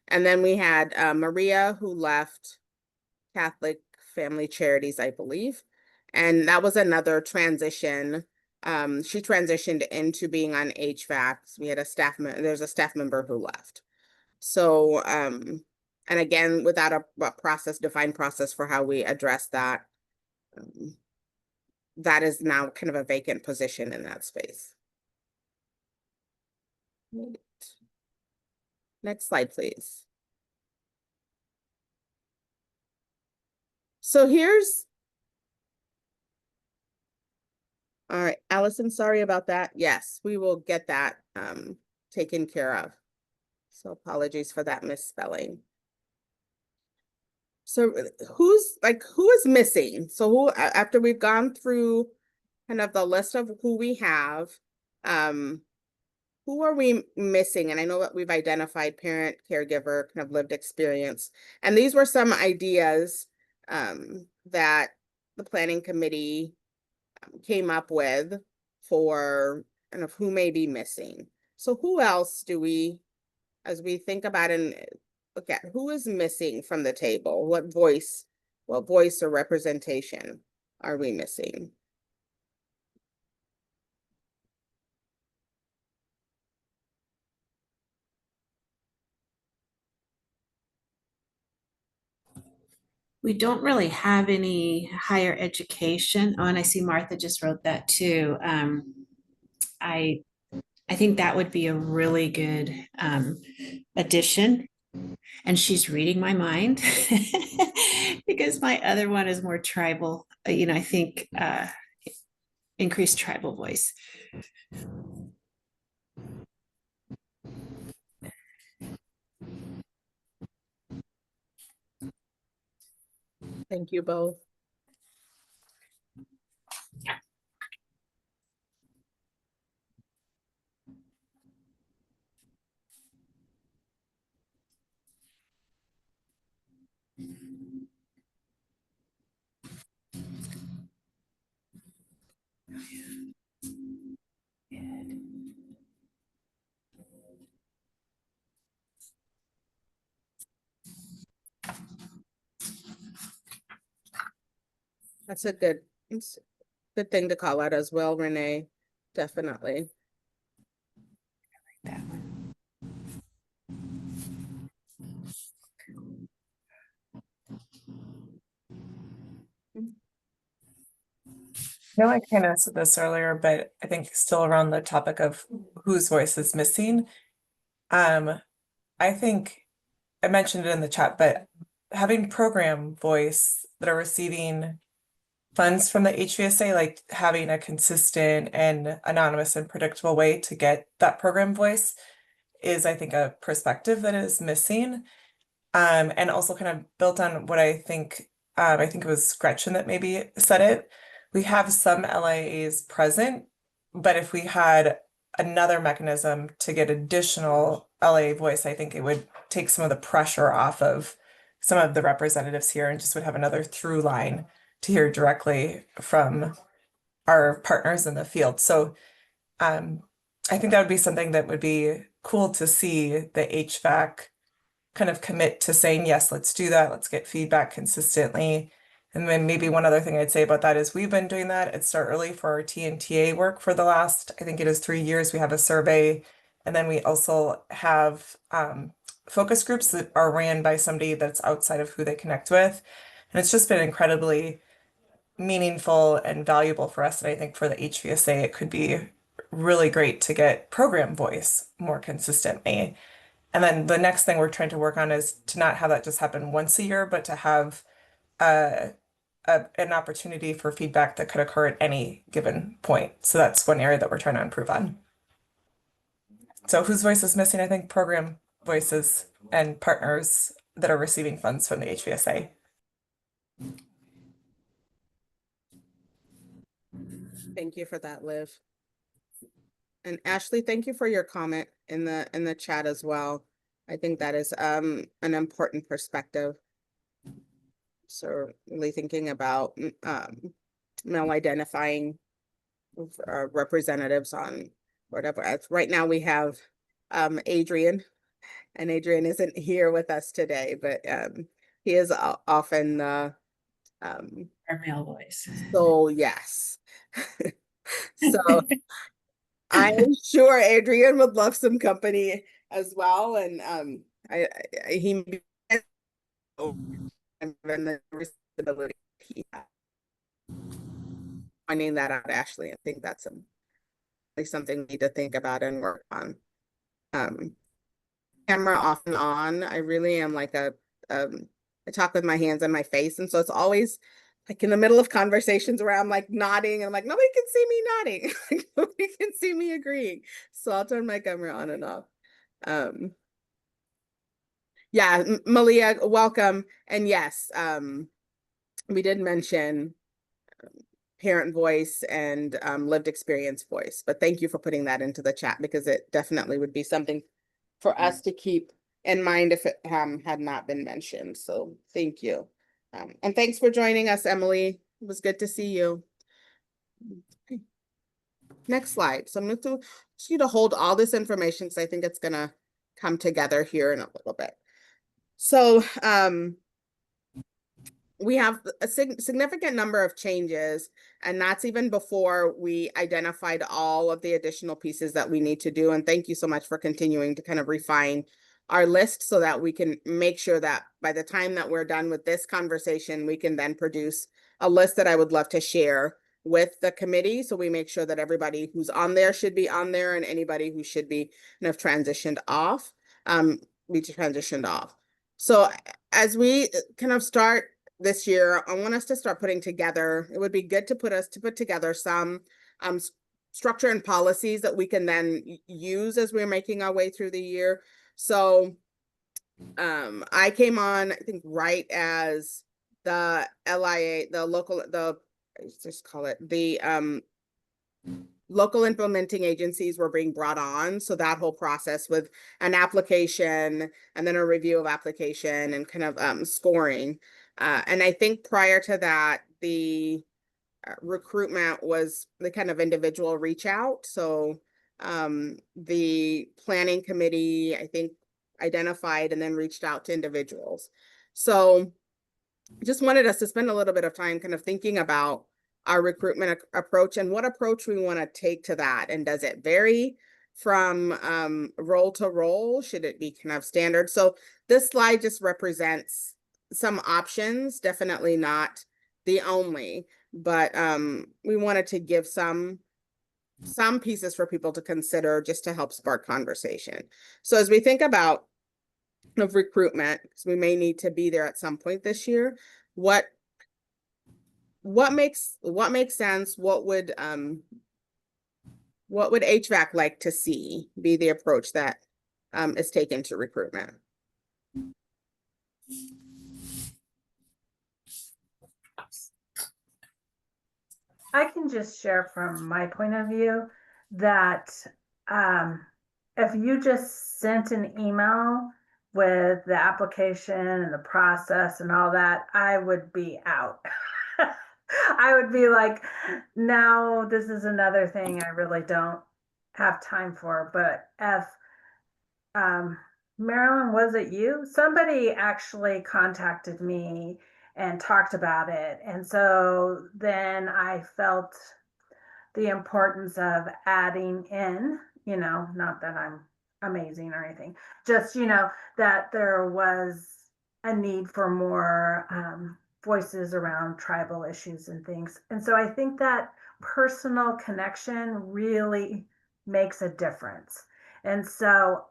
Speaker 1: And then we had Maria, who left Catholic Family Charities, I believe. And that was another transition. She transitioned into being on HVAC. We had there's a staff member who left. So, and again, without a defined process for how we address that, that is now kind of a vacant position in that space. Next slide, please. So all right, Allison, sorry about that. Yes, we will get that taken care of. So apologies for that misspelling. So who is missing? So who, after we've gone through kind of the list of who we have, who are we missing? And I know that we've identified parent, caregiver, kind of lived experience. And these were some ideas that the planning committee came up with for kind of who may be missing. So who else do we, as we think about and look at who is missing from the table, what voice or representation are we missing?
Speaker 4: We don't really have any higher education. Oh, and I see Martha just wrote that too. I think that would be a really good addition. And she's reading my mind because my other one is more tribal, I think increased tribal voice.
Speaker 1: Thank you both. That's a good thing to call out as well, Renee. Definitely.
Speaker 4: That one.
Speaker 10: No, I kind of said this earlier, but I think still around the topic of whose voice is missing. I think I mentioned it in the chat, but having program voice that are receiving funds from the HVSA, like having a consistent and anonymous and predictable way to get that program voice is, I think, a perspective that is missing. And also kind of built on what I think it was Gretchen that maybe said it. We have some LIAs present, but if we had another mechanism to get additional LIA voice, I think it would take some of the pressure off of some of the representatives here and just would have another through line to hear directly from our partners in the field. So I think that would be something that would be cool to see the HVAC kind of commit to saying, yes, let's do that. Let's get feedback consistently. And then maybe one other thing I'd say about that is we've been doing that at Start Early for our TNTA work for the last, I think it is 3 years. We have a survey. And then we also have focus groups that are ran by somebody that's outside of who they connect with. And it's just been incredibly meaningful and valuable for us. And I think for the HVSA, it could be really great to get program voice more consistently. And then the next thing we're trying to work on is to not have that just happen once a year, but to have an opportunity for feedback that could occur at any given point. So that's one area that we're trying to improve on. So whose voice is missing? I think program voices and partners that are receiving funds from the HVSA.
Speaker 1: Thank you for that, Liv. And Ashley, thank you for your comment in the chat as well. I think that is an important perspective. So really thinking about identifying representatives on whatever. Right now we have Adrian, and Adrian isn't here with us today, but he is often the
Speaker 4: Our male voice.
Speaker 1: so yes. So I'm sure Adrian would love some company as well, and he and the responsibility he has. Finding that out, Ashley, I think that's something we need to think about and work on. Camera off and on. I really am like I talk with my hands on my face, and so it's always like in the middle of conversations where I'm like nodding, and I'm like, nobody can see me nodding. Like, nobody can see me agreeing. So I'll turn my camera on and off. Yeah, Malia, welcome. And yes, we did mention parent voice and lived experience voice, but thank you for putting that into the chat, because it definitely would be something for us to keep in mind if it had not been mentioned. So thank you. And thanks for joining us, Emily. It was good to see you. Okay. Next slide. So I'm going to ask you to hold all this information, because I think it's going to come together here in a little bit. So we have a significant number of changes, and that's even before we identified all of the additional pieces that we need to do. And thank you so much for continuing to kind of refine our list so that we can make sure that by the time that we're done with this conversation, we can then produce a list that I would love to share with the committee. So we make sure that everybody who's on there should be on there, and anybody who should be kind of transitioned off, be transitioned off. So as we kind of start this year, I want us to start putting together, it would be good to put together some structure and policies that we can then use as we're making our way through the year. So I came on, I think, right as the LIA, just call it the local implementing agencies were being brought on. So that whole process with an application and then a review of application and kind of scoring. And I think prior to that, the recruitment was the kind of individual reach out. So the planning committee, I think, identified and then reached out to individuals. So just wanted us to spend a little bit of time kind of thinking about our recruitment approach and what approach we want to take to that. And does it vary from role to role? Should it be kind of standard? So this slide just represents some options, definitely not the only, but we wanted to give some pieces for people to consider just to help spark conversation. So as we think about of recruitment, because we may need to be there at some point this year, what makes sense? What would HVAC like to see be the approach that is taken to recruitment?
Speaker 6: I can just share from my point of view that if you just sent an email with the application and the process and all that, I would be out. I would be like, no, this is another thing I really don't have time for. But if Marilyn, was it you? Somebody actually contacted me and talked about it. And so then I felt the importance of adding in, not that I'm amazing or anything, just, that there was a need for more voices around tribal issues and things. And so I think that personal connection really makes a difference. And so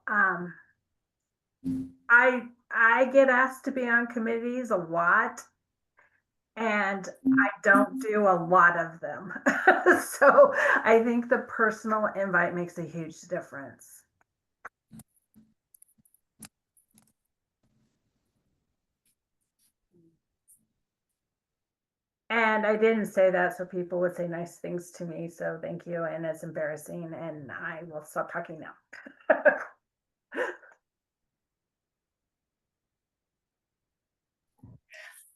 Speaker 6: I get asked to be on committees a lot, and I don't do a lot of them. So I think the personal invite makes a huge difference. And I didn't say that so people would say nice things to me. So thank you. And it's embarrassing. And I will stop talking now.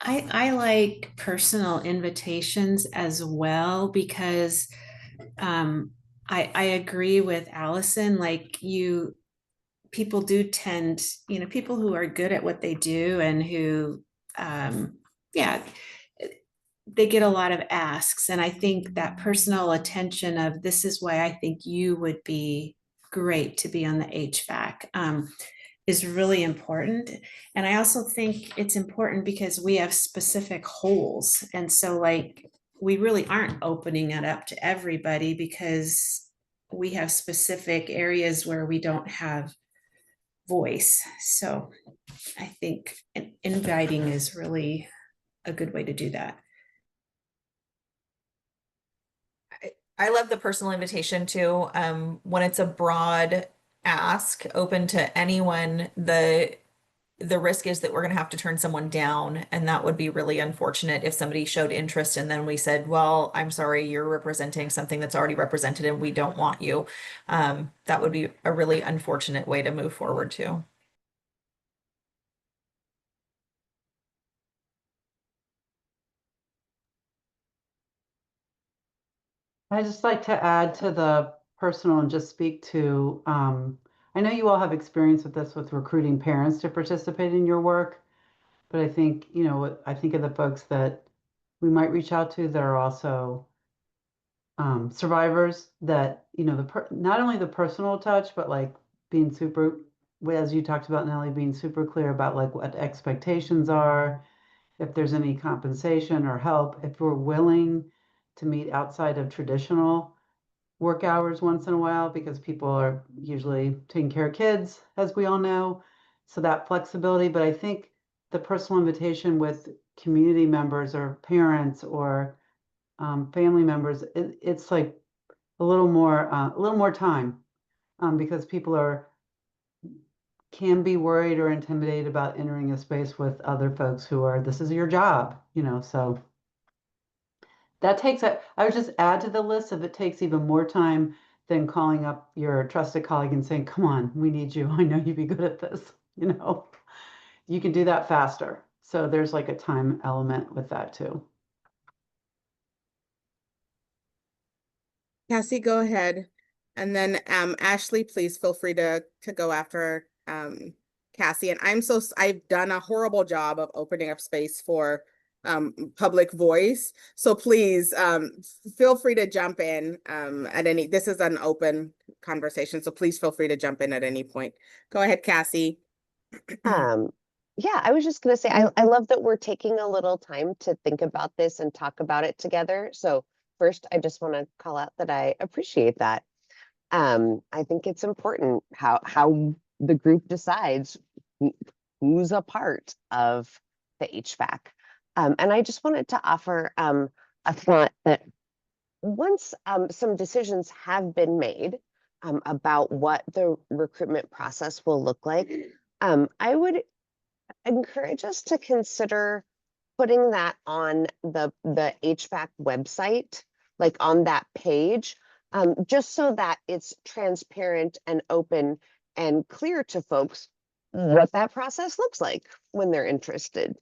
Speaker 4: I like personal invitations as well because I agree with Allison. Like people do tend, people who are good at what they do and who, yeah, they get a lot of asks. And I think that personal attention of this is why I think you would be great to be on the HVAC. Is really important. And I also think it's important because we have specific holes. And so like, we really aren't opening it up to everybody because we have specific areas where we don't have voice. So I think inviting is really a good way to do that.
Speaker 12: I love the personal invitation too. When it's a broad ask open to anyone, the risk is that we're going to have to turn someone down, and that would be really unfortunate if somebody showed interest and then we said, well, I'm sorry, you're representing something that's already represented and we don't want you. That would be a really unfortunate way to move forward too.
Speaker 5: I just like to add to the personal and just speak to, I know you all have experience with this with recruiting parents to participate in your work, but I think, I think of the folks that we might reach out to that are also survivors that, not only the personal touch, but like being super, as you talked about, Nellie, being super clear about like what expectations are, if there's any compensation or help, if we're willing to meet outside of traditional work hours once in a while, because people are usually taking care of kids, as we all know. So that flexibility, but I think the personal invitation with community members or parents or family members, it's like a little more time, because people can be worried or intimidated about entering a space with other folks who are, this is your job, so that takes I would just add to the list if it takes even more time than calling up your trusted colleague and saying, come on, we need you. I know you'd be good at this. You can do that faster. So there's like a time element with that too.
Speaker 1: Cassie, go ahead. And then Ashley, please feel free to go after Cassie. And I've done a horrible job of opening up space for public voice. So please feel free to jump in at any, this is an open conversation. So please feel free to jump in at any point. Go ahead, Cassie.
Speaker 13: Yeah, I was just going to say, I love that we're taking a little time to think about this and talk about it together. So first, I just want to call out that I appreciate that. I think it's important how the group decides who's a part of the HVAC. And I just wanted to offer a thought that once some decisions have been made about what the recruitment process will look like, I would encourage us to consider putting that on the HVAC website, like on that page, just so that it's transparent and open and clear to folks what that process looks like when they're interested.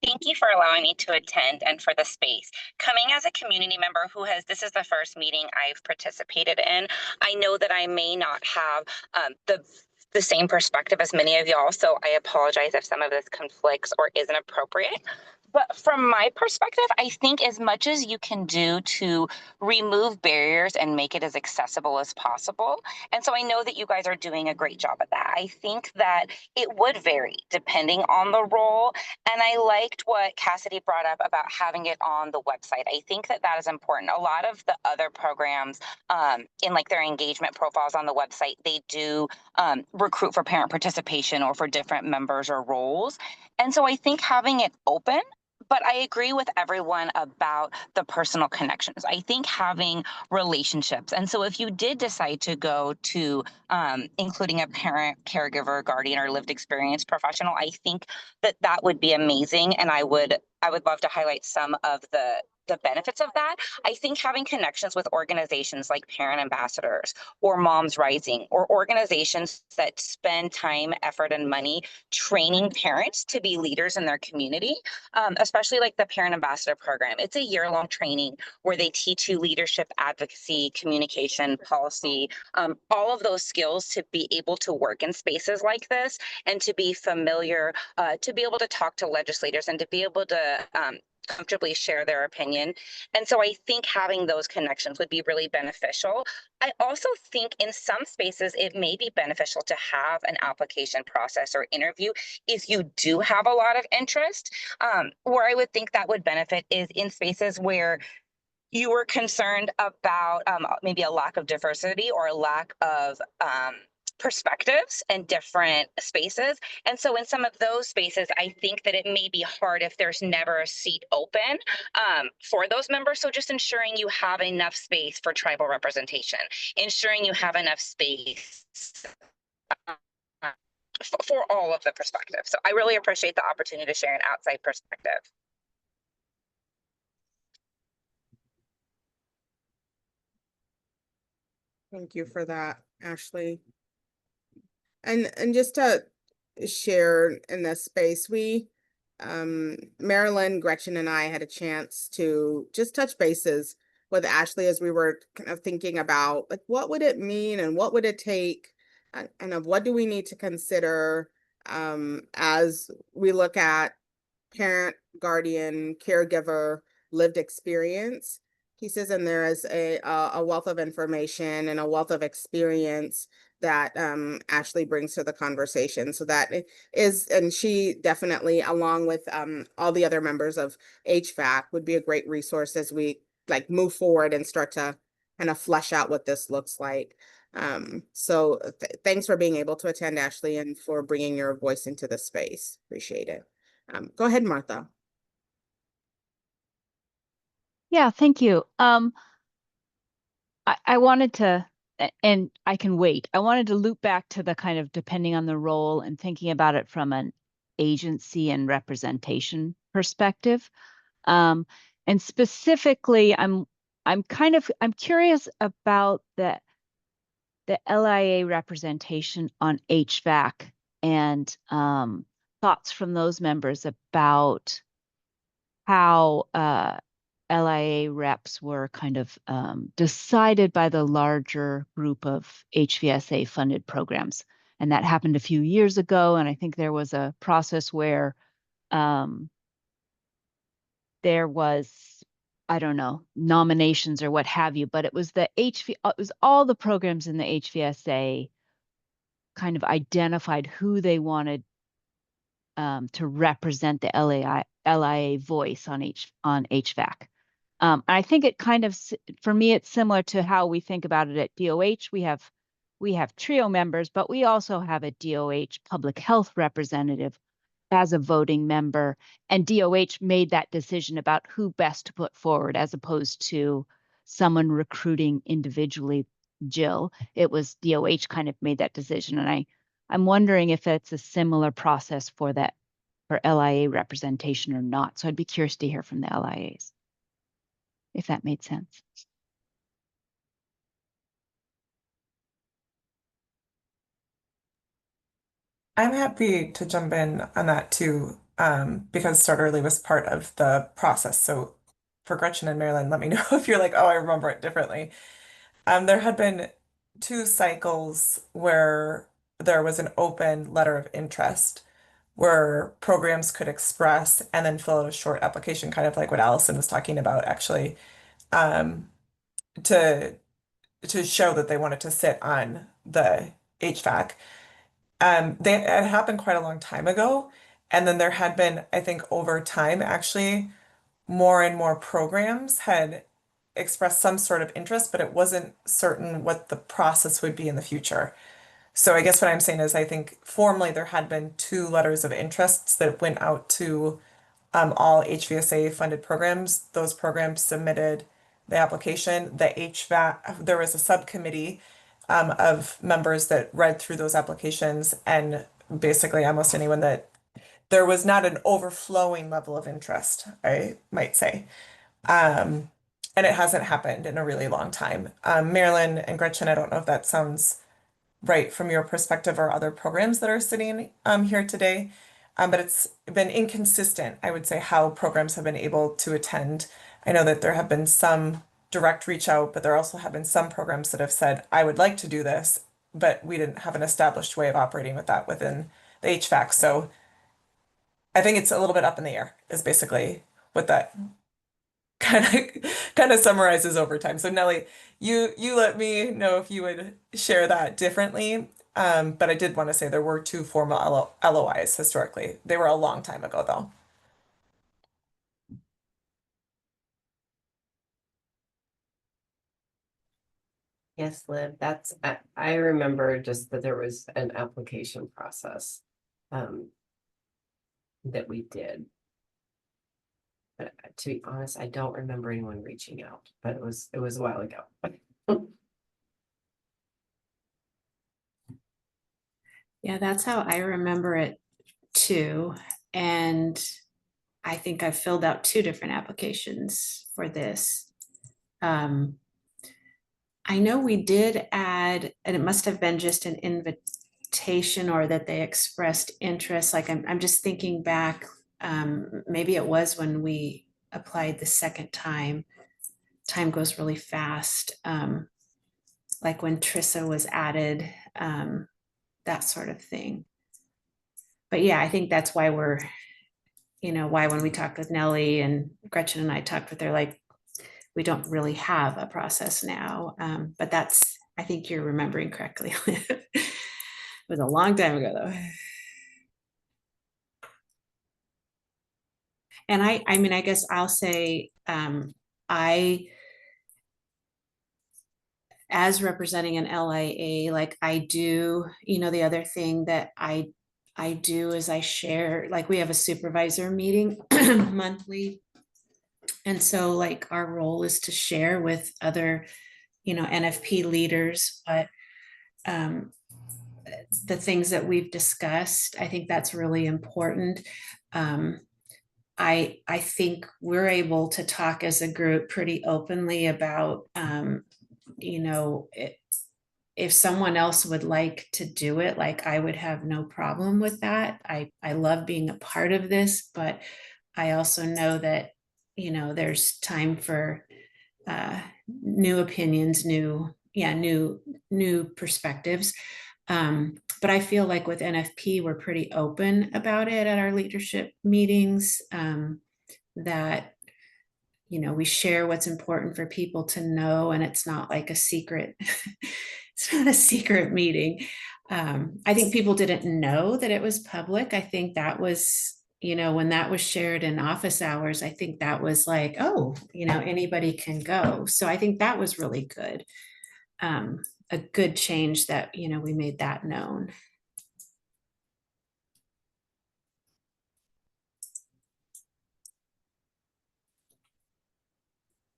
Speaker 14: Thank you for allowing me to attend and for the space. Coming as a community member this is the first meeting I've participated in. I know that I may not have the same perspective as many of y'all, so I apologize if some of this conflicts or isn't appropriate. But from my perspective, I think as much as you can do to remove barriers and make it as accessible as possible. And so I know that you guys are doing a great job at that. I think that it would vary depending on the role. And I liked what Cassidy brought up about having it on the website. I think that is important. A lot of the other programs in like their engagement profiles on the website, they do recruit for parent participation or for different members or roles. And so I think having it open But I agree with everyone about the personal connections. I think having relationships, and so if you did decide to go to including a parent, caregiver, guardian, or lived experience professional, I think that that would be amazing, and I would love to highlight some of the benefits of that. I think having connections with organizations like Parent Ambassadors or Moms Rising or organizations that spend time, effort, and money training parents to be leaders in their community, especially like the Parent Ambassador program. It's a year-long training where they teach you leadership, advocacy, communication, policy, all of those skills to be able to work in spaces like this and to be familiar, to be able to talk to legislators and to be able to comfortably share their opinion. And so I think having those connections would be really beneficial. I also think in some spaces it may be beneficial to have an application process or interview if you do have a lot of interest. Where I would think that would benefit is in spaces where you were concerned about maybe a lack of diversity or a lack of perspectives and different spaces. And so in some of those spaces, I think that it may be hard if there's never a seat open for those members. So just ensuring you have enough space for tribal representation, ensuring you have enough space for all of the perspectives. So I really appreciate the opportunity to share an outside perspective.
Speaker 1: Thank you for that, Ashley. And just to share in this space, Marilyn, Gretchen, and I had a chance to just touch bases with Ashley as we were kind of thinking about like what would it mean and what would it take and of what do we need to consider as we look at parent, guardian, caregiver, lived experience pieces. And there is a wealth of information and a wealth of experience that Ashley brings to the conversation. So that is, and she definitely, along with all the other members of HVAC, would be a great resource as we like move forward and start to kind of flesh out what this looks like. So thanks for being able to attend, Ashley, and for bringing your voice into the space. Appreciate it. Go ahead, Martha.
Speaker 3: Yeah, thank you. I wanted to, and I can wait. I wanted to loop back to the kind of depending on the role and thinking about it from an agency and representation perspective. And specifically, I'm curious about the LIA representation on HVAC and thoughts from those members about how LIA reps were kind of decided by the larger group of HVSA funded programs. And that happened a few years ago. And I think there was a process where there was, I don't know, nominations or what have you, but it was it was all the programs in the HVSA kind of identified who they wanted to represent the LIA voice on HVAC. I think it kind of, for me, it's similar to how we think about it at DOH. We have TRIO members, but we also have a DOH public health representative as a voting member, and DOH made that decision about who best to put forward as opposed to someone recruiting individually, Jill. It was DOH kind of made that decision, and I'm wondering if it's a similar process for LIA representation or not. So I'd be curious to hear from the LIAs, if that made sense.
Speaker 10: I'm happy to jump in on that too, because Start Early was part of the process. So for Gretchen and Marilyn, let me know if you're like, oh, I remember it differently. There had been 2 cycles where there was an open letter of interest where programs could express and then fill out a short application, kind of like what Allison was talking about, actually, um, to show that they wanted to sit on the HVAC. It happened quite a long time ago. And then there had been, I think, over time, actually, more and more programs had expressed some sort of interest, but it wasn't certain what the process would be in the future. So I guess what I'm saying is I think formally there had been 2 letters of interests that went out to all HVSA funded programs. Those programs submitted the application. The HVAC, there was a subcommittee of members that read through those applications, and basically almost anyone that there was not an overflowing level of interest, I might say. And it hasn't happened in a really long time. Marilyn and Gretchen, I don't know if that sounds right from your perspective or other programs that are sitting here today. But it's been inconsistent, I would say, how programs have been able to attend. I know that there have been some direct reach out, but there also have been some programs that have said, I would like to do this, but we didn't have an established way of operating with that within the HVAC. So I think it's a little bit up in the air, is basically what that kind of summarizes over time. So Nellie, you let me know if you would share that differently. But I did want to say there were two formal LOIs historically. They were a long time ago though.
Speaker 2: Yes, Liv, I remember just that there was an application process that we did. But to be honest, I don't remember anyone reaching out, but it was a while ago.
Speaker 4: Yeah, that's how I remember it too. And I think I filled out 2 different applications for this. I know we did add, and it must have been just an invitation or that they expressed interest. Like I'm just thinking back, maybe it was when we applied the second time. Time goes really fast. Like when Trissa was added, that sort of thing. But yeah, I think that's why why when we talked with Nellie and Gretchen and I talked with her, like, we don't really have a process now. But I think you're remembering correctly. It was a long time ago though. And I mean, I guess I'll say, as representing an LIA, like I do, the other thing that I do is I share, like we have a supervisor meeting monthly. And so like our role is to share with other, NFP leaders, but the things that we've discussed, I think that's really important. I think we're able to talk as a group pretty openly about, if someone else would like to do it, like I would have no problem with that. I love being a part of this, but I also know that, there's time for new opinions, new perspectives. But I feel like with NFP, we're pretty open about it at our leadership meetings, that, we share what's important for people to know, and it's not like a secret, it's not a secret meeting. I think people didn't know that it was public. I think that was, when that was shared in office hours, I think that was like, oh, anybody can go. So I think that was really good. A good change that, we made that known.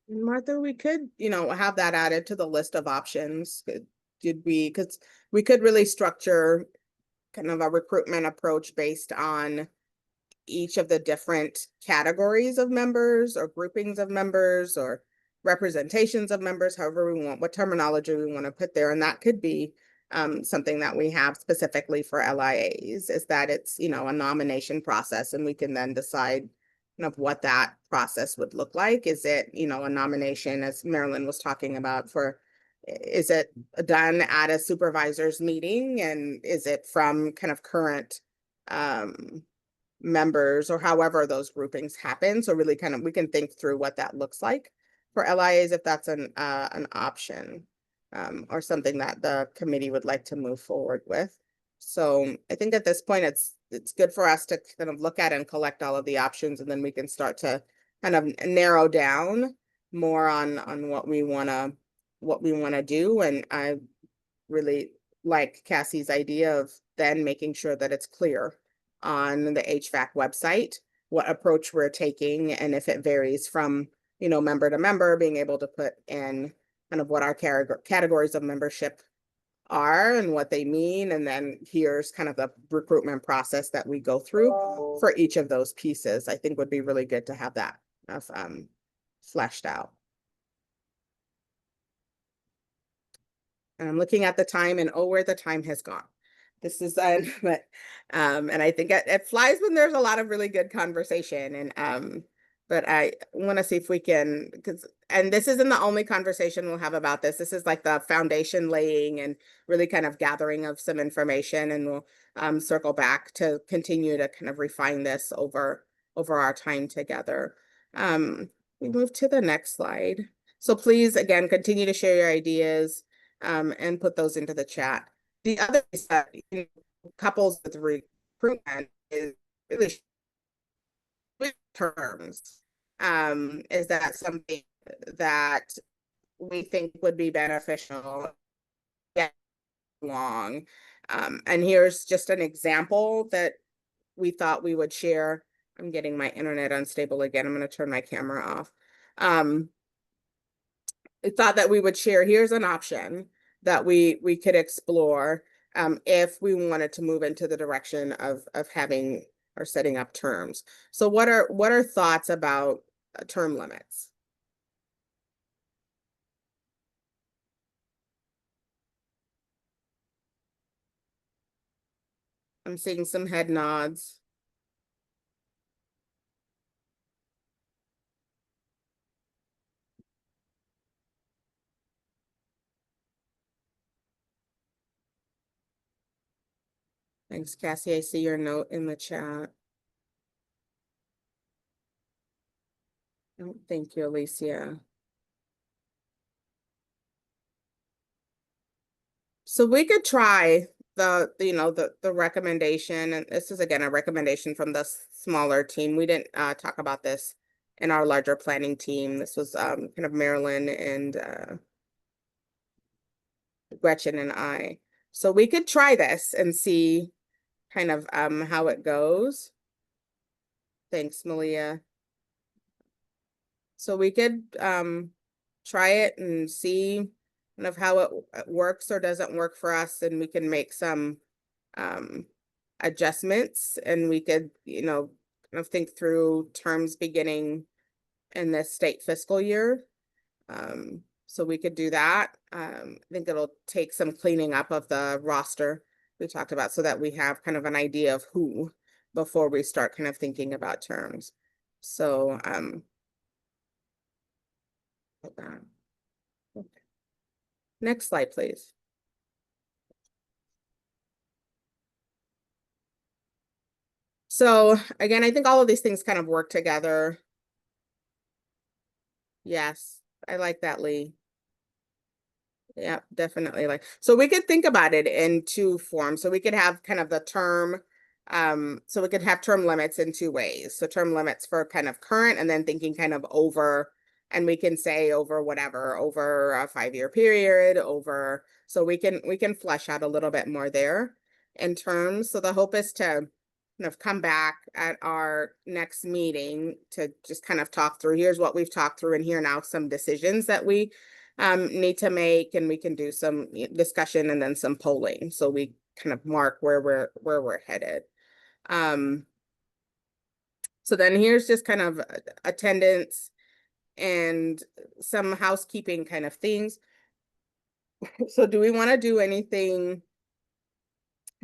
Speaker 1: Martha, we could, have that added to the list of options. Because we could really structure kind of a recruitment approach based on each of the different categories of members or groupings of members or representations of members, however we want, what terminology we want to put there. And that could be something that we have specifically for LIAs, is that it's, a nomination process, and we can then decide of what that process would look like. Is it, a nomination, as Marilyn was talking about, is it done at a supervisor's meeting, and is it from kind of current members, or however those groupings happen? So really kind of, we can think through what that looks like for LIAs, if that's an option, or something that the committee would like to move forward with. So I think at this point, it's good for us to kind of look at and collect all of the options, and then we can start to kind of narrow down more on what we want to do. And I really like Cassie's idea of then making sure that it's clear on the HVAC website what approach we're taking, and if it varies from, you know, member to member, being able to put in kind of what our categories of membership are and what they mean. And then here's kind of the recruitment process that we go through for each of those pieces. I think would be really good to have that fleshed out. And I'm looking at the time and oh, where the time has gone. This is but and I think it flies when there's a lot of really good conversation. And but I want to see if we can, and this isn't the only conversation we'll have about this. This is like the foundation laying and really kind of gathering of some information, and we'll circle back to continue to kind of refine this over our time together. We move to the next slide. So please, again, continue to share your ideas and put those into the chat. The other is that, you know, couples with recruitment is really terms. Is that something that we think would be beneficial get along? And here's just an example that we thought we would share. I'm getting my internet unstable again. I'm going to turn my camera off. I thought that we would share. Here's an option that we could explore if we wanted to move into the direction of having or setting up terms. So what are thoughts about term limits? I'm seeing some head nods. Thanks, Cassie. I see your note in the chat. Oh, thank you, Alicia. So we could try the recommendation, and this is again a recommendation from the smaller team. We didn't talk about this in our larger planning team. This was kind of Marilyn and Gretchen and I. So we could try this and see kind of how it goes. Thanks, Malia. So we could try it and see kind of how it works or doesn't work for us, and we can make some adjustments, and we could, you know, kind of think through terms beginning in this state fiscal year. So we could do that. I think it'll take some cleaning up of the roster we talked about so that we have kind of an idea of who before we start kind of thinking about terms. So next slide, please. So again, I think all of these things kind of work together. Yes, I like that, Lee. Yeah, definitely. Like, so we could think about it in two forms. So we could have kind of the term, so we could have term limits in two ways. So term limits for kind of current, and then thinking kind of over, and we can say over whatever, over a 5-year period, over, so we can flesh out a little bit more there in terms. So the hope is to kind of come back at our next meeting to just kind of talk through, here's what we've talked through, and here now some decisions that we need to make, and we can do some discussion and then some polling, so we kind of mark where we're headed. So then here's just kind of attendance and some housekeeping kind of things. So do we want to do anything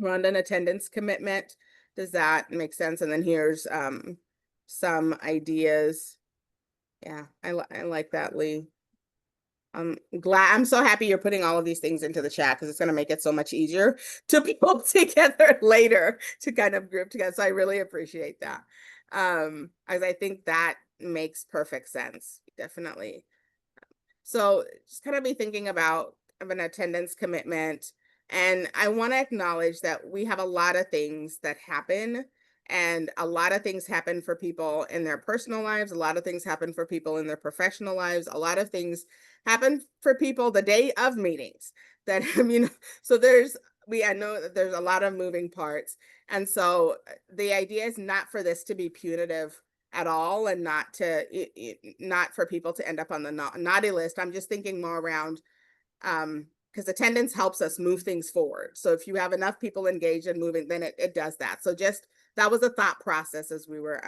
Speaker 1: around an attendance commitment? Does that make sense? And then here's some ideas. Yeah, I like that, Lee. I'm so happy you're putting all of these things into the chat, because it's going to make it so much easier to pull together later to kind of group together. So I really appreciate that. As I think that makes perfect sense. Definitely. So just kind of be thinking about an attendance commitment. And I want to acknowledge that we have a lot of things that happen, and a lot of things happen for people in their personal lives. A lot of things happen for people in their professional lives. A lot of things happen for people the day of meetings that, I mean, so there's I know that there's a lot of moving parts. And so the idea is not for this to be punitive at all, and not to, not for people to end up on the naughty list. I'm just thinking more around, because attendance helps us move things forward. So if you have enough people engaged in moving, then it does that. So just, that was a thought process as we were,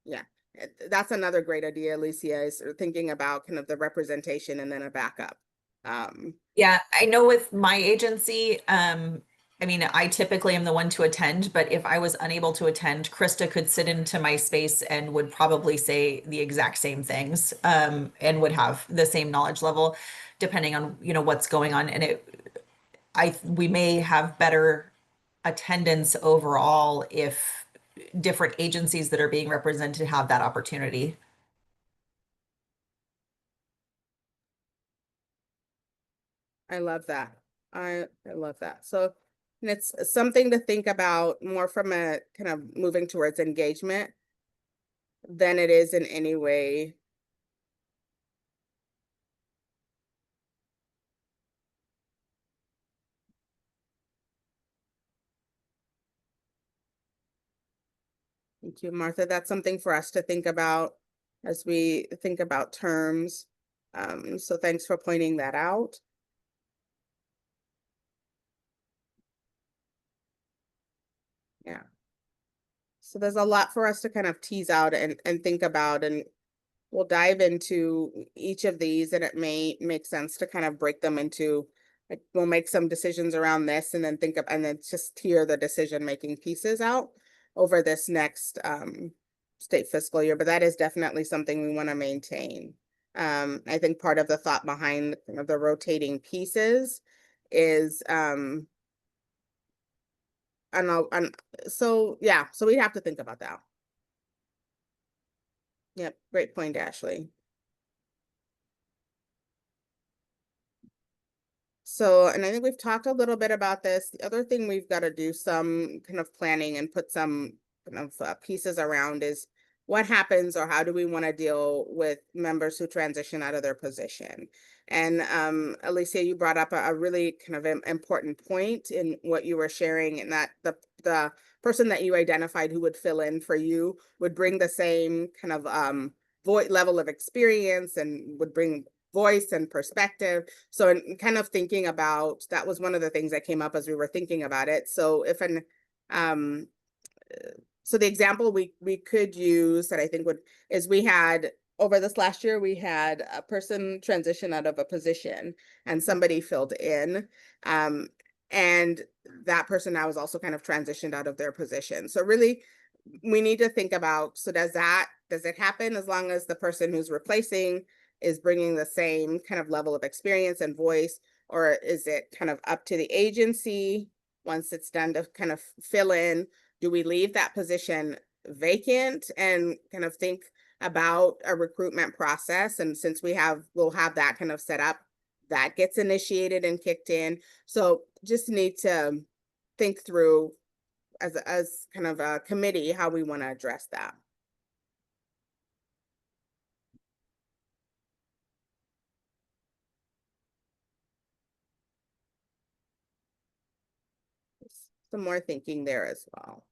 Speaker 1: yeah. That's another great idea, Alicia, is thinking about kind of the representation and then a backup.
Speaker 12: Yeah, I know with my agency, I mean, I typically am the one to attend, but if I was unable to attend, Krista could sit into my space and would probably say the exact same things, and would have the same knowledge level, depending on, you know, what's going on. And we may have better attendance overall if different agencies that are being represented have that opportunity.
Speaker 1: I love that. I love that. So, and it's something to think about more from a kind of moving towards engagement than it is in any way. Thank you, Martha. That's something for us to think about as we think about terms. So thanks for pointing that out. Yeah. So there's a lot for us to kind of tease out and think about, and we'll dive into each of these, and it may make sense to kind of break them into, like, we'll make some decisions around this and then think of, and then just tear the decision-making pieces out over this next state fiscal year. But that is definitely something we want to maintain. I think part of the thought behind kind of the rotating pieces is so yeah, so we have to think about that. Yep, great point, Ashley. So, and I think we've talked a little bit about this. The other thing we've got to do some kind of planning and put some kind of pieces around is what happens, or how do we want to deal with members who transition out of their position? And Alicia, you brought up a really kind of important point in what you were sharing, and that the person that you identified who would fill in for you would bring the same kind of level of experience, and would bring voice and perspective. So in kind of thinking about, that was one of the things that came up as we were thinking about it. So if so the example we could use that I think is, we had over this last year, we had a person transition out of a position and somebody filled in. And that person now is also kind of transitioned out of their position. So really, we need to think about, so does it happen as long as the person who's replacing is bringing the same kind of level of experience and voice, or is it kind of up to the agency once it's done to kind of fill in? Do we leave that position vacant and kind of think about a recruitment process? And since we'll have that kind of set up, that gets initiated and kicked in. So just need to think through as kind of a committee how we want to address that. Some more thinking there as well.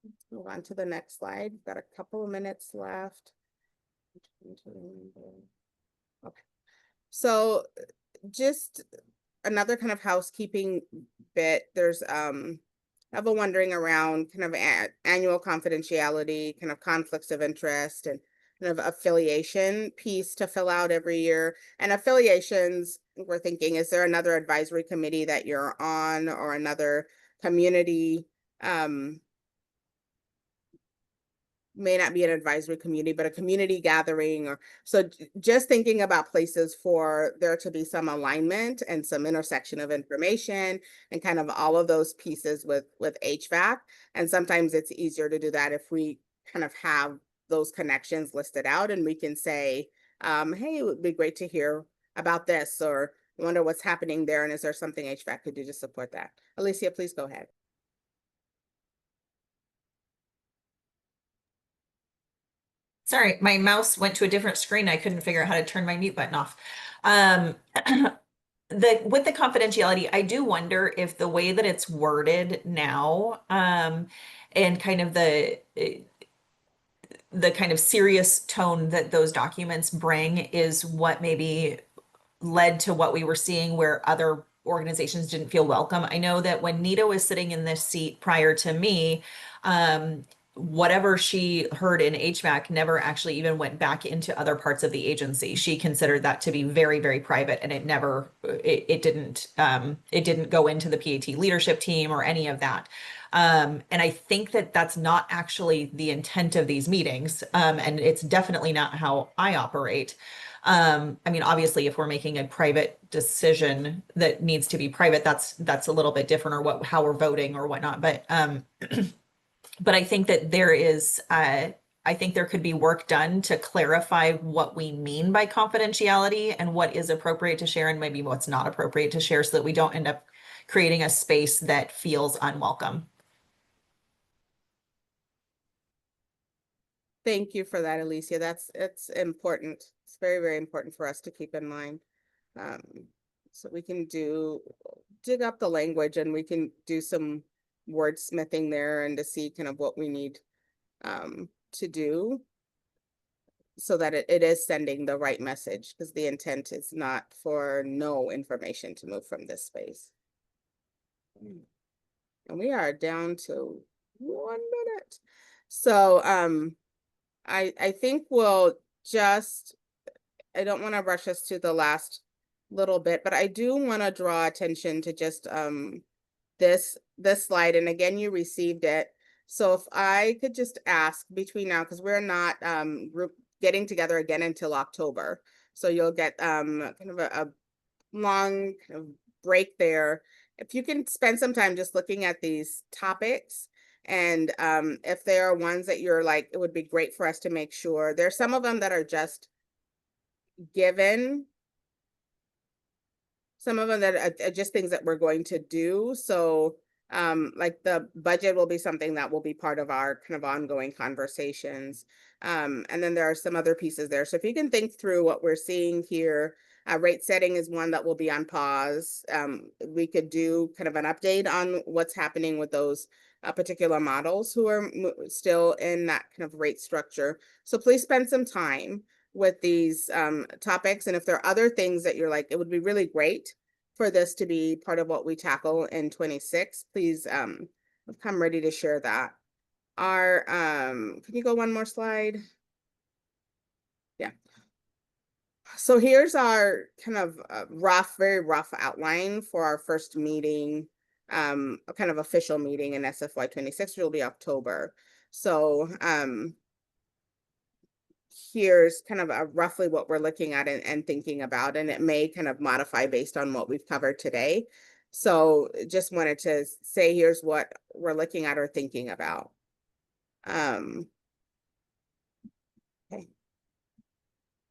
Speaker 1: Let's move on to the next slide. We've got a couple of minutes left. Okay. So just another kind of housekeeping bit. There's I have a wondering around kind of annual confidentiality, kind of conflicts of interest, and kind of affiliation piece to fill out every year. And affiliations, we're thinking, is there another advisory committee that you're on, or another community, may not be an advisory community, but a community gathering, or so just thinking about places for there to be some alignment and some intersection of information and kind of all of those pieces with HVAC. And sometimes it's easier to do that if we kind of have those connections listed out, and we can say, hey, it would be great to hear about this, or wonder what's happening there, and is there something HVAC could do to support that? Alicia, please go ahead.
Speaker 12: Sorry, my mouse went to a different screen. I couldn't figure out how to turn my mute button off. With the confidentiality, I do wonder if the way that it's worded now, and kind of the kind of serious tone that those documents bring is what maybe led to what we were seeing where other organizations didn't feel welcome. I know that when Nita was sitting in this seat prior to me, whatever she heard in HVAC never actually even went back into other parts of the agency. She considered that to be very, very private, and it didn't go into the PAT leadership team or any of that. And I think that that's not actually the intent of these meetings. And it's definitely not how I operate. I mean, obviously, if we're making a private decision that needs to be private, that's a little bit different, or how we're voting or whatnot. But but I think that I think there could be work done to clarify what we mean by confidentiality and what is appropriate to share and maybe what's not appropriate to share, so that we don't end up creating a space that feels unwelcome.
Speaker 1: Thank you for that, Alicia. It's important. It's very, very important for us to keep in mind. So we can dig up the language, and we can do some wordsmithing there, and to see kind of what we need to do, so that it is sending the right message, because the intent is not for no information to move from this space. And we are down to 1 minute. So I think we'll just, I don't want to rush us to the last little bit, but I do want to draw attention to just this slide. And again, you received it. So if I could just ask between now, because we're not getting together again until October. So you'll get kind of a long kind of break there. If you can spend some time just looking at these topics, and if there are ones that you're like, it would be great for us to make sure. There's some of them that are just given. Some of them that are just things that we're going to do. So like the budget will be something that will be part of our kind of ongoing conversations. And then there are some other pieces there. So if you can think through what we're seeing here, rate setting is one that will be on pause. We could do kind of an update on what's happening with those particular models who are still in that kind of rate structure. So please spend some time with these topics. And if there are other things that you're like, it would be really great for this to be part of what we tackle in 26, please come ready to share that. Our, can you go one more slide? Yeah. So here's our kind of very rough outline for our first meeting, a kind of official meeting in SFY 26, which will be October. So here's kind of roughly what we're looking at and thinking about, and it may kind of modify based on what we've covered today. So just wanted to say, here's what we're looking at or thinking about. Okay.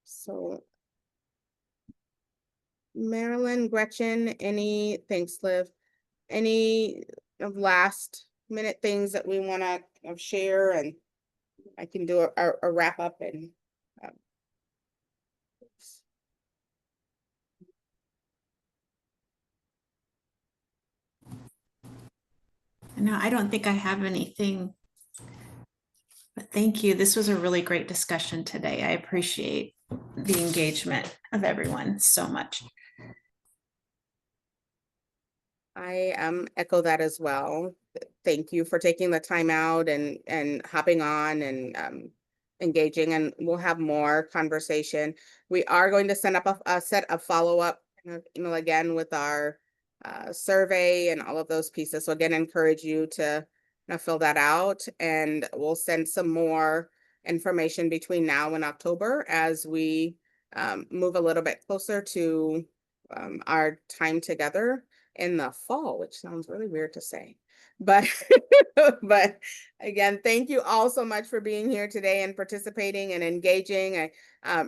Speaker 1: So Marilyn, Gretchen, thanks, Liv. Any last minute things that we want to share, and I can do a wrap up and
Speaker 4: No, I don't think I have anything, but thank you. This was a really great discussion today. I appreciate the engagement of everyone so much.
Speaker 1: I echo that as well. Thank you for taking the time out and hopping on and engaging, and we'll have more conversation. We are going to send up a set of follow-up email again with our survey and all of those pieces. So again, encourage you to fill that out, and we'll send some more information between now and October as we move a little bit closer to our time together in the fall, which sounds really weird to say, but but again, thank you all so much for being here today and participating and engaging. I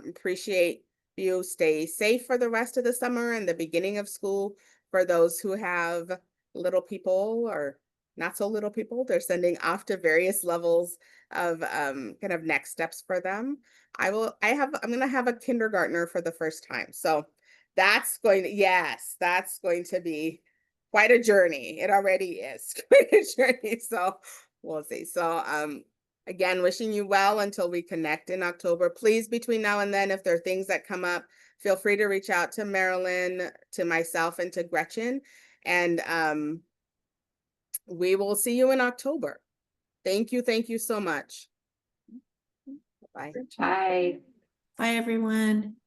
Speaker 1: appreciate you stay safe for the rest of the summer and the beginning of school. For those who have little people or not so little people, they're sending off to various levels of kind of next steps for them. I'm gonna have a kindergartner for the first time. So that's going to, yes, that's going to be quite a journey. It already is quite a journey. So we'll see. So again, wishing you well until we connect in October. Please, between now and then, if there are things that come up, feel free to reach out to Marilyn, to myself, and to Gretchen. And we will see you in October. Thank you. Thank you so much. Bye.
Speaker 2: Bye.
Speaker 4: Bye, everyone.